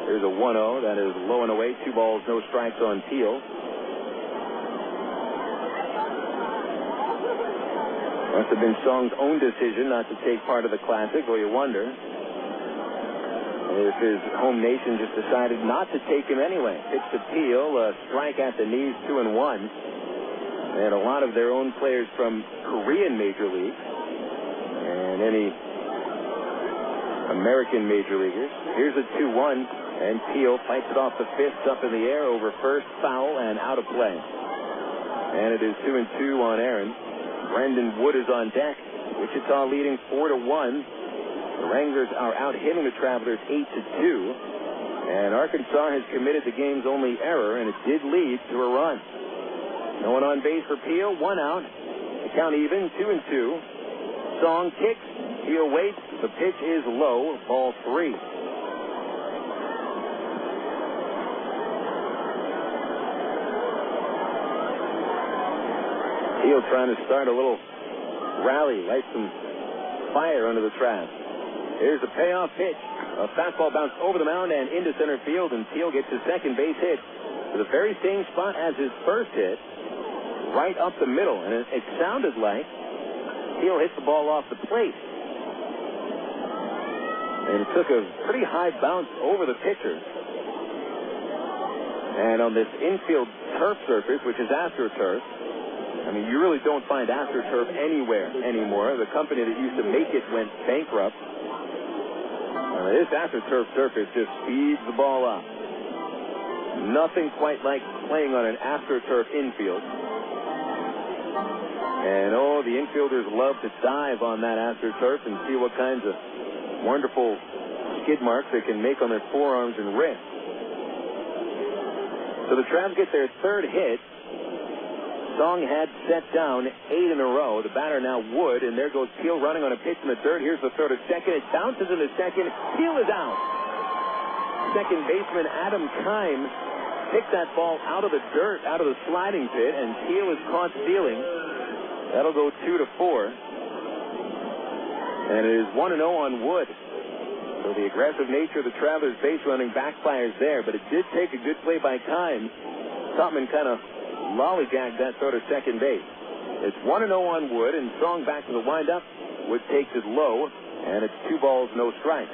There's a 1-0, that is low and away, 2 balls, no strikes on Peel. Must have been Song's own decision not to take part of the Classic, or you wonder if his home nation just decided not to take him anyway. Pitch to Peel, a strike at the knees, 2-1. And a lot of their own players from Korean major leagues and any American major leaguers. Here's a 2-1, and Peel fights it off the fists up in the air over first, foul, and out of play. And it is 2-2 on Aaron. Brendan Wood is on deck. Wichita leading 4-1. The Wranglers are out hitting the Travelers 8-2. And Arkansas has committed the game's only error, and it did lead to a run. No one on base for Peel, 1 out. The count even, 2-2. Song kicks. Peel waits. The pitch is low, ball 3. Peel trying to start a little rally, light some fire under the Travs. Here's the payoff pitch. A fastball bounced over the mound and into center field, and Peel gets his second base hit to the very same spot as his first hit, right up the middle. And it sounded like Peel hit the ball off the plate. And it took a pretty high bounce over the pitcher. And on this infield turf surface, which is AstroTurf, I mean, you really don't find AstroTurf anywhere anymore. The company that used to make it went bankrupt. This AstroTurf surface just speeds the ball up. Nothing quite like playing on an AstroTurf infield. And, the infielders love to dive on that AstroTurf and see what kinds of wonderful skid marks they can make on their forearms and wrists. So the Travs get their third hit. Song had set down 8 in a row. The batter now Wood, and there goes Teal running on a pitch in the third. Here's the throw to second. It bounces in the second. Teal is out. Second baseman Adam Kime picked that ball out of the dirt, out of the sliding pit, and Teal is caught stealing. That'll go 2-4. And it is 1-0 on Wood. So the aggressive nature of the Travelers base running backfires there, but it did take a good play by Kime. Tupman kind of lollygagged that throw to second base. It's 1-0 on Wood, and Song back to the windup. Wood takes it low, and it's 2 balls, no strikes.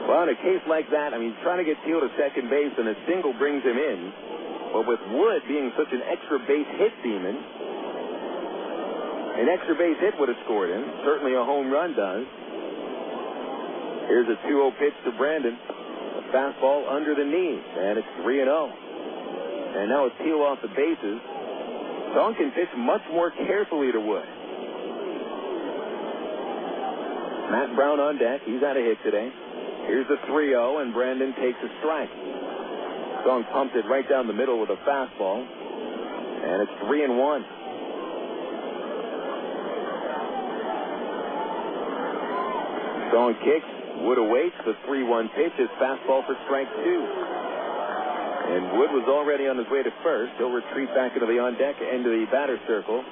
Well, in a case like that, I mean, trying to get Teal to second base, and a single brings him in. But with Wood being such an extra base hit demon, an extra base hit would have scored him. Certainly a home run does. Here's a 2-0 pitch to Brandon. A fastball under the knees, and it's 3-0. And now with Teal off the bases, Song can pitch much more carefully to Wood. Matt Brown on deck. He's had a hit today. Here's the 3-0, and Brandon takes a strike. Song pumped it right down the middle with a fastball, and it's 3-1. Song kicks. Wood awaits. The 3-1 pitch is fastball for strike 2. And Wood was already on his way to first. He'll retreat back into the on-deck, into the batter circle.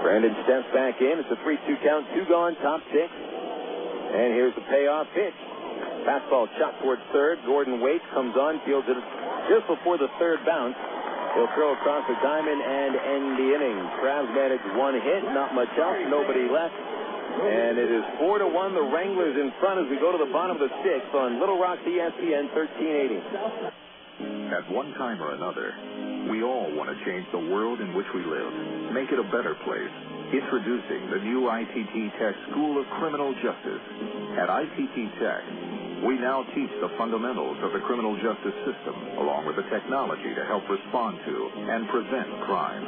Brandon steps back in. It's a 3-2 count. 2 gone, top 6. And here's the payoff pitch. Fastball shot towards third. Gordon waits, comes on, fields it just before the third bounce. He'll throw across the diamond and end the inning. Travs managed 1 hit, not much else, nobody left. And it is 4-1, the Wranglers in front as we go to the bottom of the 6th on Little Rock's ESPN 1380. At one time or another, we all want to change the world in which we live, make it a better place. Introducing the new ITT Tech School of Criminal Justice. At ITT Tech, we now teach the fundamentals of the criminal justice system, along with the technology to help respond to and prevent crime.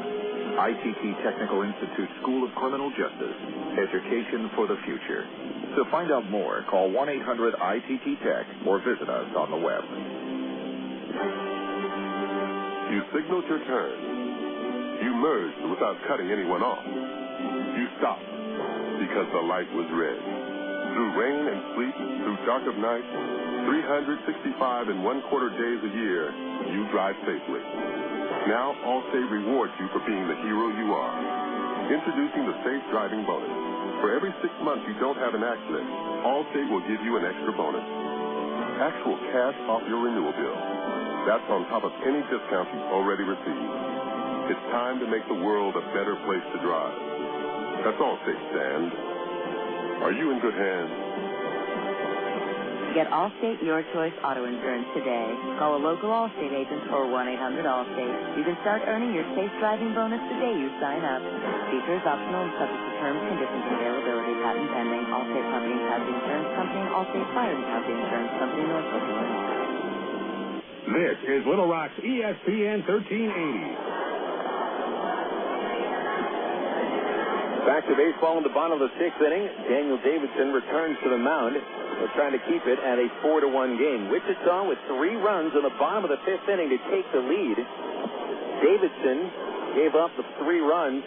ITT Technical Institute School of Criminal Justice. Education for the future. To find out more, call 1-800-ITT-TECH or visit us on the web. You signaled your turn. You merged without cutting anyone off. You stopped because the light was red. Through rain and sleet, through dark of night, 365 and 1/4 days a year, you drive safely. Now, Allstate rewards you for being the hero you are. Introducing the Safe Driving Bonus. For every 6 months you don't have an accident, Allstate will give you an extra bonus. Actual cash off your renewal bill. That's on top of any discounts you've already received. It's time to make the world a better place to drive. That's Allstate stands. Are you in good hands? Get Allstate Your Choice Auto Insurance today. Call a local Allstate agent or 1-800-ALLSTATE. You can start earning your safe driving bonus the day you sign up. Features optional and subject to terms, conditions, and availability. Patent pending. Allstate Property and Casualty Insurance Company. Allstate Fire and Casualty Insurance Company. Northbrook, Illinois. This is Little Rock's ESPN 1380. Back to baseball in the bottom of the 6th inning. Daniel Davidson returns to the mound. They're trying to keep it at a 4-1 game. Wichita with 3 runs in the bottom of the 5th inning to take the lead. Davidson gave up the 3 runs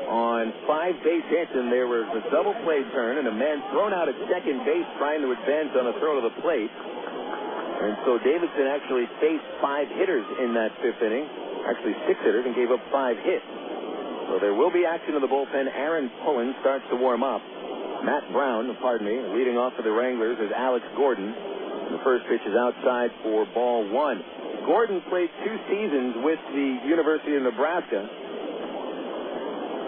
on 5 base hits, and there was a double play turn and a man thrown out at second base trying to advance on a throw to the plate. And so Davidson actually faced 5 hitters in that 5th inning, actually 6 hitters, and gave up 5 hits. So there will be action in the bullpen. Aaron Pullen starts to warm up. Matt Brown, leading off for the Wranglers is Alex Gordon. The first pitch is outside for ball 1. Gordon played 2 seasons with the University of Nebraska.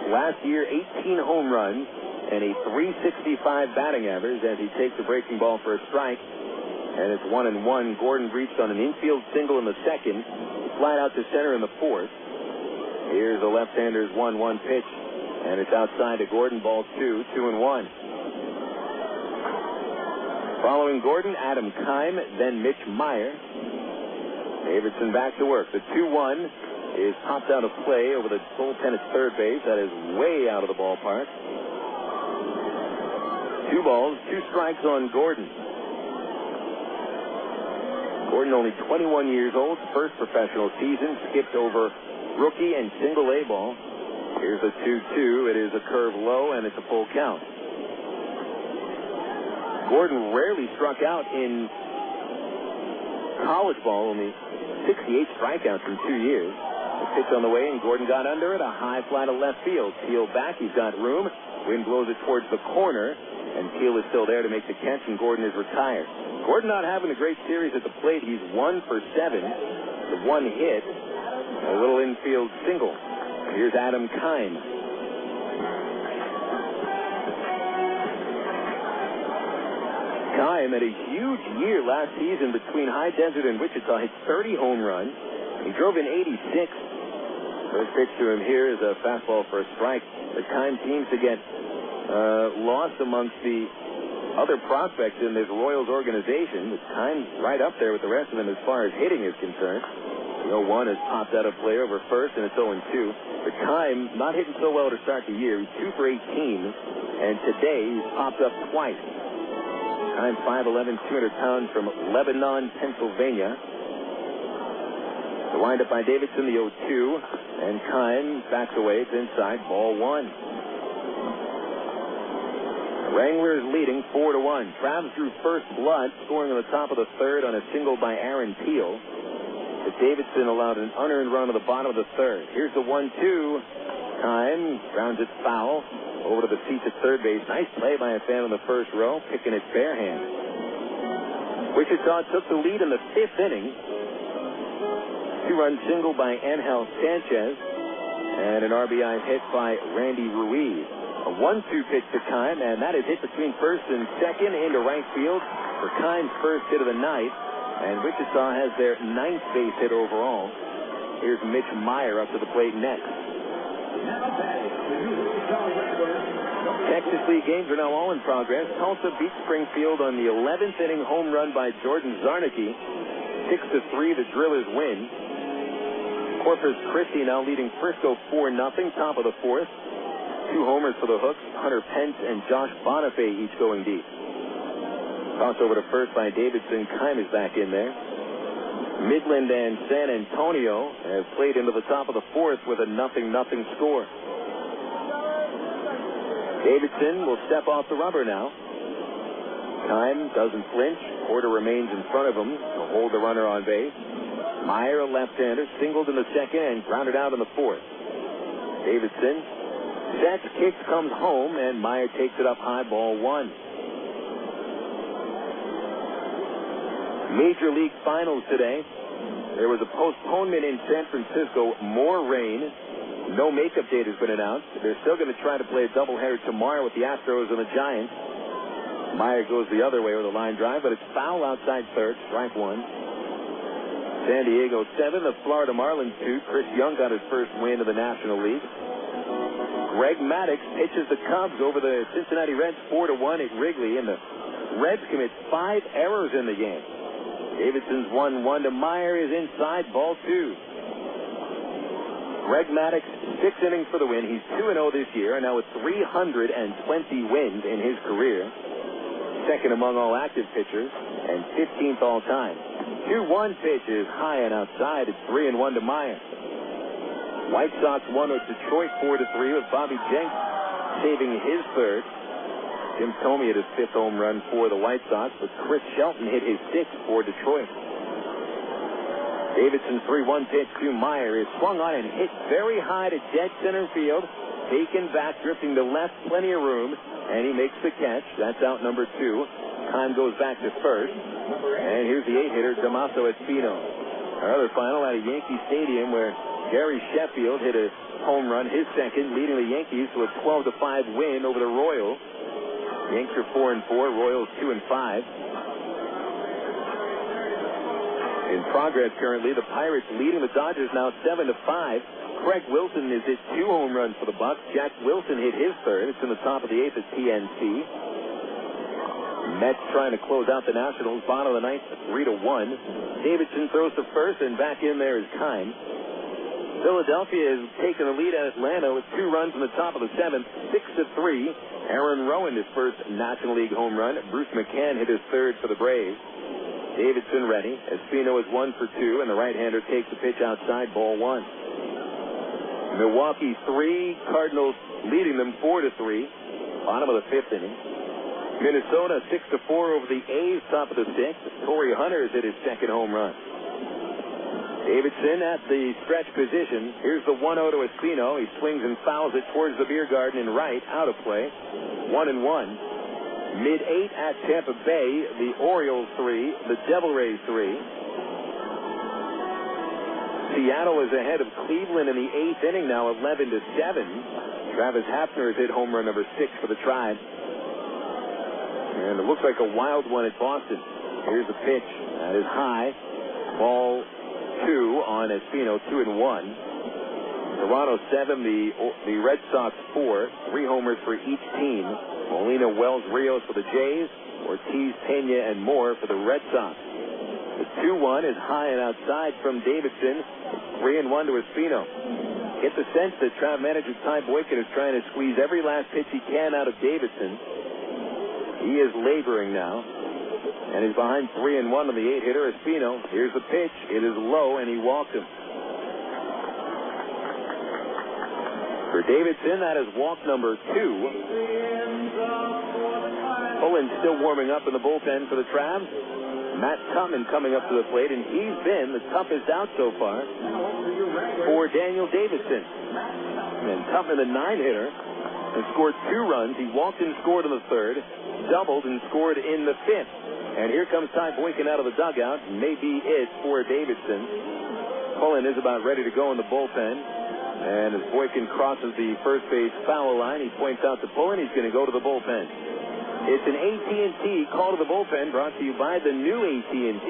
Last year, 18 home runs and a .365 batting average as he takes the breaking ball for a strike. And it's 1-1. Gordon reached on an infield single in the second, flat out to center in the fourth. Here's the left-hander's 1-1 pitch, and it's outside to Gordon, ball 2, 2-1. Following Gordon, Adam Keim, then Mitch Maier. Davidson back to work. The 2-1 is popped out of play over the bullpen at third base. That is way out of the ballpark. 2 balls, 2 strikes on Gordon. Gordon only 21 years old, first professional season, skipped over rookie and single A ball. Here's a 2-2. It is a curve low, and it's a full count. Gordon rarely struck out in college ball, only 68 strikeouts in 2 years. The pitch on the way, and Gordon got under it. A high fly to left field. Teal back. He's got room. Wind blows it towards the corner, and Teal is still there to make the catch, and Gordon is retired. Gordon not having a great series at the plate. He's 1 for 7. The 1 hit. A little infield single. Here's Adam Keim. Keim had a huge year last season between High Desert and Wichita. Hit 30 home runs. He drove in 86. First pitch to him here is a fastball for a strike. The Keim seems to get lost amongst the other prospects in this Royals organization. Keim's right up there with the rest of them as far as hitting is concerned. The 0-1 has popped out of play over first, and it's 0-2. But Keim not hitting so well to start the year. He's 2 for 18, and today he's popped up twice. Keim 5'11", 200 pounds from Lebanon, Pennsylvania. The windup by Davidson, the 0-2, and Keim backs away. It's inside, ball 1. Wranglers leading 4-1. Travs drew first blood, scoring in the top of the third on a single by Aaron Teal. But Davidson allowed an unearned run to the bottom of the third. Here's the 1-2. Keim grounds it foul over to the seats at third base. Nice play by a fan in the first row, picking it barehand. Wichita took the lead in the 5th inning. 2-run single by Ángel Sánchez and an RBI hit by Randy Ruiz. A 1-2 pitch to Keim, and that is hit between first and second into right field for Keim's first hit of the night. And Wichita has their 9th base hit overall. Here's Mitch Maier up to the plate next. Texas League games are now all in progress. Tulsa beats Springfield on the 11th inning home run by Jordan Zarnicki. 6-3, the Drillers win. Corpus Christi now leading Frisco 4-0, top of the 4th. 2 homers for the Hooks. Hunter Pence and Josh Bonifay each going deep. Toss over to first by Davidson. Keim is back in there. Midland and San Antonio have played into the top of the 4th with a 0-0 score. Davidson will step off the rubber now. Keim doesn't flinch. Porter remains in front of him to hold the runner on base. Maier, a left-hander, singled in the second and grounded out in the 4th. Davidson sets, kicks, comes home, and Maier takes it up high, ball 1. Major League Finals today. There was a postponement in San Francisco. More rain. No makeup date has been announced. They're still going to try to play a doubleheader tomorrow with the Astros and the Giants. Maier goes the other way with a line drive, but it's foul outside third. Strike 1. San Diego 7, the Florida Marlins 2. Chris Young got his first win of the National League. Greg Maddux pitches the Cubs over the Cincinnati Reds 4-1 at Wrigley, and the Reds commit 5 errors in the game. Davidson's 1-1 to Maier is inside, ball 2. Greg Maddux, 6 innings for the win. He's 2-0 this year, and now with 320 wins in his career. Second among all active pitchers, and 15th all time. 2-1 pitch is high and outside. It's 3-1 to Maier. White Sox won with Detroit 4-3 with Bobby Jenks saving his third. Jim Thome hit his 5th home run for the White Sox, but Chris Shelton hit his 6th for Detroit. Davidson's 3-1 pitch to Maier is swung on and hit very high to dead center field. Taken back, drifting to left, plenty of room, and he makes the catch. That's out number 2. Keim goes back to first. And here's the 8-hitter, Damaso Espino. Our other final at a Yankee Stadium where Gary Sheffield hit a home run, his second, leading the Yankees to a 12-5 win over the Royals. Yanks are 4-4, Royals 2-5. In progress currently, the Pirates leading the Dodgers now 7-5. Craig Wilson has hit 2 home runs for the Bucks. Jack Wilson hit his third. It's in the top of the 8th at PNC. Mets trying to close out the Nationals. Bottom of the 9th, 3-1. Davidson throws to first, and back in there is Kime. Philadelphia has taken the lead at Atlanta with 2 runs in the top of the 7th, 6-3. Aaron Rowan, his first National League home run. Bruce McCann hit his third for the Braves. Davidson ready. Espino is 1 for 2, and the right-hander takes the pitch outside, ball 1. Milwaukee 3, Cardinals leading them 4-3. Bottom of the 5th inning. Minnesota 6-4 over the A's, top of the 6th. Torrey Hunter has hit his second home run. Davidson at the stretch position. Here's the 1-0 to Espino. He swings and fouls it towards the beer garden in right, out of play. 1-1. Mid-8 at Tampa Bay, the Orioles 3, the Devil Rays 3. Seattle is ahead of Cleveland in the 8th inning now, 11-7. Travis Hafner has hit home run number 6 for the Tribe. And it looks like a wild one at Boston. Here's the pitch. That is high. Ball 2 on Espino, 2-1. Toronto 7, the Red Sox 4. 3 homers for each team. Molina, Wells, Rios for the Jays. Ortiz, Pena, and Moore for the Red Sox. The 2-1 is high and outside from Davidson. 3-1 to Espino. Get the sense that Tribe manager Ty Boykin is trying to squeeze every last pitch he can out of Davidson. He is laboring now. And he's behind 3-1 on the 8-hitter, Espino. Here's the pitch. It is low, and he walked him. For Davidson, that is walk number 2. Pullen's still warming up in the bullpen for the Trabs. Matt Tupman coming up to the plate, and he's been the toughest out so far for Daniel Davidson. And Tupman, the 9-hitter, has scored 2 runs. He walked and scored in the 3rd, doubled and scored in the 5th. And here comes Ty Boykin out of the dugout. Maybe it for Davidson. Pullen is about ready to go in the bullpen. And as Boykin crosses the first base foul line, he points out to Pullen he's going to go to the bullpen. It's an AT&T call to the bullpen brought to you by the new AT&T.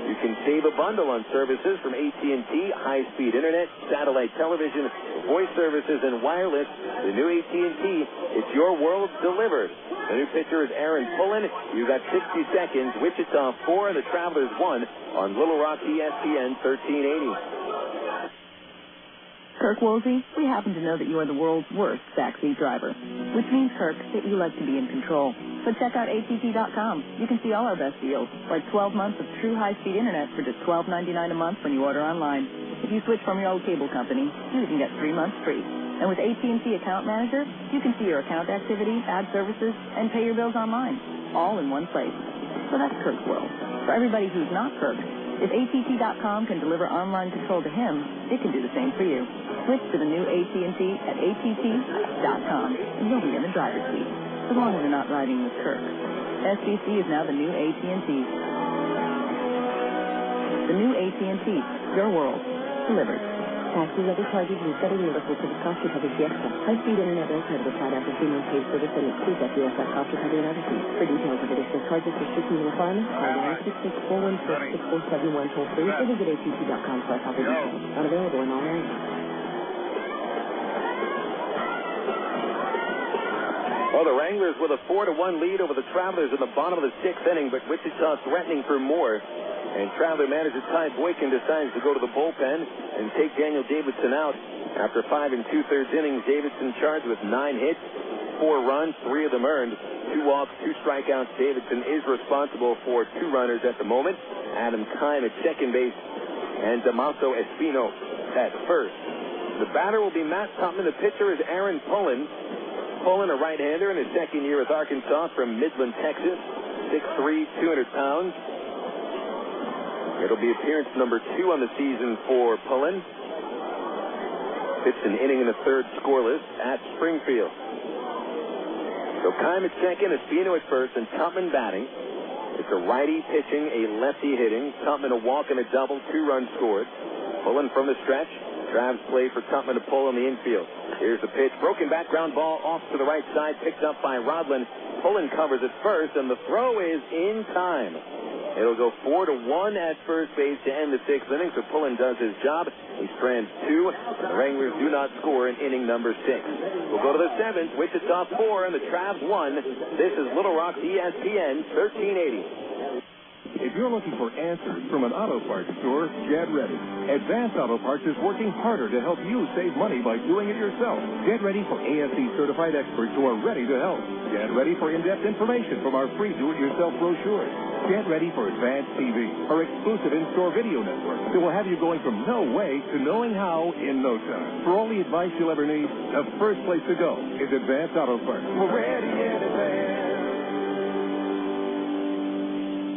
You can save a bundle on services from AT&T, high-speed internet, satellite television, voice services, and wireless. The new AT&T, it's your world delivered. The new pitcher is Aaron Pullen. You got 60 seconds. Wichita 4 and the Travelers 1 on Little Rock ESPN 1380. Kirk Woolsey, we happen to know that you are the world's worst backseat driver, which means, Kirk, that you like to be in control. So check out ATT.com. You can see all our best deals, like 12 months of true high-speed internet for just $12.99 a month when you order online. If you switch from your old cable company, you can get 3 months free. And with AT&T Account Manager, you can see your account activity, add services, and pay your bills online, all in one place. So that's Kirk's world. For everybody who's not Kirk, if ATT.com can deliver online control to him, it can do the same for you. Switch to the new AT&T at ATT.com, and you'll be in the driver's seat, as long as you're not riding with Kirk. SBC is now the new AT&T. The new AT&T, your world, delivered. Taxes, other charges, and federal universal service cost recovery the extra. High-speed internet will credit applied after 3 months paid service and excludes FUSF cost recovery and other fees. For details of additional charges, restrictions, and requirements, call 1-866-416-6471 toll-free or visit ATT.com/opposition. Not available in all areas. Well, the Wranglers with a 4-1 lead over the Travelers in the bottom of the 6th inning, but Wichita threatening for more. And Traveler manager Ty Boykin decides to go to the bullpen and take Daniel Davidson out. After 5 2/3 innings, Davidson charged with 9 hits, 4 runs, 3 of them earned, 2 walks, 2 strikeouts. Davidson is responsible for 2 runners at the moment. Adam Kime at second base and Damaso Espino at first. The batter will be Matt Tupman. The pitcher is Aaron Pullen. Pullen, a right-hander in his second year with Arkansas from Midland, Texas. 6'3", 200 pounds. It'll be appearance number 2 on the season for Pullen. Pitched an inning in the 3rd scoreless at Springfield. So Kime at second, Espino at first, and Tupman batting. It's a righty pitching, a lefty hitting. Tupman a walk and a double, 2 runs scored. Pullen from the stretch. Travs play for Tupman to pull in the infield. Here's the pitch. Broken back ground ball off to the right side, picked up by Rodlin. Pullen covers it first, and the throw is in time. It'll go 4-1 at first base to end the sixth inning, so Pullen does his job. He strands 2, and the Wranglers do not score in inning number 6. We'll go to the 7th, Wichita 4, and the Travs 1. This is Little Rock ESPN 1380. If you're looking for answers from an auto parts store, get ready. Advance Auto Parts is working harder to help you save money by doing it yourself. Get ready for ASE-certified experts who are ready to help. Get ready for in-depth information from our free do-it-yourself brochures. Get ready for Advanced TV, our exclusive in-store video network that will have you going from no way to knowing how in no time. For all the advice you'll ever need, the first place to go is Advanced Auto Parts. We're ready in advance.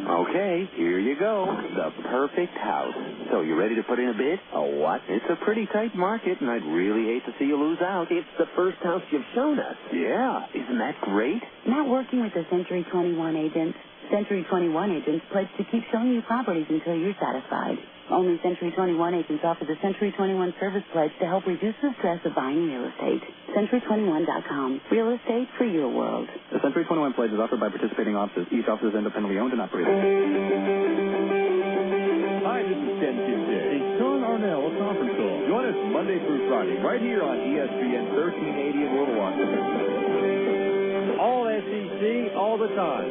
Okay, here you go. The perfect house. So, you ready to put in a bid? A what? It's a pretty tight market, and I'd really hate to see you lose out. It's the first house you've shown us. Yeah, isn't that great? Not working with a Century 21 agent. Century 21 agents pledge to keep showing you properties until you're satisfied. Only Century 21 agents offer the Century 21 Service Pledge to help reduce the stress of buying real estate. Century21.com. Real estate for your world. The Century 21 Pledge is offered by participating offices. Each office is independently owned and operated. Hi, this is Ken Tuesday. It's Sean Arnell of Conference Call. Join us Monday through Friday right here on ESPN 1380 in Little Rock. All SEC, all the time.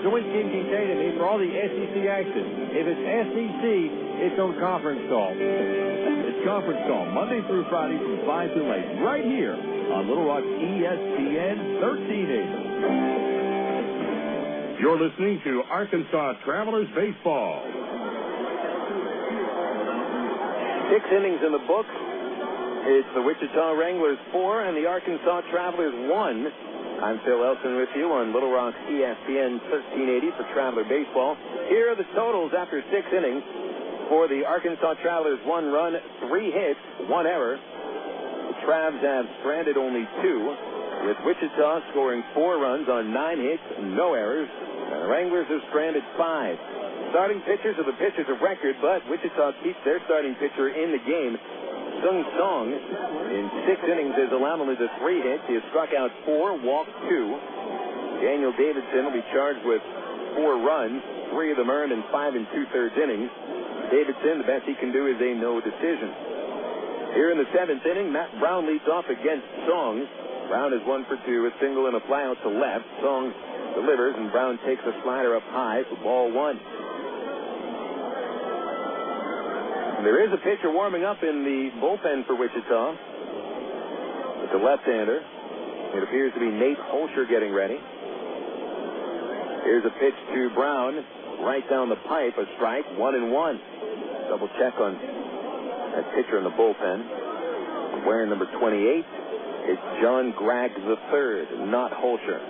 Join Ken Kincaid and me for all the SEC action. If it's SEC, it's on Conference Call. It's Conference Call Monday through Friday from 5 to 8 right here on Little Rock ESPN 1380. You're listening to Arkansas Travelers Baseball. 6 innings in the books. It's the Wichita Wranglers 4 and the Arkansas Travelers 1. I'm Phil Elson with you on Little Rock ESPN 1380 for Traveler Baseball. Here are the totals after 6 innings. For the Arkansas Travelers, 1 run, 3 hits, 1 error. The Travs have stranded only 2, with Wichita scoring 4 runs on 9 hits, no errors. And the Wranglers have stranded 5. Starting pitchers are the pitchers of record, but Wichita keeps their starting pitcher in the game. Sung Song, in 6 innings, has allowed only the 3 hits. He has struck out 4, walked 2. Daniel Davidson will be charged with 4 runs, 3 of them earned in 5 2/3 innings. Davidson, the best he can do is a no decision. Here in the 7th inning, Matt Brown leads off against Song. Brown is 1 for 2, a single and a fly out to left. Song delivers, and Brown takes a slider up high for ball 1. There is a pitcher warming up in the bullpen for Wichita. It's a left-hander. It appears to be Nate Holscher getting ready. Here's a pitch to Brown. Right down the pipe, a strike, 1-1. Double check on that pitcher in the bullpen. Wearing number 28, it's John Gregg III, not Holscher.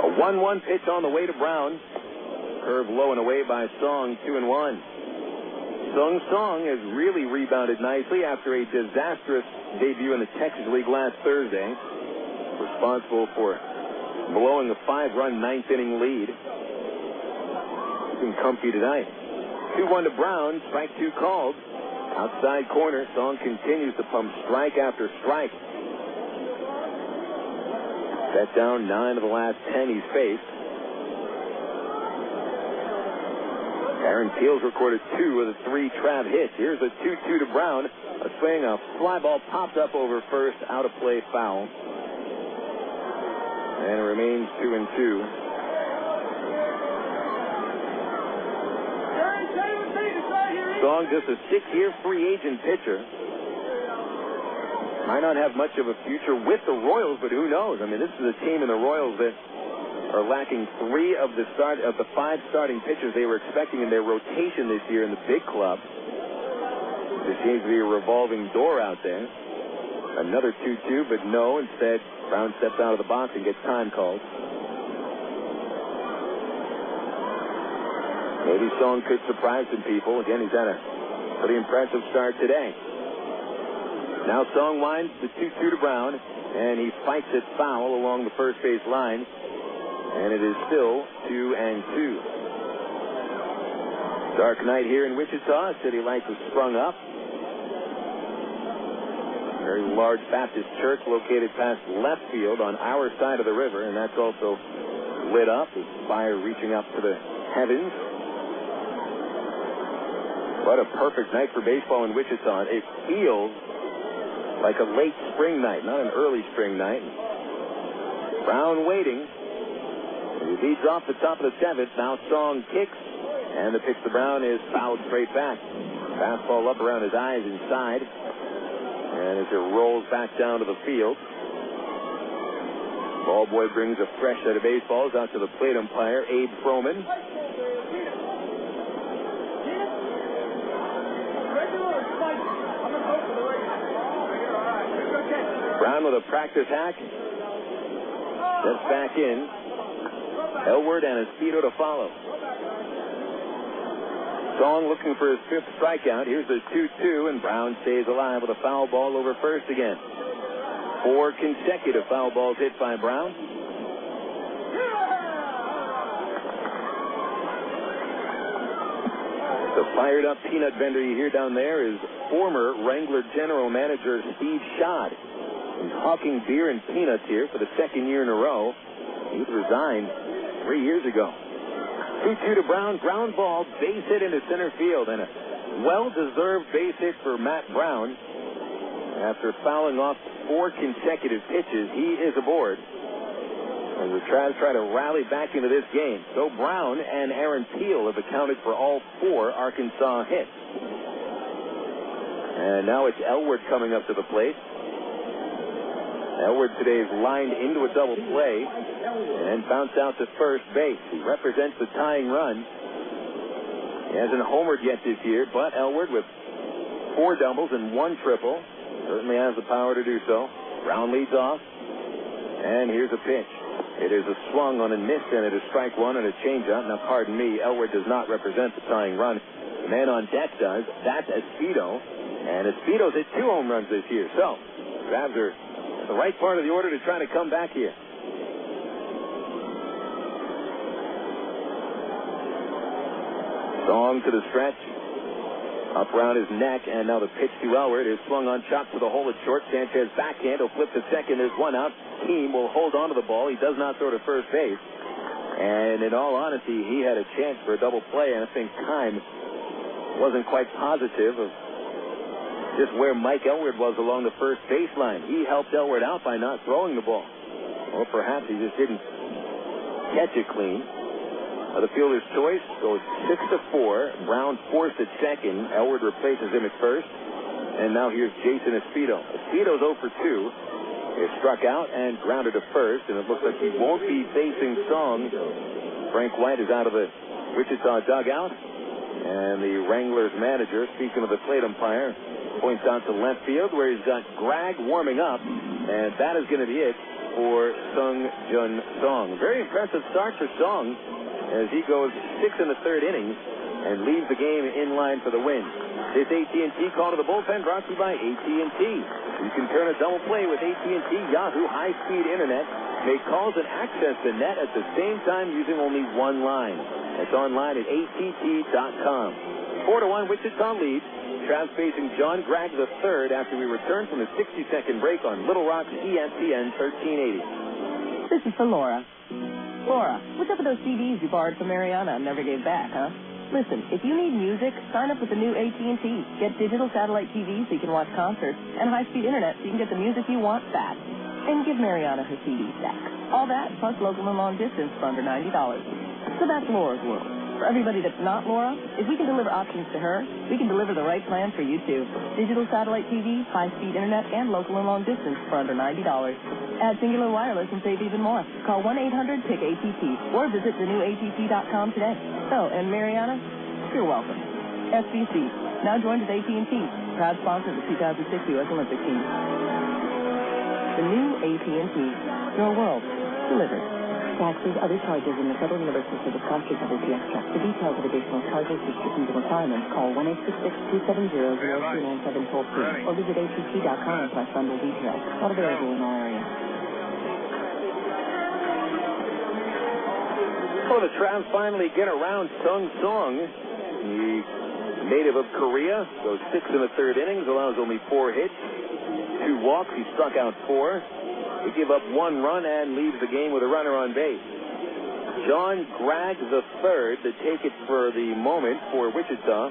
A 1-1 pitch on the way to Brown. Curve low and away by Song, 2-1. Sung Song has really rebounded nicely after a disastrous debut in the Texas League last Thursday. Responsible for blowing a 5-run 9th inning lead. Looking comfy tonight. 2-1 to Brown, strike 2 called. Outside corner, Song continues to pump strike after strike. Set down 9 of the last 10 he's faced. Aaron Peels recorded 2 of the 3 Trav hits. Here's a 2-2 to Brown. A swing, a fly ball popped up over first, out of play, foul. And it remains 2-2. Song, just a 6-year free agent pitcher. Might not have much of a future with the Royals, but who knows? I mean, this is a team in the Royals that are lacking 3 of the 5 starting pitchers they were expecting in their rotation this year in the big club. There seems to be a revolving door out there. Another 2-2, but no. Instead, Brown steps out of the box and gets time called. Maybe Song could surprise some people. Again, he's had a pretty impressive start today. Now Song winds the 2-2 to Brown, and he fights it foul along the first base line. And it is still 2-2. Dark night here in Wichita. City lights have sprung up. Very large Baptist church located past left field on our side of the river, and that's also lit up with fire reaching up to the heavens. What a perfect night for baseball in Wichita. It feels like a late spring night, not an early spring night. Brown waiting. He leads off the top of the seventh. Now Song kicks, and the pitch to Brown is fouled straight back. Fastball up around his eyes inside, and as it rolls back down to the field, ball boy brings a fresh set of baseballs out to the plate umpire, Abe Froman. Brown with a practice hack. That's back in. Elward and Espedo to follow. Song looking for his fifth strikeout. Here's the 2-2, and Brown stays alive with a foul ball over first again. 4 consecutive foul balls hit by Brown. The fired up peanut vendor you hear down there is former Wrangler general manager Steve Schad. He's hawking beer and peanuts here for the second year in a row. He resigned 3 years ago. 2-2 to Brown, ground ball, base hit into center field, and a well-deserved base hit for Matt Brown. After fouling off 4 consecutive pitches, he is aboard. And the Travs try to rally back into this game. So Brown and Aaron Peel have accounted for all 4 Arkansas hits. And now it's Elward coming up to the plate. Elward today is lined into a double play and bounced out to first base. He represents the tying run. He hasn't homered yet this year, but Elward with 4 doubles and 1 triple certainly has the power to do so. Brown leads off, and here's a pitch. It is a swung on a miss, and it is strike 1 and a changeup. Now, pardon me, Elward does not represent the tying run. The man on deck does. That's Espedo, and Espedo's hit 2 home runs this year. So, Travs are the right part of the order to try to come back here. Song to the stretch. Up around his neck, and now the pitch to Elward is swung on, chopped to the hole at short. Sanchez backhand. He'll flip to second. There's 1 out. Team will hold on to the ball. He does not throw to first base. And in all honesty, he had a chance for a double play, and I think Kime wasn't quite positive of just where Mike Elward was along the first baseline. He helped Elward out by not throwing the ball. Or perhaps he just didn't catch it clean. The fielder's choice goes 6-4. Brown forced at second. Elward replaces him at first. And now here's Jason Espedo. Espedo's 0 for 2. Is struck out and grounded to first. And it looks like he won't be facing Song. Frank White is out of the Wichita dugout. And the Wranglers manager, speaking of the plate umpire, points out to left field where he's got Greg warming up. And that is going to be it for Sung Jun Song. Very impressive start for Song, as he goes 6 in the 3rd innings and leaves the game in line for the win. This AT&T call to the bullpen brought to you by AT&T. You can turn a double play with AT&T Yahoo high-speed internet. Make calls and access the net at the same time using only 1 line. It's online at att.com. 4-1 Wichita leads. Travs facing John Gregg III after we return from a 60-second break on Little Rock's ESPN 1380. This is for Laura. Laura, what's up with those CDs you borrowed from Mariana and never gave back, huh? Listen, if you need music, sign up with the new AT&T. Get digital satellite TV so you can watch concerts, and high-speed internet so you can get the music you want fast. And give Mariana her CD stack. All that, plus local and long distance for under $90. So that's Laura's world. For everybody that's not Laura, if we can deliver options to her, we can deliver the right plan for you, too. Digital satellite TV, high-speed internet, and local and long distance for under $90. Add Singular Wireless and save even more. Call 1-800-PICK-ATT or visit thenewatt.com today. Oh, and Mariana, you're welcome. SBC, now joined with AT&T, proud sponsor of the 2006 U.S. Olympic team. The new AT&T, your world, delivered. Taxes, other charges, and the Federal Universal Service Cost Recovery PX Truck. For details of additional charges, restrictions, and requirements, call 1-866-270-0297 toll-free or visit att.com/bundle details. Not available in all areas. Well, the Travs finally get around Sung Song. He's native of Korea, goes 6 1/3 innings, allows only 4 hits, 2 walks. He struck out 4. He gave up 1 run and leaves the game with a runner on base. John Gregg III to take it for the moment for Wichita.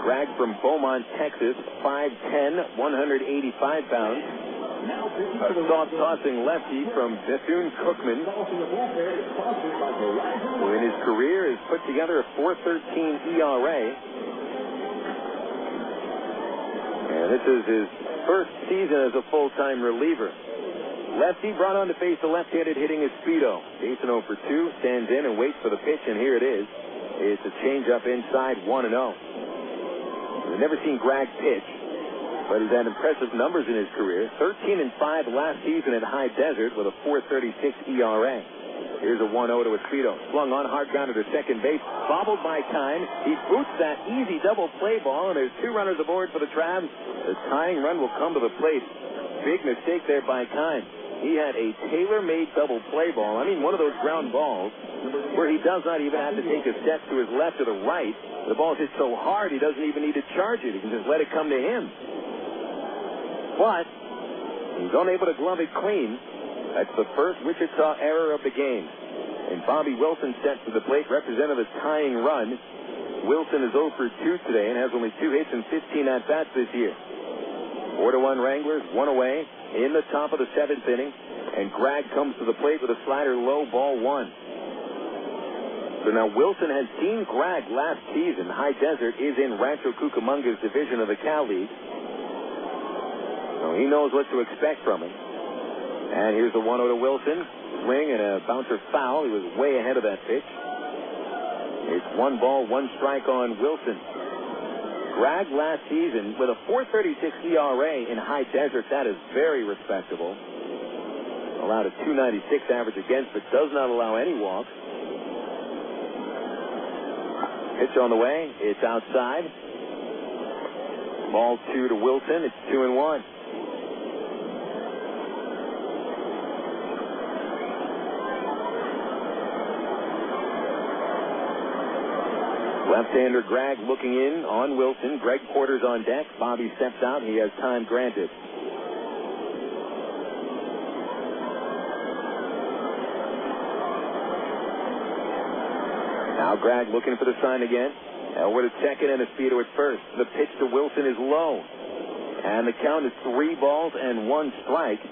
Gregg from Beaumont, Texas, 5'10", 185 pounds. A soft-tossing lefty from Bethune-Cookman, who in his career has put together a .413 ERA. And this is his first season as a full-time reliever. Lefty brought on to face the left-handed hitting Espedo. Jason 0 for 2, stands in and waits for the pitch, and here it is. It's a changeup inside, 1-0. We've never seen Gregg pitch, but he's had impressive numbers in his career. 13-5 last season at High Desert with a .436 ERA. Here's a 1-0 to Espedo. Swung on, hard grounder to second base. Bobbled by Kime. He boots that easy double play ball, and there's 2 runners aboard for the Travs. The tying run will come to the plate. Big mistake there by Kime. He had a tailor-made double play ball. I mean, one of those ground balls where he does not even have to take a step to his left or the right. The ball hit so hard he doesn't even need to charge it. He can just let it come to him. But he's unable to glove it clean. That's the first Wichita error of the game. And Bobby Wilson set to the plate, represented the tying run. Wilson is 0 for 2 today and has only 2 hits and 15 at-bats this year. 4-1 Wranglers, 1 away in the top of the 7th inning. And Gregg comes to the plate with a slider low, ball 1. So now Wilson has seen Gregg last season. High Desert is in Rancho Cucamonga's division of the Cal League. So he knows what to expect from him. And here's the 1-0 to Wilson. Swing and a bouncer foul. He was way ahead of that pitch. It's 1 ball, 1 strike on Wilson. Gregg last season with a .436 ERA in High Desert. That is very respectable. Allowed a .296 average against, but does not allow any walks. Pitch on the way. It's outside. Ball 2 to Wilson. It's 2-1. Left-hander Gregg looking in on Wilson. Greg Porter's on deck. Bobby steps out. He has time granted. Now Gregg looking for the sign again. Elwood at second and Espedo at first. The pitch to Wilson is low. And the count is 3 balls and 1 strike.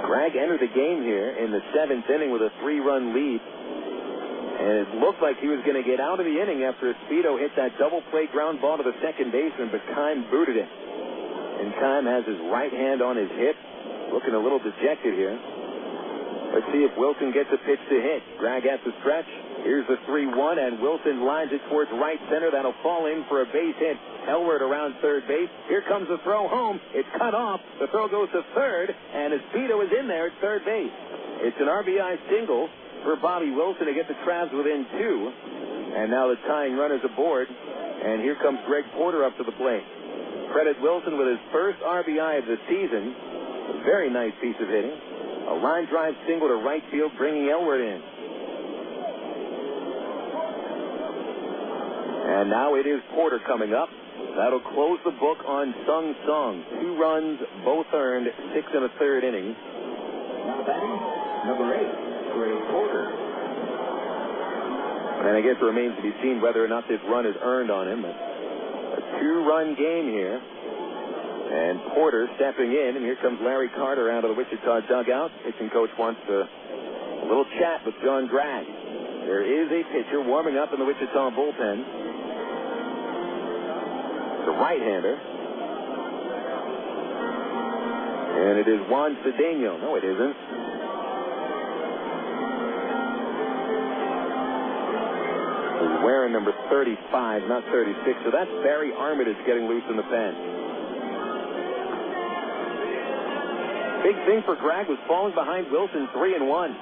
Gregg entered the game here in the 7th inning with a 3-run lead. And it looked like he was going to get out of the inning after Espedo hit that double play ground ball to the second baseman, but Kime booted it. And Kime has his right hand on his hip, looking a little dejected here. Let's see if Wilson gets a pitch to hit. Gregg at the stretch. Here's the 3-1, and Wilson lines it towards right center. That'll fall in for a base hit. Elwood around third base. Here comes the throw home. It's cut off. The throw goes to third, and Espedo is in there at third base. It's an RBI single for Bobby Wilson to get the Travs within 2. And now the tying runner's aboard. And here comes Greg Porter up to the plate. Credit Wilson with his first RBI of the season. A very nice piece of hitting. A line drive single to right field, bringing Elwood in. And now it is Porter coming up. That'll close the book on Sung Sung. 2 runs, both earned, 6 1/3 innings. Now batting, number 8. Greg Porter. And I guess it remains to be seen whether or not this run is earned on him. A 2-run game here. And Porter stepping in, and here comes Larry Carter out of the Wichita dugout. Pitching coach wants a little chat with John Gregg. There is a pitcher warming up in the Wichita bullpen. The right-hander. And it is Juan Cedeno. No, it isn't. He's wearing number 35, not 36. So that's Barry Armitage getting loose in the pen. Big thing for Gregg was falling behind Wilson 3-1.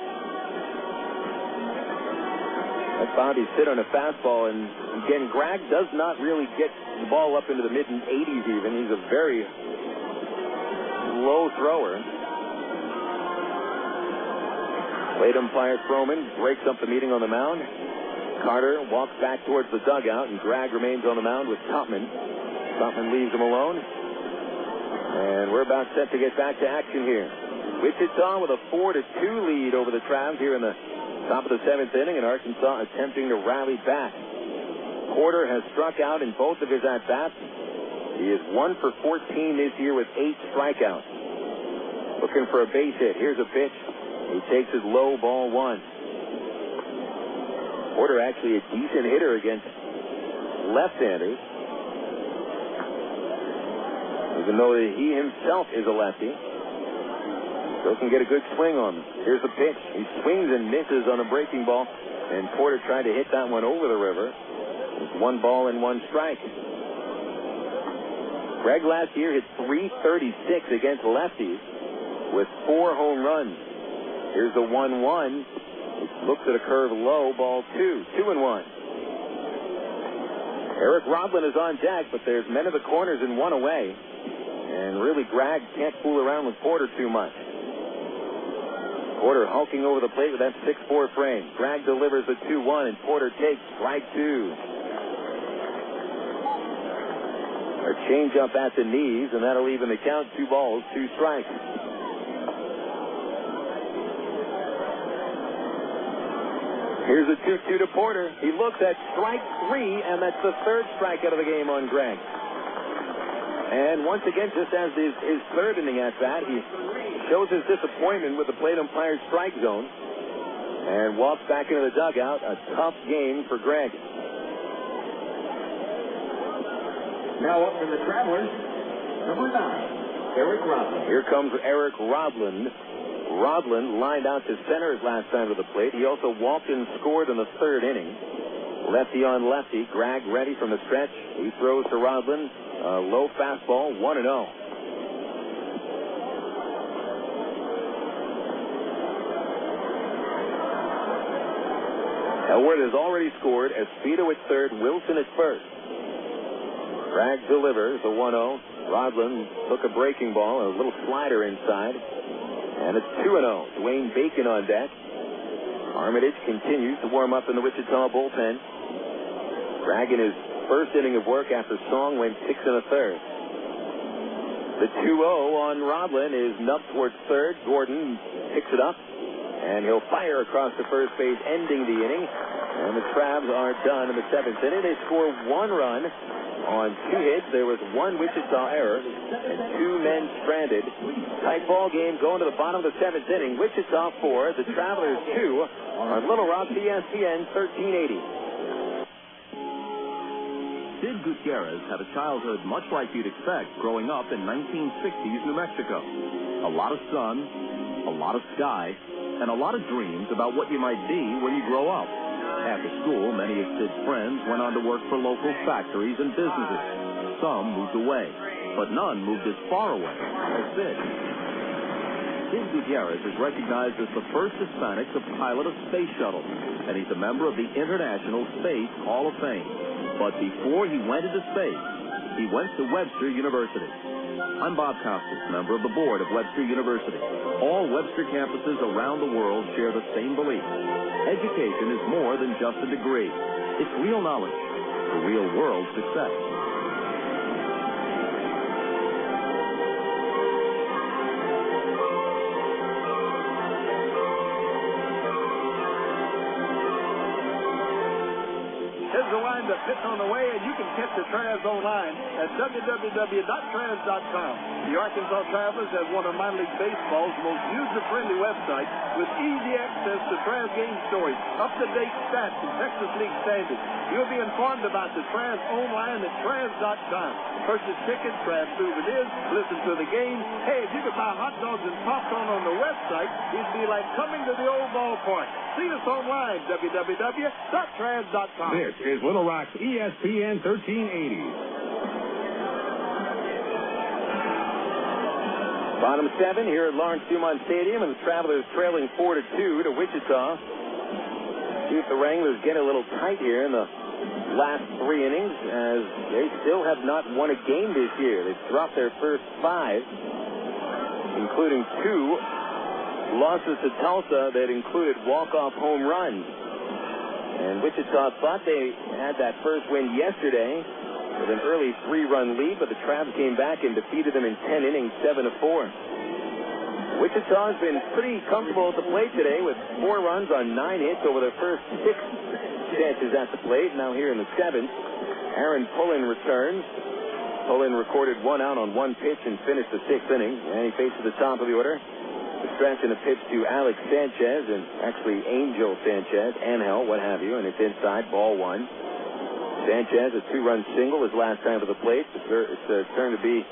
Let Bobby sit on a fastball, and again, Gregg does not really get the ball up into the mid-80s even. He's a very low thrower. Plate umpire Froman breaks up the meeting on the mound. Carter walks back towards the dugout, and Gregg remains on the mound with Tupman. Tupman leaves him alone. And we're about set to get back to action here. Wichita with a 4-2 lead over the Travs here in the top of the 7th inning, and Arkansas attempting to rally back. Porter has struck out in both of his at-bats. He is 1 for 14 this year with 8 strikeouts. Looking for a base hit. Here's a pitch. He takes his low, ball 1. Porter actually a decent hitter against left-handers, even though he himself is a lefty. Still can get a good swing on him. Here's the pitch. He swings and misses on a breaking ball, and Porter tried to hit that one over the river. It's 1 ball and 1 strike. Gregg last year hit .336 against lefties with 4 home runs. Here's the 1-1. It looks at a curve low, ball 2. 2-1. Eric Rodlin is on deck, but there's men in the corners and 1 away. And really, Gregg can't fool around with Porter too much. Porter hulking over the plate with that 6'4" frame. Gregg delivers the 2-1, and Porter takes strike 2. A change-up at the knees, and that'll even the count. 2 balls, 2 strikes. Here's a 2-2 to Porter. He looks at strike 3, and that's the 3rd strikeout of the game on Gregg. And once again, just as his 3rd inning at bat, he shows his disappointment with the plate umpire's strike zone and walks back into the dugout. A tough game for Gregg. Now up for the Travelers, number 9, Eric Rodlin. Here comes Eric Rodlin. Rodlin lined out to center his last time to the plate. He also walked and scored in the 3rd inning. Lefty on lefty. Gregg ready from the stretch. He throws to Rodlin. A low fastball, 1-0. Elwood has already scored. Espino at 3rd. Wilson at 1st. Gregg delivers a 1-0. Rodlin took a breaking ball, a little slider inside. And it's 2-0. Dwayne Bacon on deck. Armitage continues to warm up in the Wichita bullpen. Gregg in his 1st inning of work after Song went 6 1/3. The 2-0 on Rodlin is nubbed towards 3rd. Gordon picks it up, and he'll fire across the first base, ending the inning. And the Travs are done in the 7th inning. They score 1 run on 2 hits. There was 1 Wichita error and 2 men stranded. Tight ball game going to the bottom of the 7th inning. Wichita 4, the Travelers 2 on Little Rock ESPN 1380. Sid Gutierrez had a childhood much like you'd expect growing up in 1960s New Mexico. A lot of sun, a lot of sky, and a lot of dreams about what you might be when you grow up. After school, many of Sid's friends went on to work for local factories and businesses. Some moved away, but none moved as far away as Sid. Sid Gutierrez is recognized as the first Hispanic to pilot a space shuttle, and he's a member of the International Space Hall of Fame. But before he went into space, he went to Webster University. I'm Bob Costas, member of the board of Webster University. All Webster campuses around the world share the same belief. Education is more than just a degree. It's real knowledge for real-world success. Here's the line to Pitt on the way, and you can catch the Travs online at www.travs.com. The Arkansas Travelers have one of minor league baseball's most user-friendly websites with easy access to Travs game stories, up-to-date stats, and Texas League standards. You'll be informed about the Travs online at travs.com. Purchase tickets, Travs souvenirs, listen to the game. Hey, if you could buy hot dogs and popcorn on the website, it'd be like coming to the old ballpark. See us online, www.travs.com. This is Little Rock's ESPN 1380. Bottom 7 here at Lawrence Dumont Stadium, and the Travelers trailing 4-2 to Wichita. See if the Wranglers get a little tight here in the last 3 innings, as they still have not won a game this year. They've dropped their first 5, including 2 losses to Tulsa that included walk-off home runs. And Wichita thought they had that first win yesterday with an early 3-run lead, but the Travs came back and defeated them in 10 innings, 7-4. Wichita has been pretty comfortable at the plate today with 4 runs on 9 hits over their first 6 chances at the plate. Now here in the 7th, Aaron Pullen returns. Pullen recorded 1 out on 1 pitch and finished the 6th inning, and he faces the top of the order. The stretch and a pitch to Alex Sanchez, and actually Angel Sanchez, Angel, what have you, and it's inside, ball 1. Sanchez, a 2-run single, his last time to the plate. It's a turn to be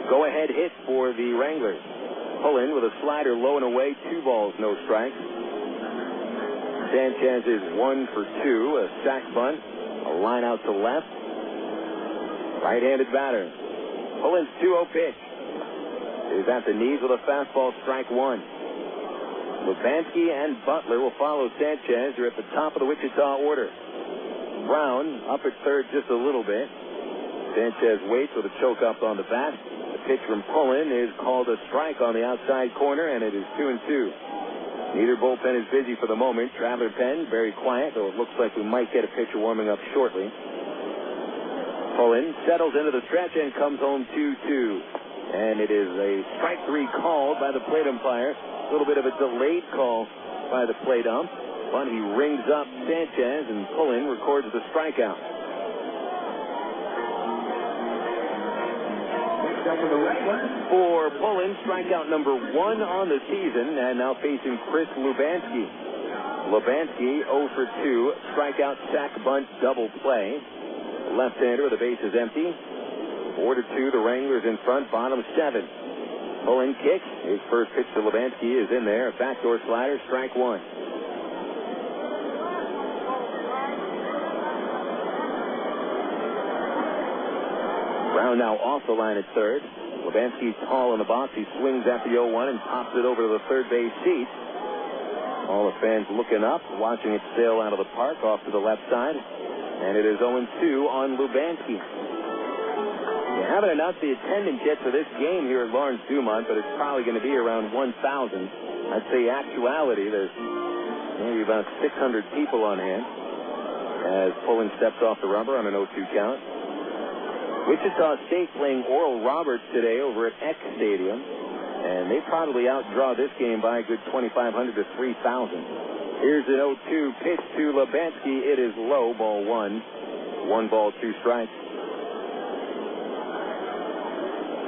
go-ahead hit for the Wranglers. Pullen with a slider low and away, 2 balls, no strikes. Sanchez is 1 for 2, a sac bunt, a line out to left. Right-handed batter. Pullen's 2-0 pitch is at the knees with a fastball, strike 1. Lubansky and Butler will follow Sanchez. They're at the top of the Wichita order. Brown up at third just a little bit. Sanchez waits with a choke up on the bat. The pitch from Pullen is called a strike on the outside corner, and it is 2-2. Neither bullpen is busy for the moment. Traveler pen very quiet, though it looks like we might get a pitcher warming up shortly. Pullen settles into the stretch and comes home 2-2. And it is a strike 3 called by the plate umpire. A little bit of a delayed call by the plate ump. But he rings up Sanchez, and Pullen records the strikeout. For Pullen, strikeout number 1 on the season, and now facing Chris Lubansky. Lubansky 0 for 2, strikeout, sac, bunt, double play. Left-hander with the bases empty. 4-2, the Wranglers in front, bottom 7. Pullen kicks. His first pitch to Lubansky is in there. A backdoor slider, strike 1. Brown now off the line at third. Lubansky's tall in the box. He swings at the 0-1 and pops it over to the third base seat. All the fans looking up, watching it sail out of the park off to the left side. And it is 0-2 on Lubansky. They haven't announced the attendance yet for this game here at Lawrence Dumont, but it's probably going to be around 1,000. I'd say actuality, there's maybe about 600 people on hand as Pullen steps off the rubber on an 0-2 count. Wichita State playing Oral Roberts today over at Eck Stadium, and they probably outdraw this game by a good 2,500 to 3,000. Here's an 0-2 pitch to Lubansky. It is low, ball 1. 1 ball, 2 strikes.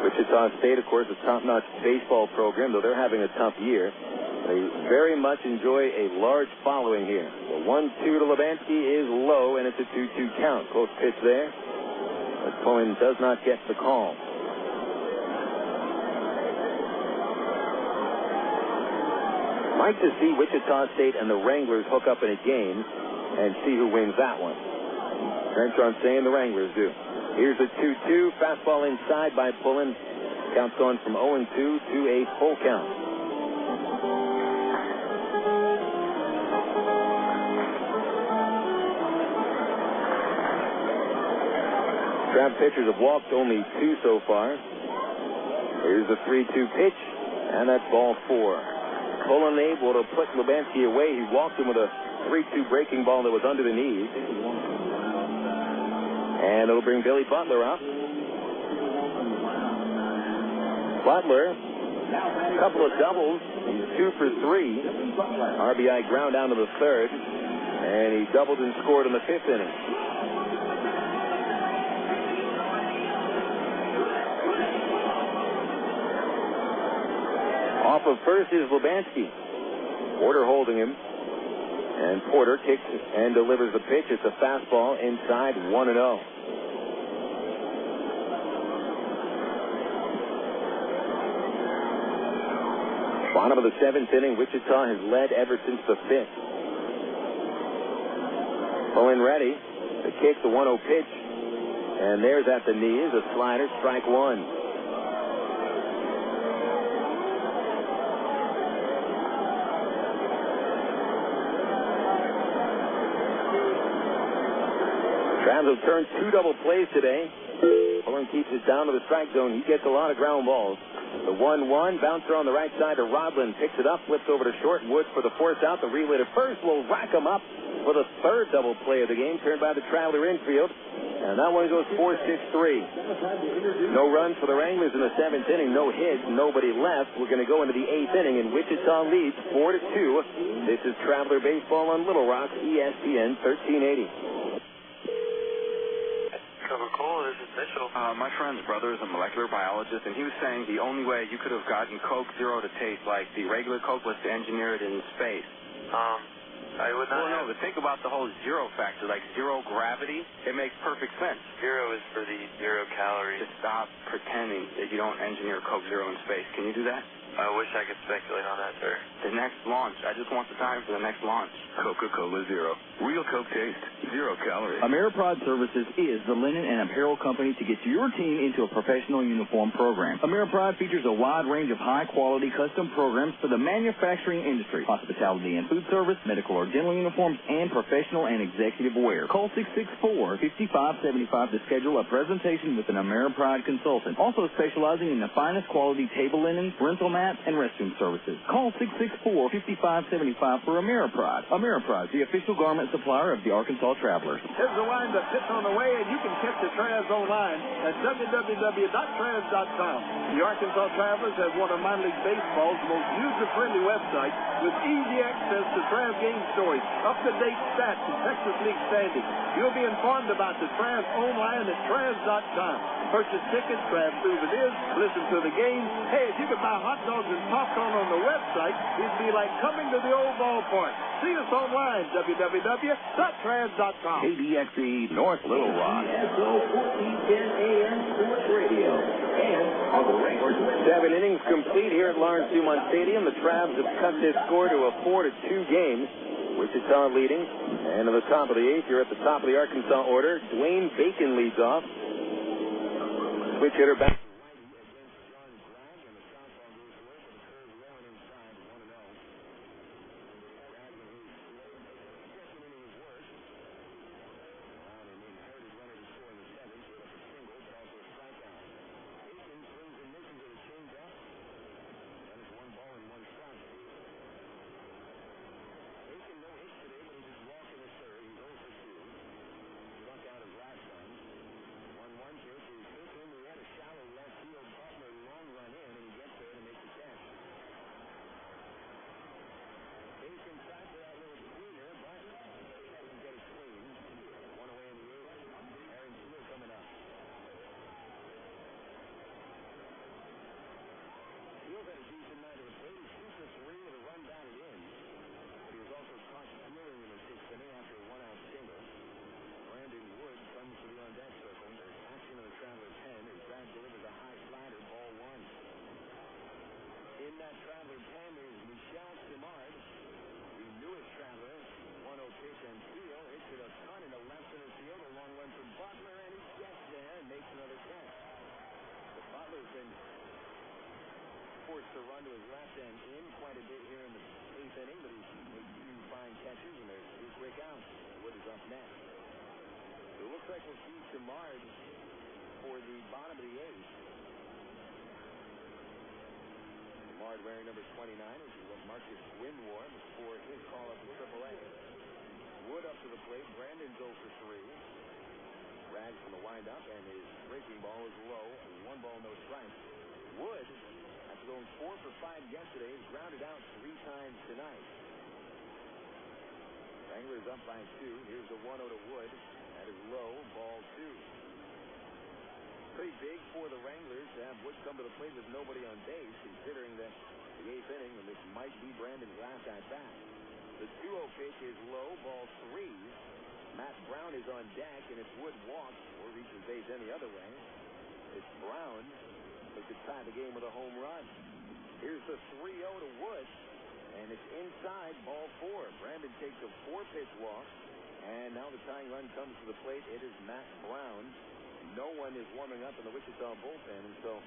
Wichita State, of course, a top-notch baseball program, though they're having a tough year. They very much enjoy a large following here. The 1-2 to Lubansky is low, and it's a 2-2 count. Close pitch there. But Pullen does not get the call. Like to see Wichita State and the Wranglers hook up in a game and see who wins that one. Trentron saying the Wranglers do. Here's a 2-2, fastball inside by Pullen. Count's gone from 0-2 to a full count. Trav pitchers have walked only 2 so far. Here's the 3-2 pitch, and that's ball 4. Pullen able to put Lubansky away. He walked him with a 3-2 breaking ball that was under the knees. And it'll bring Billy Butler up. Butler, a couple of doubles. He's 2 for 3. RBI ground down to the third. And he doubled and scored in the 5th inning. Off of first is Lubansky. Porter holding him. And Porter kicks and delivers the pitch. It's a fastball inside, 1-0. Bottom of the 7th inning, Wichita has led ever since the 5th. Pullen ready. The kick, the 1-0 pitch. And there's at the knees, a slider, strike 1. Travs have turned 2 double plays today. Pullen keeps it down to the strike zone. He gets a lot of ground balls. The 1-1 bouncer on the right side to Rodland. Picks it up, flips over to short. Woods for the force out. The relay to first will rack him up. for the third double play of the game, turned by the Traveler infield. And that one goes 4-6-3. No runs for the Wranglers in the 7th inning. No hits. Nobody left. We're going to go into the 8th inning, and Wichita leads 4-2. This is Traveler Baseball on Little Rock, ESPN 1380. Coca-Cola, this is Mitchell. My friend's brother is a molecular biologist, and he was saying the only way you could have gotten Coke Zero to taste like the regular Coke was to engineer it in space. I would not. Well, no, but think about the whole zero factor, like zero gravity. It makes perfect sense. Zero is for the 0 calories. Just stop pretending that you don't engineer Coke Zero in space. Can you do that? I wish I could speculate on that, sir. The next launch. I just want the time for the next launch. Coca-Cola Zero. Real Coke taste. 0 calories. AmeriPride Services is the linen and apparel company to get your team into a professional uniform program. AmeriPride features a wide range of high-quality custom programs for the manufacturing industry, hospitality and food service, medical or dental uniforms, and professional and executive wear. Call 664-5575 to schedule a presentation with an AmeriPride consultant, also specializing in the finest quality table linens, rental mats, and restroom services. Call 664-5575 for AmeriPride. AmeriPride, the official garment supplier of the Arkansas Travelers. Here's the windup pitch on the way, and you can catch the Travs online at www.travs.com. The Arkansas Travelers have one of minor league baseball's most user-friendly websites with easy access to Travs game stories, up-to-date stats, and Texas League standings. You'll be informed about the Travs online at travs.com. Purchase tickets, Travs souvenirs, listen to the game. Hey, if you could buy hot dogs and popcorn on the website, it'd be like coming to the old ballpark. See us online, www.travs.com. KDXE North Little Rock. ESO 1410 AM Sports Radio. And on the Wranglers website. 7 innings complete here at Lawrence Dumont Stadium. The Travs have cut this score to a 4-2 game. Wichita leading. And in the top of the 8th, you're at the top of the Arkansas order. Dwayne Bacon leads off. Switch hitter back. and Steele hits it a ton into left center field. A long run for Butler, and he gets there and makes another catch. But Butler's been forced to run to his left and in quite a bit here in the eighth inning, but he's made two fine catches, and there's two quick outs. Wood is up next. So it looks like we'll see Chamard for the bottom of the eighth. Chamard wearing number 29, which is what Marcus Gwynn wore before his call up to AAA. Wood up to the plate. Brandon's 0 for 3. Rags from the windup, and his breaking ball is low. 1 ball, no strikes. Wood, after going 4 for 5 yesterday, has grounded out 3 times tonight. Wranglers up by 2. Here's the 1-0 to Wood. That is low. Ball 2. Pretty big for the Wranglers to have Wood come to the plate with nobody on base, considering that the 8th inning, and this might be Brandon's last at bat. The 2-0 pitch is low. Ball 3. Matt Brown is on deck, and if Wood walks or reaches base any other way, it's Brown who could tie the game with a home run. Here's the 3-0 to Wood, and it's inside. Ball 4. Brandon takes a 4-pitch walk, and now the tying run comes to the plate. It is Matt Brown. No one is warming up in the Wichita bullpen, and so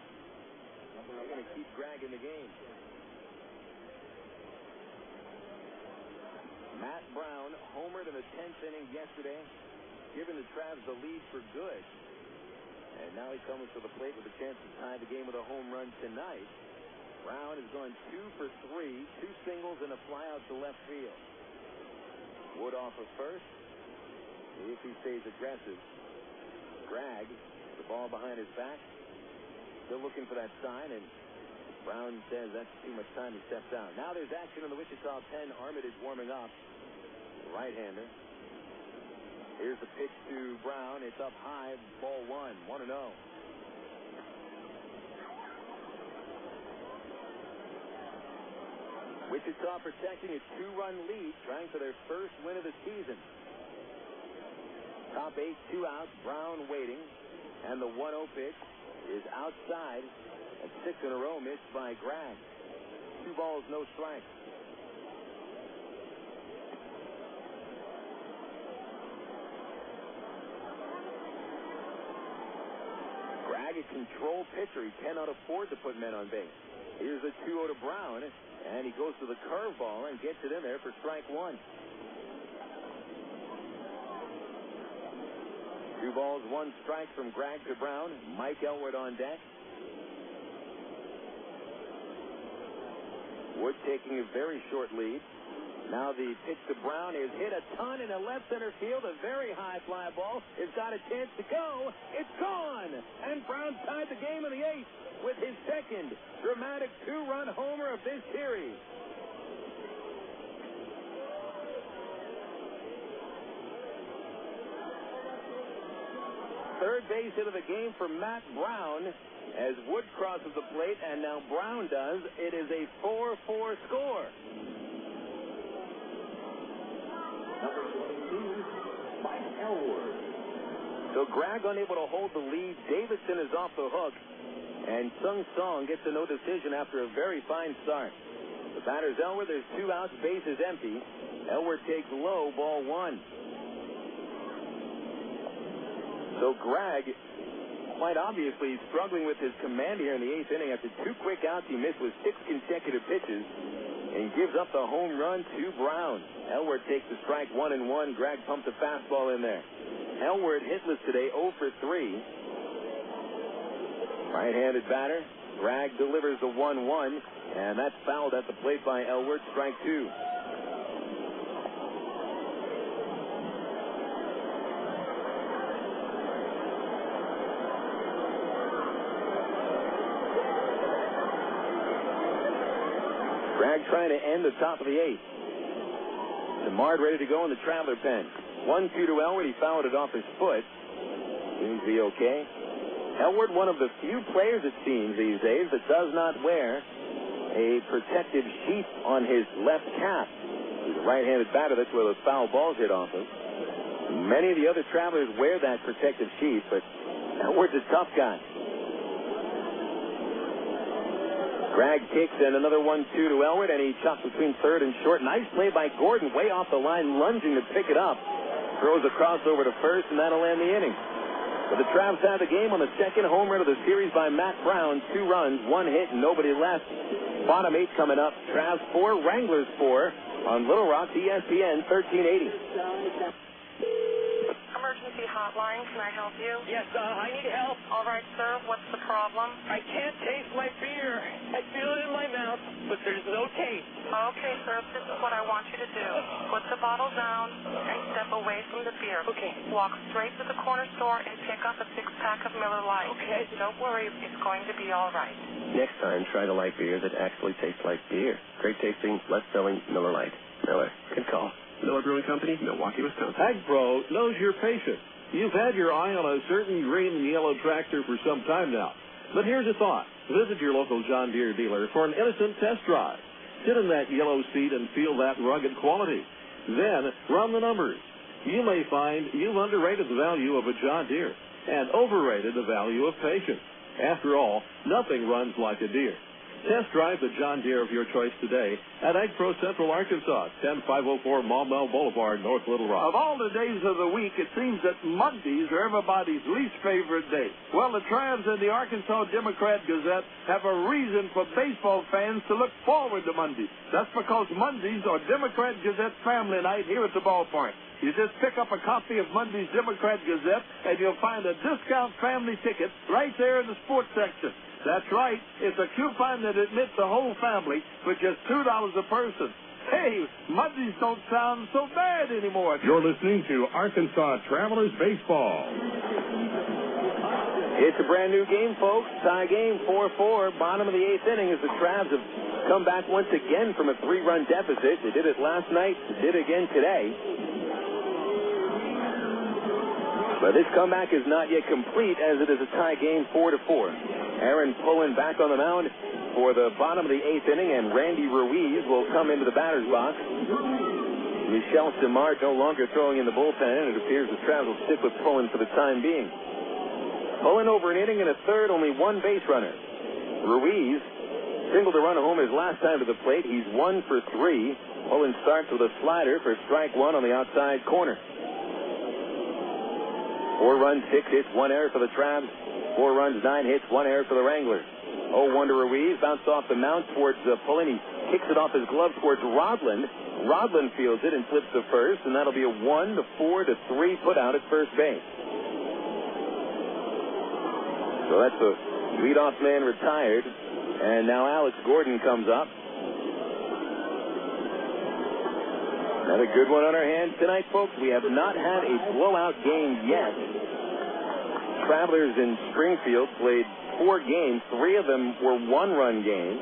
they're going to keep dragging the game. Matt Brown homered in the 10th inning yesterday, giving the Travs the lead for good. And now he comes to the plate with a chance to tie the game with a home run tonight. Brown has gone 2 for 3, 2 singles and a fly out to left field. Wood off of first. If he stays aggressive. Greg, the ball behind his back. Still looking for that sign, and Brown says that's too much time. He steps out. Now there's action in the Wichita 10. Armitage warming up. Right-hander. Here's the pitch to Brown. It's up high. Ball 1-0. Wichita protecting a 2-run lead, trying for their first win of the season. Top 8, 2 outs. Brown waiting. And the 1-0 pitch is outside. And 6 in a row missed by Greg. 2 balls, no strikes. Greg, a control pitcher. He cannot afford to put men on base. Here's a 2-0 to Brown. And he goes to the curveball and gets it in there for strike 1. 2 balls, 1 strike from Greg to Brown. Mike Elwood on deck. Wood taking a very short lead. Now the pitch to Brown is hit a ton in a left center field. A very high fly ball. It's got a chance to go. It's gone. And Brown tied the game in the 8th with his second dramatic 2-run homer of this series. Third base hit of the game for Matt Brown as Wood crosses the plate, and now Brown does. It is a 4-4 score. Number 22, Mike Elwood. So Greg unable to hold the lead. Davidson is off the hook, and Sung Song gets a no decision after a very fine start. The batter's Elwood. There's 2 outs. Base is empty. Elwood takes low, ball 1. So Greg, quite obviously, struggling with his command here in the 8th inning. After 2 quick outs, he missed with 6 consecutive pitches and gives up the home run to Brown. Elwood takes the strike 1-1. Greg pumped a fastball in there. Elwood hitless today, 0 for 3. Right-handed batter. Greg delivers the 1-1, and that's fouled at the plate by Elwood. Strike 2. Greg trying to end the top of the 8th. DeMard ready to go in the Traveler pen. 1-2 to Elwood. He fouled it off his foot. Seems to be okay. Elwood, one of the few players, it seems, these days that does not wear a protective sheath on his left calf. He's a right-handed batter. That's where those foul balls hit off of. Many of the other Travelers wear that protective sheath, but Elwood's a tough guy. Greg kicks in another 1-2 to Elwood, and he chops between third and short. Nice play by Gordon, way off the line, lunging to pick it up. Throws a crossover to first, and that'll end the inning. But the Travs have the game on the second home run of the series by Matt Brown. 2 runs, 1 hit, and nobody left. Bottom 8 coming up. Travs 4, Wranglers 4 on Little Rock, ESPN 1380. Emergency hotline, can I help you? Yes, I need help. All right, sir, what's the problem? I can't taste my beer. I feel it in my mouth, but there's no taste. Okay, sir, this is what I want you to do. Put the bottle down and step away from the beer. Okay. Walk straight to the corner store and pick up a 6-pack of Miller Lite. Okay. Don't worry, it's going to be all right. Next time, try the light beer that actually tastes like beer. Great tasting, less filling Miller Lite. Miller. Good call. Miller Brewing Company, Milwaukee, Wisconsin. AgPro knows you're patient. You've had your eye on a certain green and yellow tractor for some time now. But here's a thought. Visit your local John Deere dealer for an innocent test drive. Sit in that yellow seat and feel that rugged quality. Then run the numbers. You may find you've underrated the value of a John Deere and overrated the value of patience. After all, nothing runs like a Deere. Test drive the John Deere of your choice today at AgPro Central Arkansas, 10504 Maumelle Boulevard, North Little Rock. Of all the days of the week, it seems that Mondays are everybody's least favorite day. Well, the Travs and the Arkansas Democrat-Gazette have a reason for baseball fans to look forward to Mondays. That's because Mondays are Democrat-Gazette family night here at the ballpark. You just pick up a copy of Monday's Democrat-Gazette, and you'll find a discount family ticket right there in the sports section. That's right. It's a coupon that admits the whole family for just $2 a person. Hey, Mondays don't sound so bad anymore. You're listening to Arkansas Travelers Baseball. It's a brand new game, folks. Tie game, 4-4. Bottom of the 8th inning as the Travs have come back once again from a 3-run deficit. They did it last night. They did it again today. But this comeback is not yet complete as it is a tie game, 4-4. Aaron Pullen back on the mound for the bottom of the 8th inning, and Randy Ruiz will come into the batter's box. Michel Simard no longer throwing in the bullpen, and it appears the Travs will stick with Pullen for the time being. Pullen over an inning and a third, only one base runner. Ruiz singled to run home his last time to the plate. He's 1 for 3. Pullen starts with a slider for strike 1 on the outside corner. 4 runs, 6 hits, 1 error for the Travs. 4 runs, 9 hits, 1 error for the Wranglers. 0-1 to Ruiz, bounced off the mound towards Pullen. He kicks it off his glove towards Rodland. Rodland fields it and flips to first, and that'll be a 1-4-3 put out at first base. So that's the leadoff man retired, and now Alex Gordon comes up. Another good one on our hands tonight, folks. We have not had a blowout game yet. Travelers in Springfield played 4 games. 3 of them were 1-run games.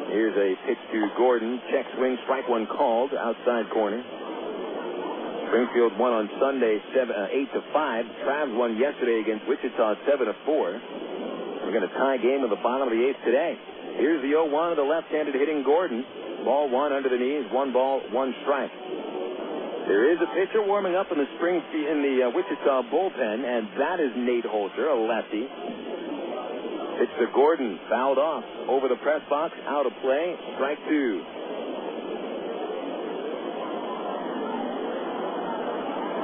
Here's a pitch to Gordon. Check swing, strike 1 called, outside corner. Springfield won on Sunday 8-5. Travs won yesterday against Wichita 7-4. We're going to tie game in the bottom of the 8th today. Here's the 0-1 of the left-handed hitting Gordon. Ball 1 under the knees, 1 ball, 1 strike. There is a pitcher warming up in the Wichita bullpen, and that is Nate Holter, a lefty. Pitch to Gordon, fouled off over the press box, out of play, strike 2.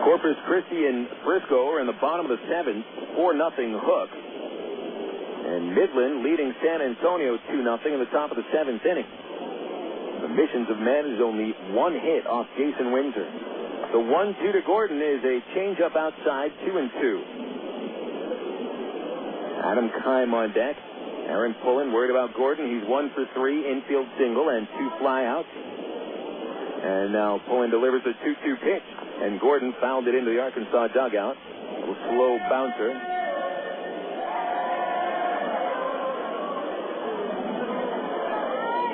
Corpus Christi and Frisco are in the bottom of the 7th, 4-0 hook. And Midland leading San Antonio 2-0 in the top of the 7th inning. The Missions have managed only 1 hit off Jason Windsor. The 1-2 to Gordon is a changeup outside, 2-2. Adam Keim on deck. Aaron Pullen worried about Gordon. He's 1 for 3, infield single and 2 flyouts. And now Pullen delivers a 2-2 pitch. And Gordon fouled it into the Arkansas dugout. A little slow bouncer.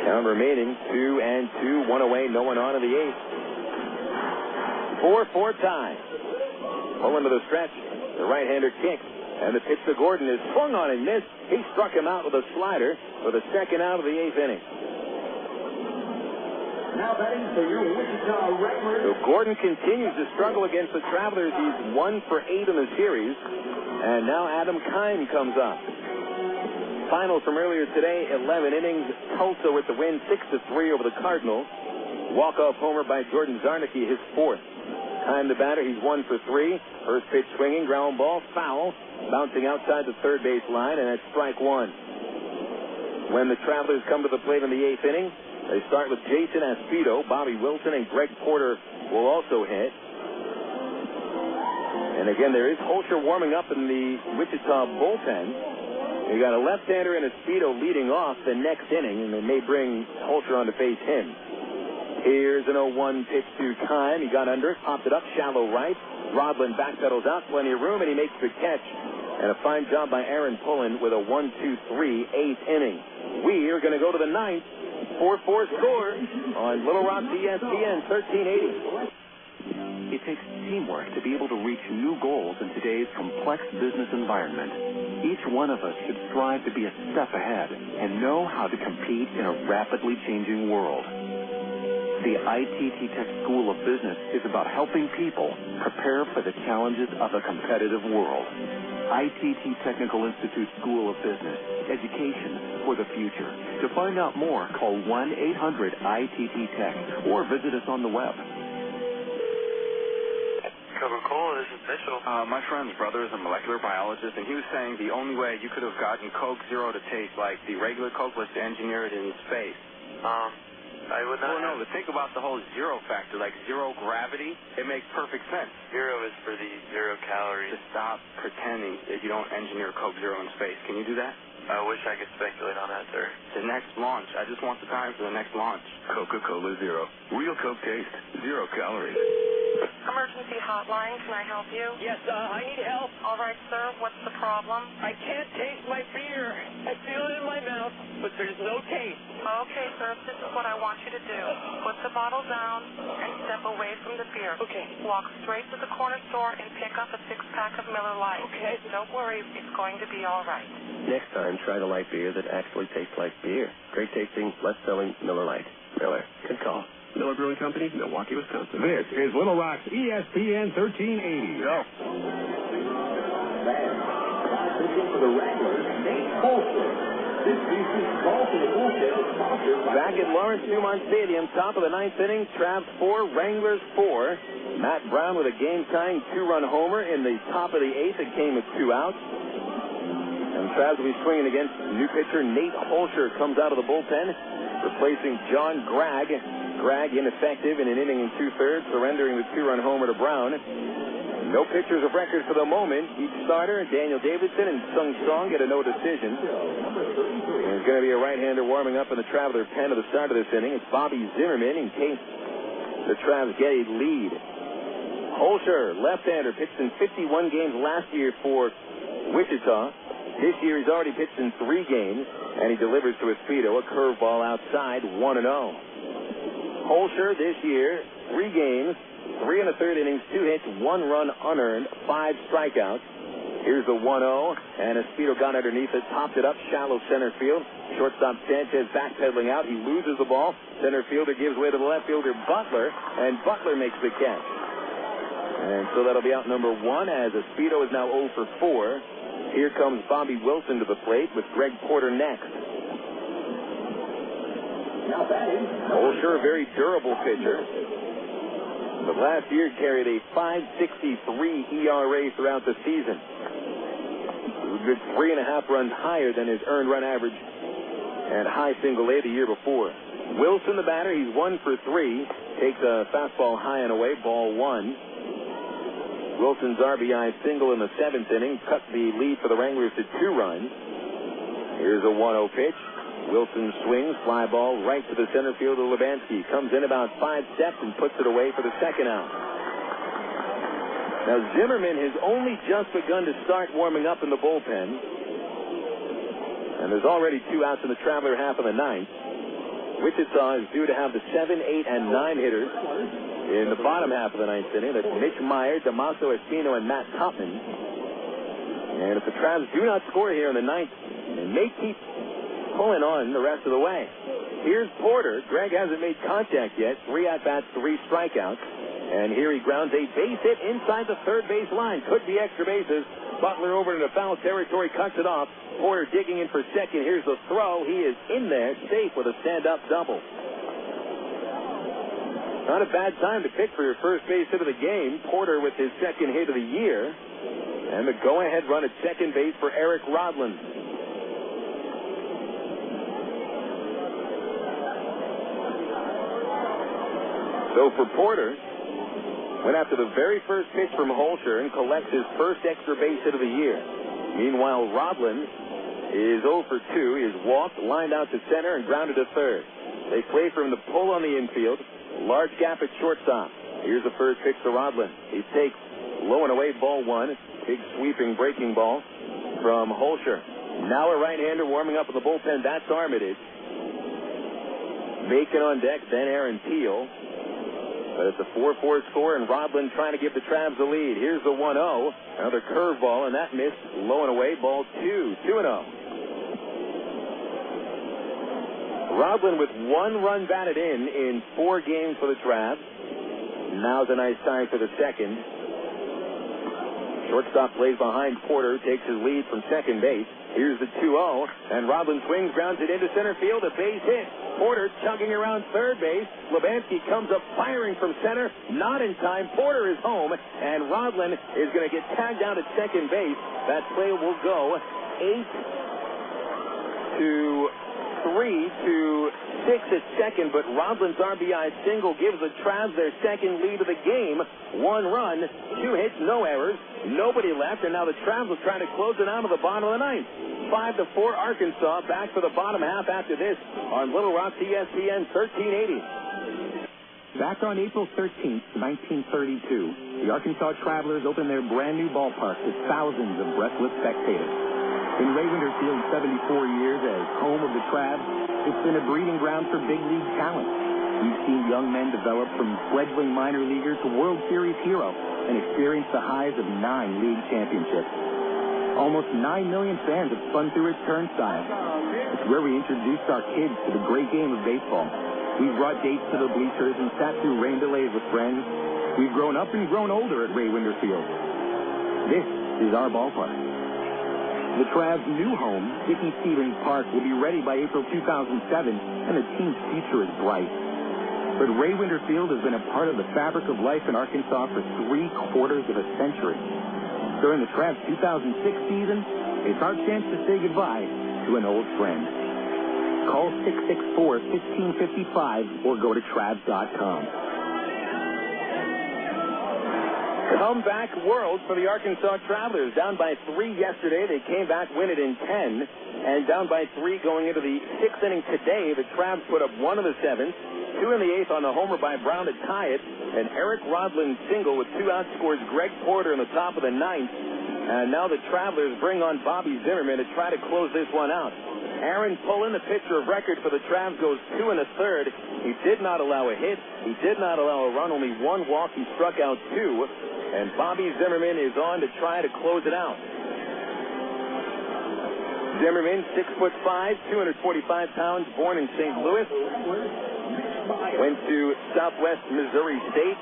Count remaining, 2-2, 1 away, no one on in the 8th. 4-4 tie. Pullen to the stretch. The right-hander kicks. And the pitch to Gordon is swung on and missed. He struck him out with a slider for the second out of the 8th inning. Now batting for your Wichita Wranglers. So Gordon continues to struggle against the Travelers. He's 1 for 8 in the series. And now Adam Keim comes up. Final from earlier today, 11 innings. Tulsa with the win, 6-3 over the Cardinals. Walk-off homer by Jordan Zarnicki, his 4th. Keim the batter, he's 1 for 3. First pitch swinging, ground ball, foul. Bouncing outside the third base line, and that's strike 1. When the Travelers come to the plate in the 8th inning, they start with Jason Aspito, Bobby Wilson, and Greg Porter will also hit. And again, there is Holcher warming up in the Wichita bullpen. You got a left-hander and Aspito leading off the next inning, and they may bring Holcher on to face him. Here's an 0-1 pitch to Keim. He got under it, popped it up, shallow right. Rodland backpedals out, plenty of room, and he makes the catch. And a fine job by Aaron Pullen with a 1-2-3 8th inning. We are going to go to the 9th. 4-4 score on Little Rock ESPN 1380. It takes teamwork to be able to reach new goals in today's complex business environment. Each one of us should strive to be a step ahead and know how to compete in a rapidly changing world. The ITT Tech School of Business is about helping people prepare for the challenges of a competitive world. ITT Technical Institute School of Business, education for the future. To find out more, call 1-800-ITT-TECH or visit us on the web. Coca-Cola, this is Mitchell. My friend's brother is a molecular biologist, and he was saying the only way you could have gotten Coke Zero to taste like the regular Coke was to engineer it in space. I would not. Well, no, but think about the whole zero factor, like zero gravity. It makes perfect sense. Zero is for the 0 calories. Just stop pretending that you don't engineer Coke Zero in space. Can you do that? I wish I could speculate on that, sir. The next launch. I just want the time for the next launch. Coca-Cola Zero. Real Coke taste. 0 calories. Emergency hotline, can I help you? Yes, I need help. All right, sir, what's the problem? I can't taste my beer. I feel it in my mouth, but there's no taste. Okay, sir, this is what I want you to do. Put the bottle down and step away from the beer. Okay. Walk straight to the corner store and pick up a 6-pack of Miller Lite. Okay. Don't worry, it's going to be all right. Next time, try the light beer that actually tastes like beer. Great tasting, less selling Miller Lite. Miller. Good call. Miller Brewing Company, Milwaukee, Wisconsin. This is Little Rock's ESPN 1380. Go. Pitching for the Wranglers, Nate Holster. This BC's call for the bullpen is sponsored by... Back at Lawrence Newmont Stadium, top of the 9th inning, Travs 4, Wranglers 4. Matt Brown with a game-tying 2-run homer in the top of the 8th. It came with 2 outs. And Travs will be swinging against new pitcher Nate Holscher. Comes out of the bullpen, replacing John Gregg. Gregg ineffective in an inning and 2/3, surrendering the 2-run homer to Brown. No pitchers of record for the moment. Each starter, Daniel Davidson and Sung Song, get a no decision. There's going to be a right-hander warming up in the Traveler pen at the start of this inning. It's Bobby Zimmerman in case the Travs get a lead. Holscher, left-hander, pitched in 51 games last year for Wichita. This year he's already pitched in 3 games, and he delivers to Espedo, a curveball outside, 1-0. Holscher this year, 3 games, 3 1/3 innings, 2 hits, 1 run unearned, 5 strikeouts. Here's the 1-0, and Espedo got underneath it, popped it up, shallow center field. Shortstop Sanchez backpedaling out. He loses the ball. Center fielder gives way to the left fielder, Butler, and Butler makes the catch. And so that'll be out number 1, as Espedo is now 0 for 4. Here comes Bobby Wilson to the plate with Greg Porter next. Holscher, a very durable pitcher. But last year carried a 5.63 ERA throughout the season. It was a good 3.5 runs higher than his earned run average at high single A the year before. Wilson, the batter, he's 1 for 3. Takes a fastball high and away, ball 1. Wilson's RBI single in the 7th inning cut the lead for the Wranglers to 2 runs. Here's a 1-0 pitch. Wilson swings, fly ball right to the center fielder, Lubanski. Comes in about 5 steps and puts it away for the 2nd out. Now, Zimmerman has only just begun to start warming up in the bullpen. And there's already 2 outs in the Traveler half of the 9th. Wichita is due to have the 7, 8, and 9 hitters in the bottom half of the 9th inning. That's Mitch Maier, Damaso Espino, and Matt Tupman. And if the Travs do not score here in the 9th, they may keep pulling on the rest of the way. Here's Porter. Greg hasn't made contact yet. 3 at-bats, 3 strikeouts. And here he grounds a base hit inside the 3rd base line. Could be extra bases. Butler over into foul territory, cuts it off. Porter digging in for 2nd. Here's the throw. He is in there, safe with a stand-up double. Not a bad time to pick for your first base hit of the game. Porter with his 2nd hit of the year. And the go-ahead run at 2nd base for Eric Rodland. So for Porter, went after the very first pitch from Holscher and collects his first extra base hit of the year. Meanwhile, Rodland is 0 for 2. He is walked, lined out to center, and grounded to 3rd. They play for him to pull on the infield. Large gap at shortstop. Here's the first pitch to Rodland. He takes low and away, ball 1. Big sweeping breaking ball from Holscher. Now a right-hander warming up in the bullpen. That's Armitage. Macon on deck, then Aaron Peel. But it's a 4-4 score, and Rodland trying to give the Travs the lead. Here's the 1-0. Another curveball, and that missed low and away, ball 2. 2-0. Rodland with 1 run batted in 4 games for the Travs. Now's a nice time for the 2nd. Shortstop plays behind Porter, takes his lead from 2nd base. Here's the 2-0, and Rodland swings, grounds it into center field, a base hit. Porter chugging around 3rd base. Lubanski comes up firing from center, not in time. Porter is home, and Rodland is going to get tagged down at 2nd base. That play will go 8-3-6 at 2nd, but Rodland's RBI single gives the Travs their 2nd lead of the game. 1 run, 2 hits, no errors, nobody left, and now the Travs will try to close it out of the bottom of the 9th. 5-4 Arkansas. Back for the bottom half after this on Little Rock ESPN 1380. Back on April 13th, 1932, the Arkansas Travelers opened their brand-new ballpark to thousands of breathless spectators. In Ray Winter Field's 74 years as home of the Travs, it's been a breeding ground for big league talent. We've seen young men develop from fledgling minor leaguer to World Series hero and experience the highs of 9 league championships. Almost 9 million fans have spun through its turnstile. It's where we introduced our kids to the great game of baseball. We've brought dates to the bleachers and sat through rain delays with friends. We've grown up and grown older at Ray Winter Field. This is our ballpark. The Travs' new home, Dickey Stevens Park, will be ready by April 2007, and the team's future is bright. But Ray Winter Field has been a part of the fabric of life in Arkansas for 3/4 of a century. During the Travs' 2006 season, it's our chance to say goodbye to an old friend. Call 664-1555 or go to Travs.com. Comeback world for the Arkansas Travelers. Down by 3 yesterday. They came back, win it in 10. And down by 3 going into the 6th inning today. The Travs put up 1 in the 7th, 2 in the 8th on the homer by Brown to tie it. And Eric Rodlin single with 2 outs scores Greg Porter in the top of the 9th. And now the Travelers bring on Bobby Zimmerman to try to close this one out. Aaron Pullen, the pitcher of record for the Travs, goes 2 in the 3rd. He did not allow a hit. He did not allow a run. Only 1 walk. He struck out 2. And Bobby Zimmerman is on to try to close it out. Zimmerman, 6'5", 245 pounds, born in St. Louis. Went to Southwest Missouri State.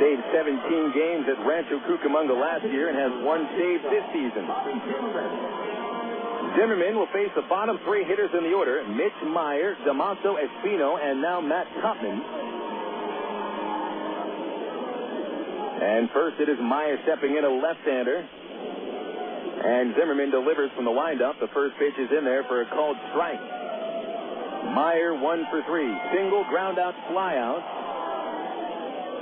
Saved 17 games at Rancho Cucamonga last year and has 1 save this season. Zimmerman will face the bottom 3 hitters in the order: Mitch Maier, Damaso Espino, and now Matt Tupman. And first it is Maier stepping in, a left-hander. And Zimmerman delivers from the windup. The first pitch is in there for a called strike. Maier 1 for 3. Single, ground out, fly out.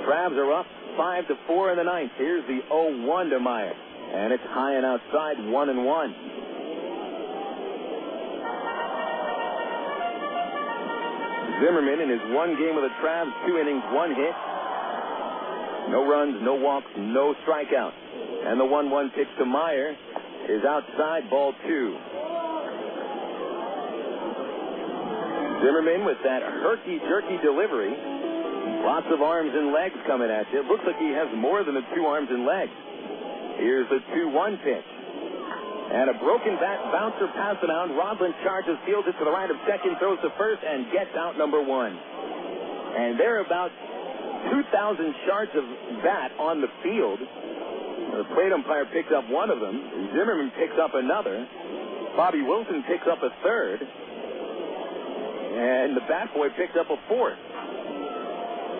Travs are up 5-4 in the 9th. Here's the 0-1 to Maier. And it's high and outside, 1-1. Zimmerman in his 1 game with the Travs, 2 innings, 1 hit. No runs, no walks, no strikeouts. And the 1-1 pitch to Maier is outside, ball 2. Zimmerman with that herky-jerky delivery. Lots of arms and legs coming at you. It looks like he has more than the 2 arms and legs. Here's the 2-1 pitch. And a broken bat bouncer past the mound. Rodlin charges, fields it to the right of second, throws to first, and gets out number 1. And they're about 2,000 shards of bat on the field. The plate umpire picks up 1 of them. Zimmerman picks up another. Bobby Wilson picks up a 3rd. And the bat boy picks up a 4th.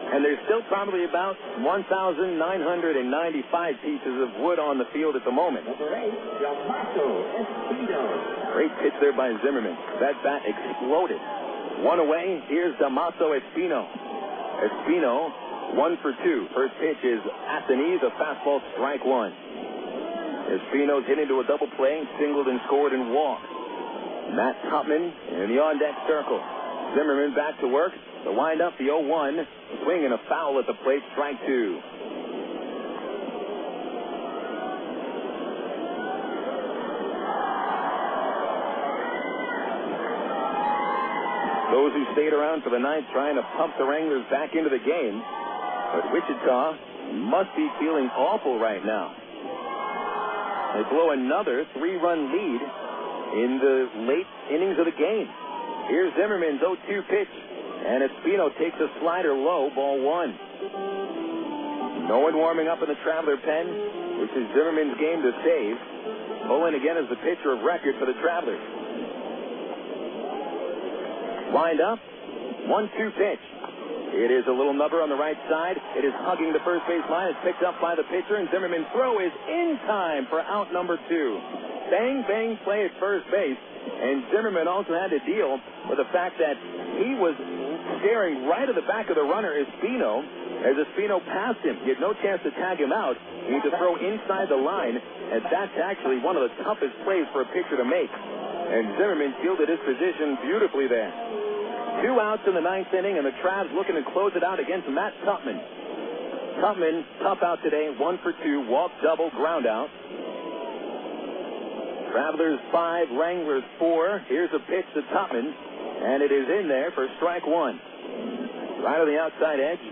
And there's still probably about 1,995 pieces of wood on the field at the moment. Great pitch there by Zimmerman. That bat exploded. 1 away. Here's Damaso Espino. Espino, 1 for 2. First pitch is at the knees, a fastball, strike 1. Espino's hit into a double play, singled and scored and walked. Matt Tupman in the on-deck circle. Zimmerman back to work. The windup, the 0-1. Swing and a foul at the plate, strike 2. Those who stayed around for the 9th trying to pump the Wranglers back into the game. But Wichita must be feeling awful right now. They blow another 3-run lead in the late innings of the game. Here's Zimmerman's 0-2 pitch. And Espino takes a slider low, ball 1. No one warming up in the Traveler pen. This is Zimmerman's game to save. Pullen again is the pitcher of record for the Travelers. Wind up, 1-2 pitch. It is a little nubber on the right side. It is hugging the first base line. It's picked up by the pitcher, and Zimmerman's throw is in time for out number 2. Bang, bang play at first base. And Zimmerman also had to deal with the fact that He was staring right at the back of the runner, Espino, as Espino passed him. He had no chance to tag him out. He had to throw inside the line, and that's actually one of the toughest plays for a pitcher to make. And Zimmerman fielded his position beautifully there. 2 outs in the 9th inning, and the Travs looking to close it out against Matt Tupman. Tupman, tough out today, 1 for 2, walk, double, ground out. Travelers 5, Wranglers 4. Here's a pitch to Tupman, and it is in there for strike 1. Right on the outside edge.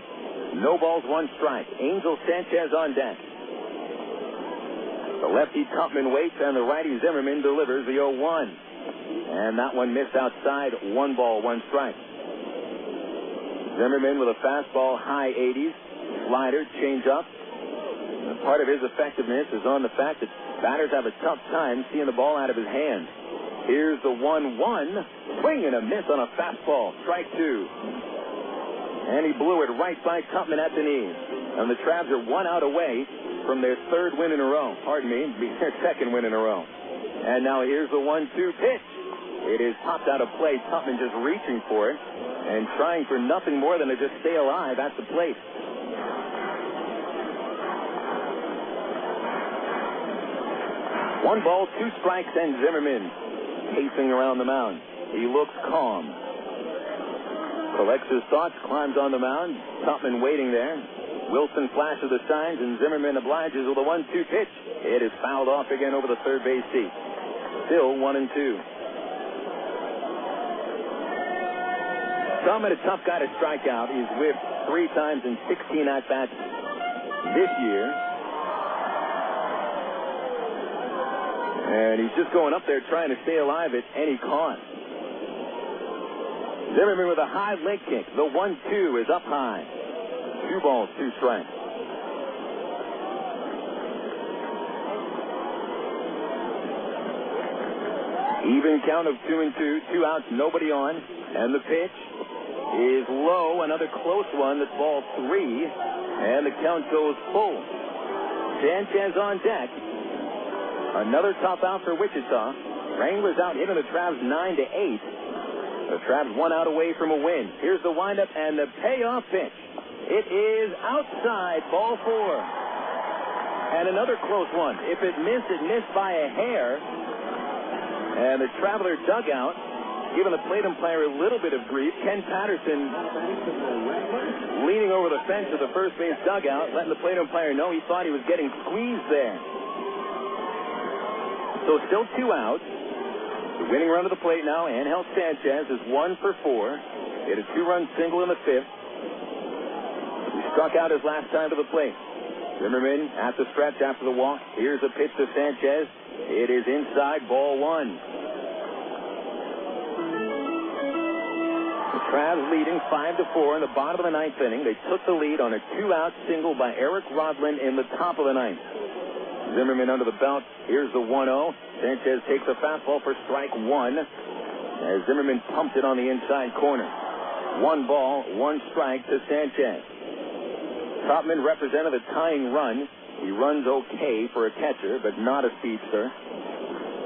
No balls, 1 strike. Ángel Sánchez on deck. The lefty Tupman waits, and the righty Zimmerman delivers the 0-1. And that one missed outside. 1 ball, 1 strike. Zimmerman with a fastball, high 80s. Slider, change up. And part of his effectiveness is on the fact that batters have a tough time seeing the ball out of his hand. Here's the 1-1. Swing and a miss on a fastball. Strike 2. And he blew it right by Tupman at the knees. And the Travs are 1 out away from their 3rd win in a row. Pardon me, their 2nd win in a row. And now here's the 1-2 pitch. It is popped out of play. Tupman just reaching for it and trying for nothing more than to just stay alive at the plate. 1 ball, 2 strikes, and Zimmerman pacing around the mound. He looks calm. Collects his thoughts, climbs on the mound. Tupman waiting there. Wilson flashes the signs, and Zimmerman obliges with a 1-2 pitch. It is fouled off again over the third base seat. Still 1-2. Tupman, a tough guy to strike out. He's whiffed 3 times in 16 at-bats this year. And he's just going up there trying to stay alive at any cost. Zimmerman with a high leg kick. The 1-2 is up high. 2 balls, 2 strikes. Even count of 2-2. 2 outs, nobody on. And the pitch is low. Another close one. That's ball 3. And the count goes full. Sánchez on deck. Another tough out for Wichita. Wranglers out hitting the Travs 9-8. The Travs 1 out away from a win. Here's the windup and the payoff pitch. It is outside, ball 4. And another close one. If it missed by a hair. And the Traveler dugout giving the plate umpire a little bit of grief. Ken Patterson leaning over the fence of the first base dugout, letting the plate umpire know he thought he was getting squeezed there. So still 2 outs. The winning run to the plate now, Ángel Sánchez is 1 for 4. Hit a 2-run single in the 5th. He struck out his last time to the plate. Zimmerman at the stretch after the walk. Here's a pitch to Sánchez. It is inside, ball 1. The Travs leading 5-4 in the bottom of the 9th inning. They took the lead on a 2-out single by Eric Rodlin in the top of the 9th. Zimmerman under the belt. Here's the 1-0. Sánchez takes a fastball for strike 1 as Zimmerman pumped it on the inside corner. 1 ball, 1 strike to Sánchez. Tupman represented a tying run. He runs okay for a catcher, but not a speedster.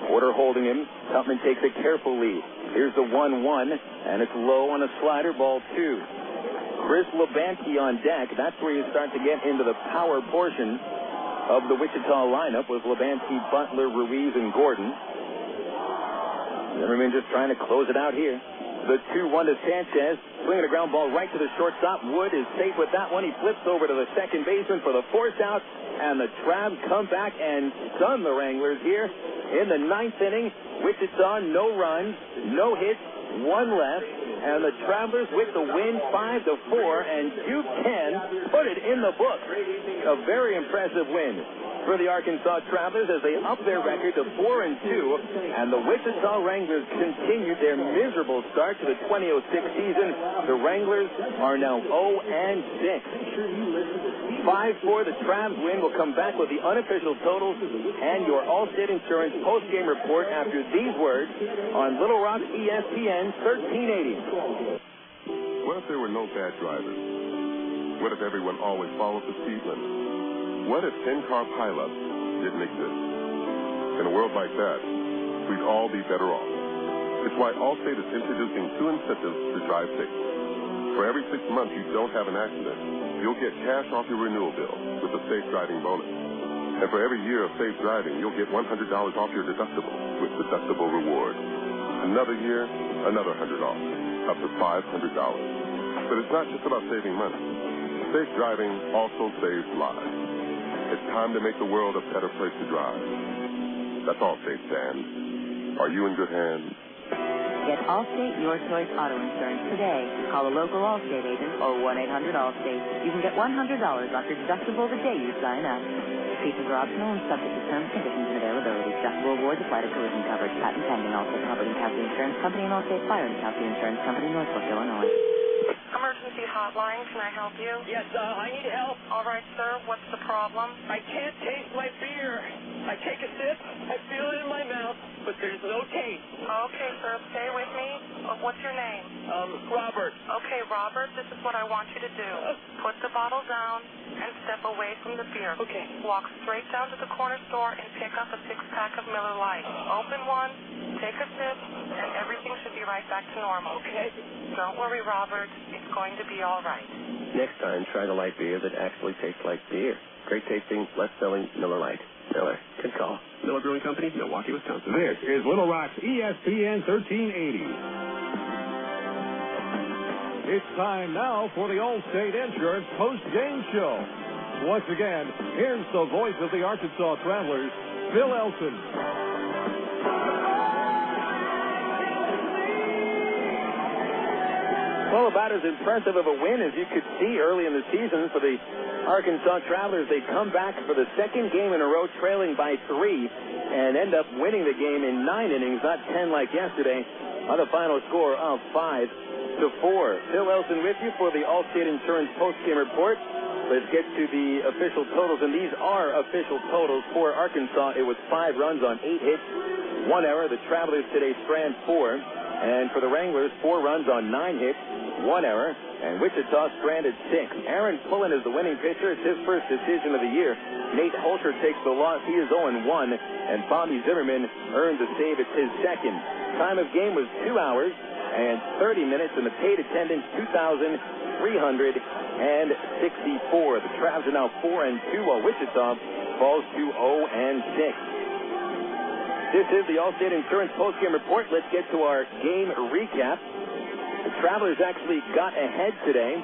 Porter holding him. Tupman takes a careful lead. Here's the 1-1, and it's low on a slider, ball 2. Chris Labanski on deck. That's where you start to get into the power portion of the Wichita lineup with Labanski, Butler, Ruiz, and Gordon. Zimmerman just trying to close it out here. The 2-1 to Sánchez. Swinging a ground ball right to the shortstop. Wood is safe with that one. He flips over to the second baseman for the force out. And the Travs come back and stun the Wranglers here in the 9th inning. Wichita, no runs, no hits, 1 left. And the Travelers with the win 5-4. And you can put it in the book. A very impressive win for the Arkansas Travelers as they up their record to 4-2. And the Wichita Wranglers continued their miserable start to the 2006 season. The Wranglers are now 0-6. 5-4, the Travs win. We'll come back with the unofficial totals and your Allstate Insurance postgame report after these words on Little Rock ESPN 1380. What if there were no bad drivers? What if everyone always followed the speed limit? What if 10-car pileups didn't exist? In a world like that, we'd all be better off. It's why Allstate is introducing 2 incentives to drive safe. For every 6 months you don't have an accident, you'll get cash off your renewal bill with the Safe Driving bonus. And for every year of safe driving, you'll get $100 off your deductible with Deductible Reward. Another year, another $100 off, up to $500. But it's not just about saving money. Safe driving also saves lives. It's time to make the world a better place to drive. That's Allstate, Dan. Are you in good hands? Get Allstate Your Choice Auto Insurance today. Call a local Allstate agent or 1-800-ALLSTATE. You can get $100 off your deductible the day you sign up. Features are optional and subject to terms, conditions, and availability. Deductible awards apply to collision coverage. Patent pending. Allstate Property and Casualty Insurance Company and Allstate Fire and Casualty Insurance Company, Northbrook, Illinois. Emergency hotline, can I help you? Yes, I need help. All right, sir, what's the problem? I can't taste my beer. I take a sip, I feel it in my mouth, but there's no taste. Okay, sir, stay with me. What's your name? Robert. Okay, Robert, this is what I want you to do. Put the bottle down and step away from the beer. Okay. Walk straight down to the corner store and pick up a 6-pack of Miller Lite. Open one, take a sip, and everything should be right back to normal. Okay. Don't worry, Robert. It's going to be all right. Next time, try the light beer that actually tastes like beer. Great tasting, less selling Miller Lite. Miller, good call. Miller Brewing Company, Milwaukee, Wisconsin. This is Little Rock's ESPN 1380. It's time now for the Allstate Insurance post-game show. Once again, here's the voice of the Arkansas Travelers, Phil Elson. Well, about as impressive of a win as you could see early in the season for the Arkansas Travelers. They come back for the second game in a row, trailing by 3, and end up winning the game in 9 innings, not 10 like yesterday, on the final score of 5-4. Phil Elson with you for the Allstate Insurance postgame report. Let's get to the official totals, and these are official totals. For Arkansas, it was 5 runs on 8 hits, 1 error. The Travelers today strand 4. And for the Wranglers, 4 runs on 9 hits, 1 error, and Wichita stranded 6. Aaron Pullen is the winning pitcher. It's his first decision of the year. Nate Holter takes the loss. He is 0-1, and Bobby Zimmerman earned the save. It's his second. Time of game was 2 hours and 30 minutes, and the paid attendance 2,364. The Travs are now 4-2, while Wichita falls to 0-6. This is the Allstate Insurance postgame report. Let's get to our game recap. The Travelers actually got ahead today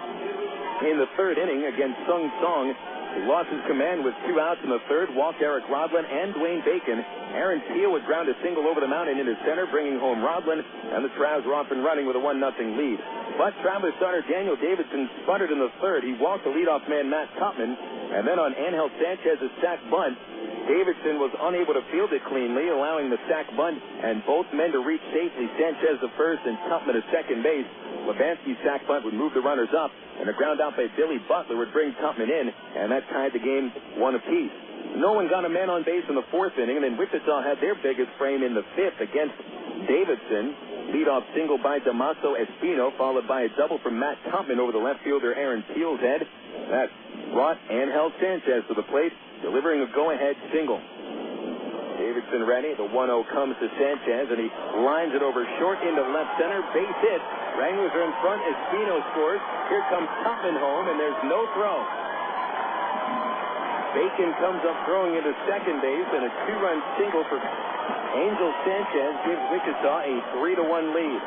in the 3rd inning against Sung Song. He lost his command with 2 outs in the 3rd, walked Eric Rodlin and Dwayne Bacon. Aaron Peel would ground a single over the mountain into center, bringing home Rodlin, and the Travs were off and running with a 1-0 lead. But Travelers starter Daniel Davidson sputtered in the 3rd. He walked the leadoff man Matt Tupman, and then on Ángel Sánchez, a sac bunt, Davidson was unable to field it cleanly, allowing the sac bunt and both men to reach safely. Sánchez to first and Tupman to second base. Lebansky's sac bunt would move the runners up, and a ground out by Billy Butler would bring Tupman in, and that tied the game 1 apiece. No one got a man on base in the 4th inning, and then Wichita had their biggest frame in the 5th against Davidson. Leadoff single by Damaso Espino, followed by a double from Matt Tupman over the left fielder Aaron Peel's head. That brought Ángel Sánchez to the plate, delivering a go-ahead single. Davidson ready. The 1-0 comes to Sánchez, and he lines it over short into left center. Base hit. Wranglers are in front. Espino scores. Here comes Tupman home, and there's no throw. Bacon comes up throwing into second base, and a 2-run single for Ángel Sánchez gives Wichita a 3-1 lead.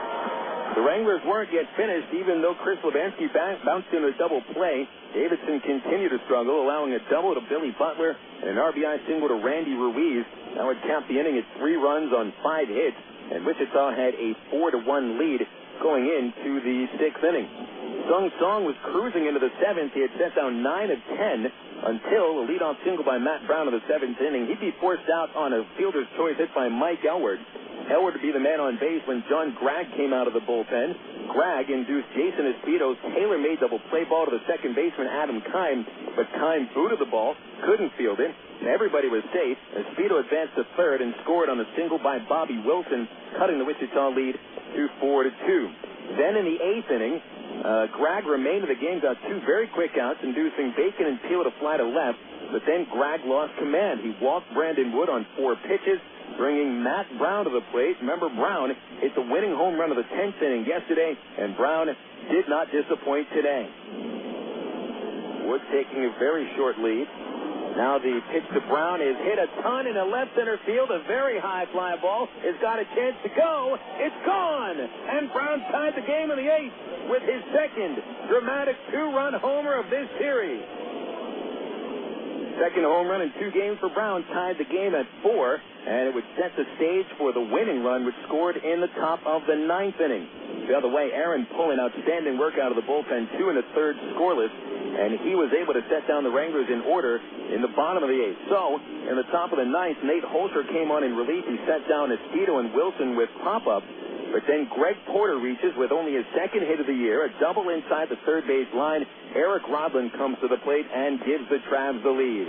The Wranglers weren't yet finished, even though Chris Lebansky bounced into a double play. Davidson continued to struggle, allowing a double to Billy Butler and an RBI single to Randy Ruiz. That would cap the inning at 3 runs on 5 hits, and Wichita had a 4-1 lead going into the 6th inning. Sung Song was cruising into the 7th. He had set down 9 of 10 until a leadoff single by Matt Brown in the 7th inning. He'd be forced out on a fielder's choice hit by Mike Elward. Elward to be the man on base when John Gregg came out of the bullpen. Gregg induced Jason Espino's tailor-made double play ball to the second baseman Adam Kime, but Kime booted the ball, couldn't field it, and everybody was safe. Espino advanced to 3rd and scored on a single by Bobby Wilson, cutting the Wichita lead to 4-2. Then in the 8th inning, Gregg remained in the game, got 2 very quick outs, inducing Bacon and Peel to fly to left, but then Gregg lost command. He walked Brandon Wood on 4 pitches, bringing Matt Brown to the plate. Remember, Brown hit the winning home run of the 10th inning yesterday, and Brown did not disappoint today. Woods taking a very short lead. Now the pitch to Brown is hit a ton in a left center field. A very high fly ball has got a chance to go. It's gone! And Brown tied the game in the 8th with his second dramatic 2-run homer of this series. Second home run in 2 games for Brown tied the game at 4, and it would set the stage for the winning run, which scored in the top of the 9th inning. The other way, Aaron pulling outstanding work out of the bullpen, 2 1/3 scoreless, and he was able to set down the Wranglers in order in the bottom of the 8th. So, in the top of the 9th, Nate Holscher came on in relief. He set down Esquito and Wilson with pop-ups, but then Greg Porter reaches with only his second hit of the year, a double inside the third base line. Eric Rodlin comes to the plate and gives the Travs the lead.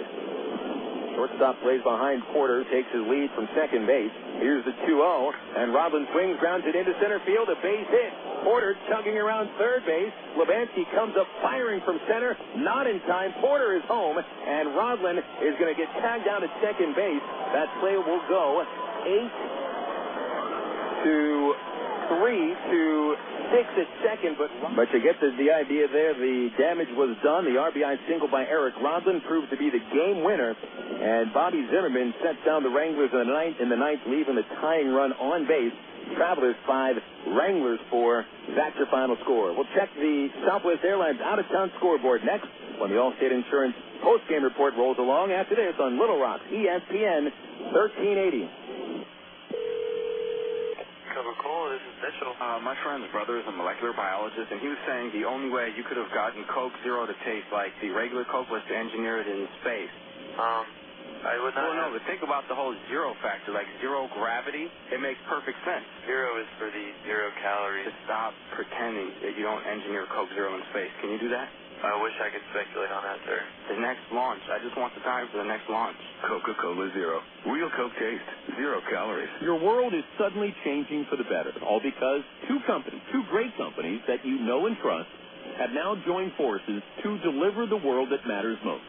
Shortstop plays behind Porter, takes his lead from second base. Here's the 2-0, and Rodlin swings, grounds it into center field, a base hit. Porter chugging around third base. Lebansky comes up firing from center, not in time. Porter is home, and Rodlin is going to get tagged down at second base. That play will go 8-3 to 6 at second, but you get the idea there. The damage was done. The RBI single by Eric Rodlin proved to be the game winner, and Bobby Zimmerman sets down the Wranglers in the ninth, leaving the tying run on base. Travelers 5, Wranglers 4. That's your final score. We'll check the Southwest Airlines out-of-town scoreboard next when the Allstate Insurance post-game report rolls along after this on Little Rock, ESPN 1380. Coca-Cola, this is Mitchell. My friend's brother is a molecular biologist, and he was saying the only way you could have gotten Coke Zero to taste like the regular Coke was to engineer it in space. I would not. Well, no, but think about the whole zero factor, like zero gravity. It makes perfect sense. Zero is for the 0 calories. Just stop pretending that you don't engineer Coke Zero in space. Can you do that? I wish I could speculate on that, sir. The next launch. I just want the time for the next launch. Coca-Cola Zero. Real Coke taste. 0 calories. Your world is suddenly changing for the better, all because two great companies that you know and trust, have now joined forces to deliver the world that matters most.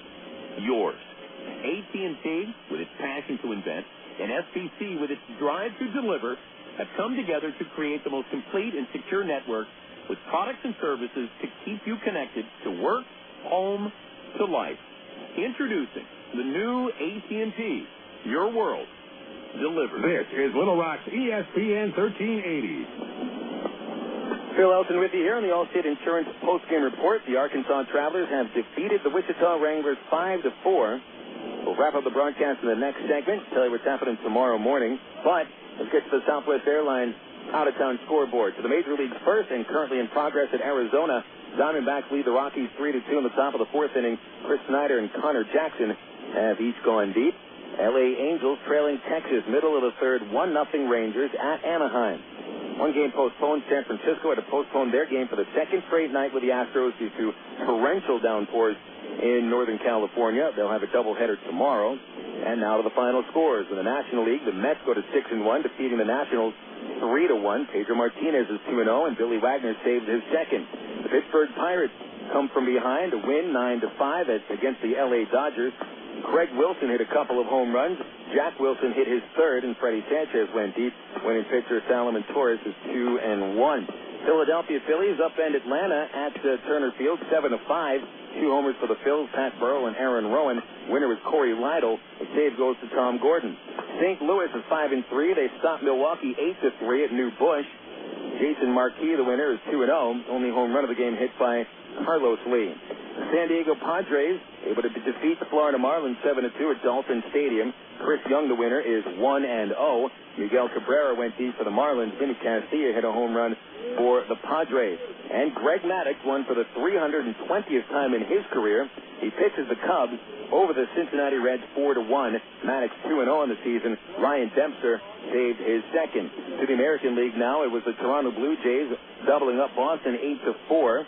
Yours. AT&T, with its passion to invent, and SPC, with its drive to deliver, have come together to create the most complete and secure network with products and services to keep you connected to work, home, to life. Introducing the new AT&T, your world, delivered. This is Little Rock's ESPN 1380. Phil Elton with you here on the Allstate Insurance postgame report. The Arkansas Travelers have defeated the Wichita Wranglers 5-4. We'll wrap up the broadcast in the next segment, tell you what's happening tomorrow morning. But let's get to the Southwest Airlines out-of-town scoreboard. To the Major Leagues first and currently in progress at Arizona, Diamondbacks lead the Rockies 3-2 in the top of the 4th inning. Chris Snyder and Connor Jackson have each gone deep. L.A. Angels trailing Texas, middle of the third, 1-0 Rangers at Anaheim. One game postponed. San Francisco had to postpone their game for the second straight night with the Astros due to torrential downpours in Northern California. They'll have a doubleheader tomorrow. And now to the final scores. In the National League, the Mets go to 6-1, defeating the Nationals 3-1. Pedro Martinez is 2-0, and Billy Wagner saved his second. The Pittsburgh Pirates come from behind to win 9-5 against the L.A. Dodgers. Craig Wilson hit a couple of home runs. Jack Wilson hit his third, and Freddie Sanchez went deep. Winning pitcher Salomon Torres is 2-1. Philadelphia Phillies upend Atlanta at Turner Field 7-5. 2 homers for the Phils, Pat Burrell and Aaron Rowan. Winner was Corey Lytle. The save goes to Tom Gordon. St. Louis is 5-3. They stopped Milwaukee 8-3 at New Busch. Jason Marquis, the winner, is 2-0. Only home run of the game hit by Carlos Lee. The San Diego Padres able to defeat the Florida Marlins 7-2 at Dolphin Stadium. Chris Young, the winner, is 1-0. Miguel Cabrera went deep for the Marlins. Vinny Castilla hit a home run for the Padres. And Greg Maddux won for the 320th time in his career. He pitches the Cubs over the Cincinnati Reds 4-1. Maddux 2-0 in the season. Ryan Dempster saved his second. To the American League now, it was the Toronto Blue Jays doubling up Boston 8-4.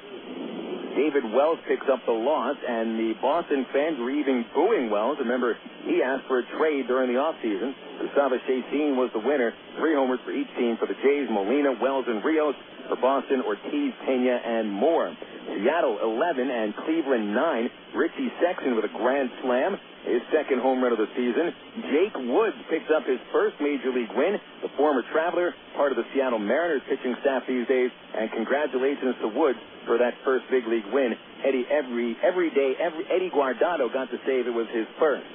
David Wells picks up the loss, and the Boston fans were even booing Wells. Remember, he asked for a trade during the offseason. Gustavo Chacin was the winner. 3 homers for each team for the Jays, Molina, Wells, and Rios. For Boston, Ortiz, Pena, and Moore. Seattle 11 and Cleveland 9. Richie Sexton with a grand slam, his second home run of the season. Jake Woods picks up his first Major League win. The former Traveler, part of the Seattle Mariners pitching staff these days. And congratulations to Woods for that first big league win. Eddie Guardado got to say it was his first.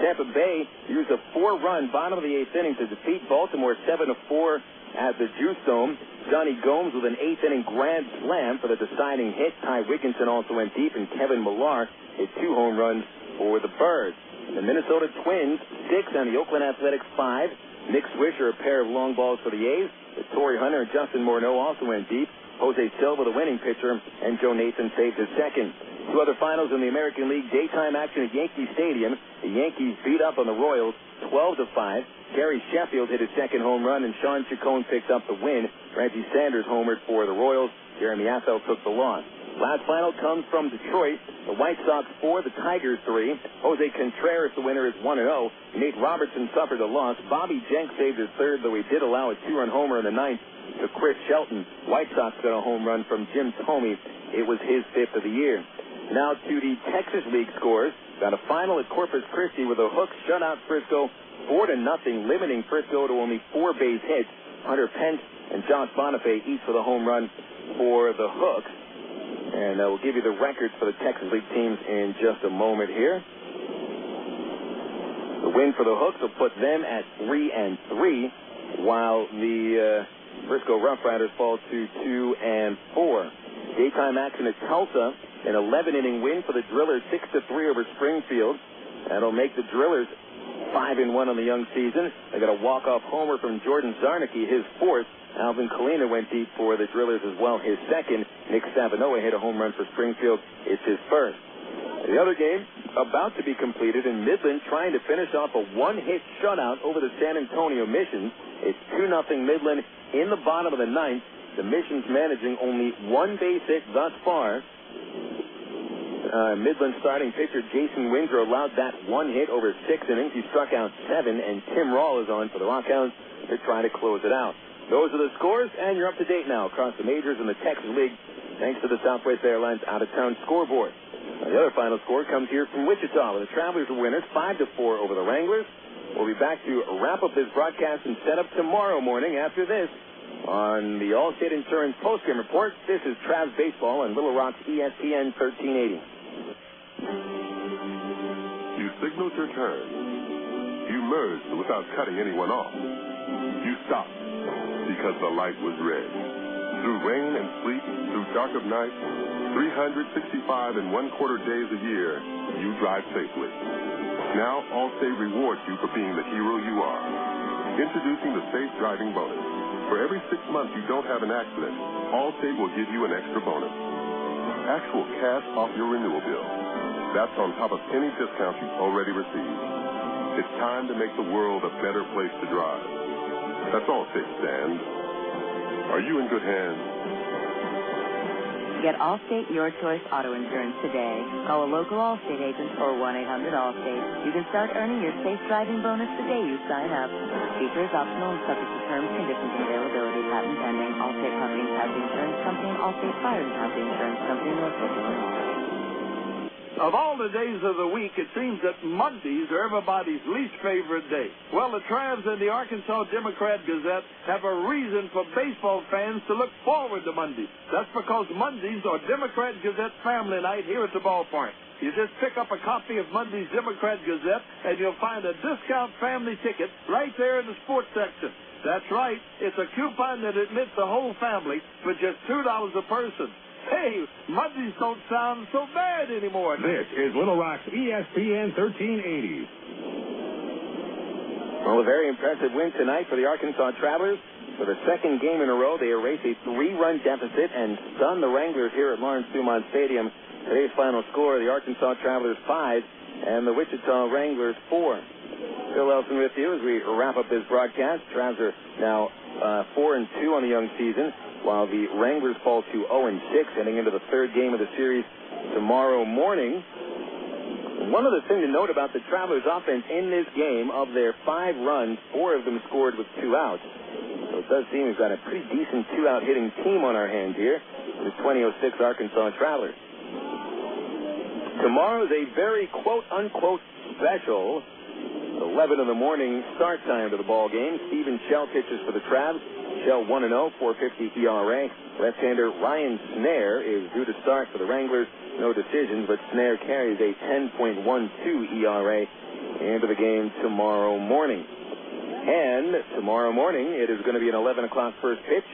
Tampa Bay used a 4-run bottom of the 8th inning to defeat Baltimore 7-4 at the Juice Dome. Johnny Gomes with an 8th inning grand slam for the deciding hit. Ty Wigginton also went deep, and Kevin Millar hit 2 home runs for the Birds. The Minnesota Twins 6 and the Oakland Athletics 5. Nick Swisher a pair of long balls for the A's. Torrey Hunter and Justin Morneau also went deep. Jose Silva, the winning pitcher, and Joe Nathan saved his second. 2 other finals in the American League daytime action at Yankee Stadium. The Yankees beat up on the Royals 12-5. Gary Sheffield hit his second home run, and Sean Chacon picked up the win. Reggie Sanders homered for the Royals. Jeremy Affeldt took the loss. Last final comes from Detroit. The White Sox 4, the Tigers 3. Jose Contreras, the winner, is 1-0. Nate Robertson suffered a loss. Bobby Jenks saved his third, though he did allow a 2-run homer in the 9th to Chris Shelton. White Sox got a home run from Jim Thome. It was his 5th of the year. Now to the Texas League scores. Got a final at Corpus Christi where the Hooks shut out Frisco 4-0, limiting Frisco to only 4 base hits. Hunter Pence and Josh Bonifay each with a home run for the Hooks. And we'll give you the records for the Texas League teams in just a moment here. The win for the Hooks will put them at 3-3, while the Frisco Rough Riders fall to 2-4. Daytime action at Tulsa, an 11-inning win for the Drillers, 6-3 over Springfield. That'll make the Drillers 5-1 on the young season. They got a walk-off homer from Jordan Zarnicki, his 4th. Alvin Kalina went deep for the Drillers as well, his 2nd. Nick Savanoa hit a home run for Springfield. It's his 1st. The other game about to be completed in Midland, trying to finish off a 1-hit shutout over the San Antonio Missions. It's 2-0 Midland in the bottom of the 9th. The Missions managing only 1 base hit thus far. Midland starting pitcher Jason Windrow allowed that 1 hit over 6 innings. He struck out 7, and Tim Rawl is on for the Rockhounds to try to close it out. Those are the scores, and you're up to date now across the majors in the Texas League, thanks to the Southwest Airlines out-of-town scoreboard. The other final score comes here from Wichita, where the Travelers are winners 5-4 over the Wranglers. We'll be back to wrap up this broadcast and set up tomorrow morning after this on the Allstate Insurance Postgame Report. This is Travs Baseball on Little Rock's ESPN 1380. You signaled your turn. You merged without cutting anyone off. You stopped because the light was red. Through rain and sleet, through dark of night, 365 and 1/4 days a year, you drive safely. Now Allstate rewards you for being the hero you are. Introducing the Safe Driving Bonus. For every 6 months you don't have an accident, Allstate will give you an extra bonus. Actual cash off your renewal bill. That's on top of any discounts you've already received. It's time to make the world a better place to drive. That's Allstate stands. Are you in good hands? Get Allstate Your Choice Auto Insurance today. Call a local Allstate agent or 1-800-ALLSTATE. You can start earning your safe driving bonus the day you sign up. Features optional and subject to terms, conditions, and availability. Patent pending. Allstate Property and Casualty Insurance Company and Allstate Fire and Casualty Insurance Company, Norfolk, Illinois. Of all the days of the week, it seems that Mondays are everybody's least favorite day. Well, the Travs and the Arkansas Democrat-Gazette have a reason for baseball fans to look forward to Mondays. That's because Mondays are Democrat-Gazette family night here at the ballpark. You just pick up a copy of Monday's Democrat-Gazette, and you'll find a discount family ticket right there in the sports section. That's right. It's a coupon that admits the whole family for just $2 a person. Hey, Mondays don't sound so bad anymore. This is Little Rock's ESPN 1380. Well, a very impressive win tonight for the Arkansas Travelers. For the second game in a row, they erased a 3-run deficit and stunned the Wranglers here at Lawrence Dumont Stadium. Today's final score, the Arkansas Travelers 5 and the Wichita Wranglers 4. Phil Elson with you as we wrap up this broadcast. Travs are now 4-2 on the young season, while the Wranglers fall to 0-6, heading into the third game of the series tomorrow morning. One other thing to note about the Travelers' offense in this game, of their 5 runs, 4 of them scored with 2 outs. So it does seem we've got a pretty decent 2-out hitting team on our hands here. the 2006 Arkansas Travelers. Tomorrow is a very quote-unquote special 11 in the morning start time to the ball game. Stephen Shell pitches for the Travs. Shell 1-0, 4.50 ERA. Left-hander Ryan Snare is due to start for the Wranglers. No decisions, but Snare carries a 10.12 ERA into the game tomorrow morning. And tomorrow morning, it is going to be an 11 o'clock first pitch,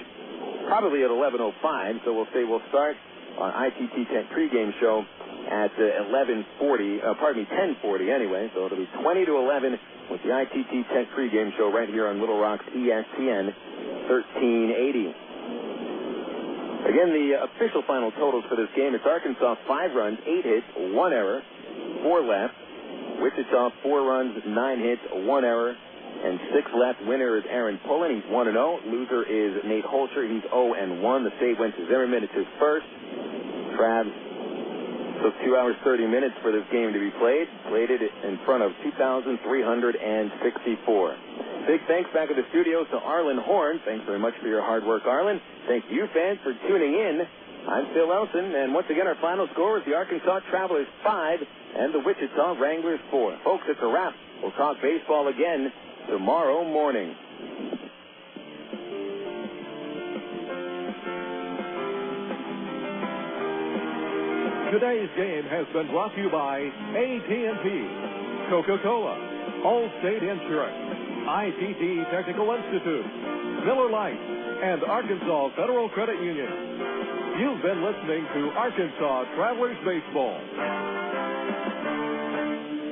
probably at 11:05. So we'll say we'll start our ITT Tech pregame show at 10:40 anyway. So it'll be 20 to 11 with the ITT Tech pregame show right here on Little Rock's ESPN 1380. Again, the official final totals for this game, it's Arkansas 5 runs, 8 hits, 1 error, 4 left. Wichita 4 runs, 9 hits, 1 error, and 6 left. Winner is Aaron Pullen. He's 1-0. Loser is Nate Holscher. He's 0-1. The save went to Zimmerman. It's his first. Travs took 2 hours, 30 minutes for this game to be played. Played it in front of 2,364. Big thanks back at the studios to Arlen Horn. Thanks very much for your hard work, Arlen. Thank you, fans, for tuning in. I'm Phil Elson, and once again, our final score is the Arkansas Travelers 5 and the Wichita Wranglers 4. Folks, it's a wrap. We'll talk baseball again tomorrow morning. Today's game has been brought to you by AT&T, Coca-Cola, Allstate Insurance, ITT Technical Institute, Miller Lite, and Arkansas Federal Credit Union. You've been listening to Arkansas Travelers Baseball.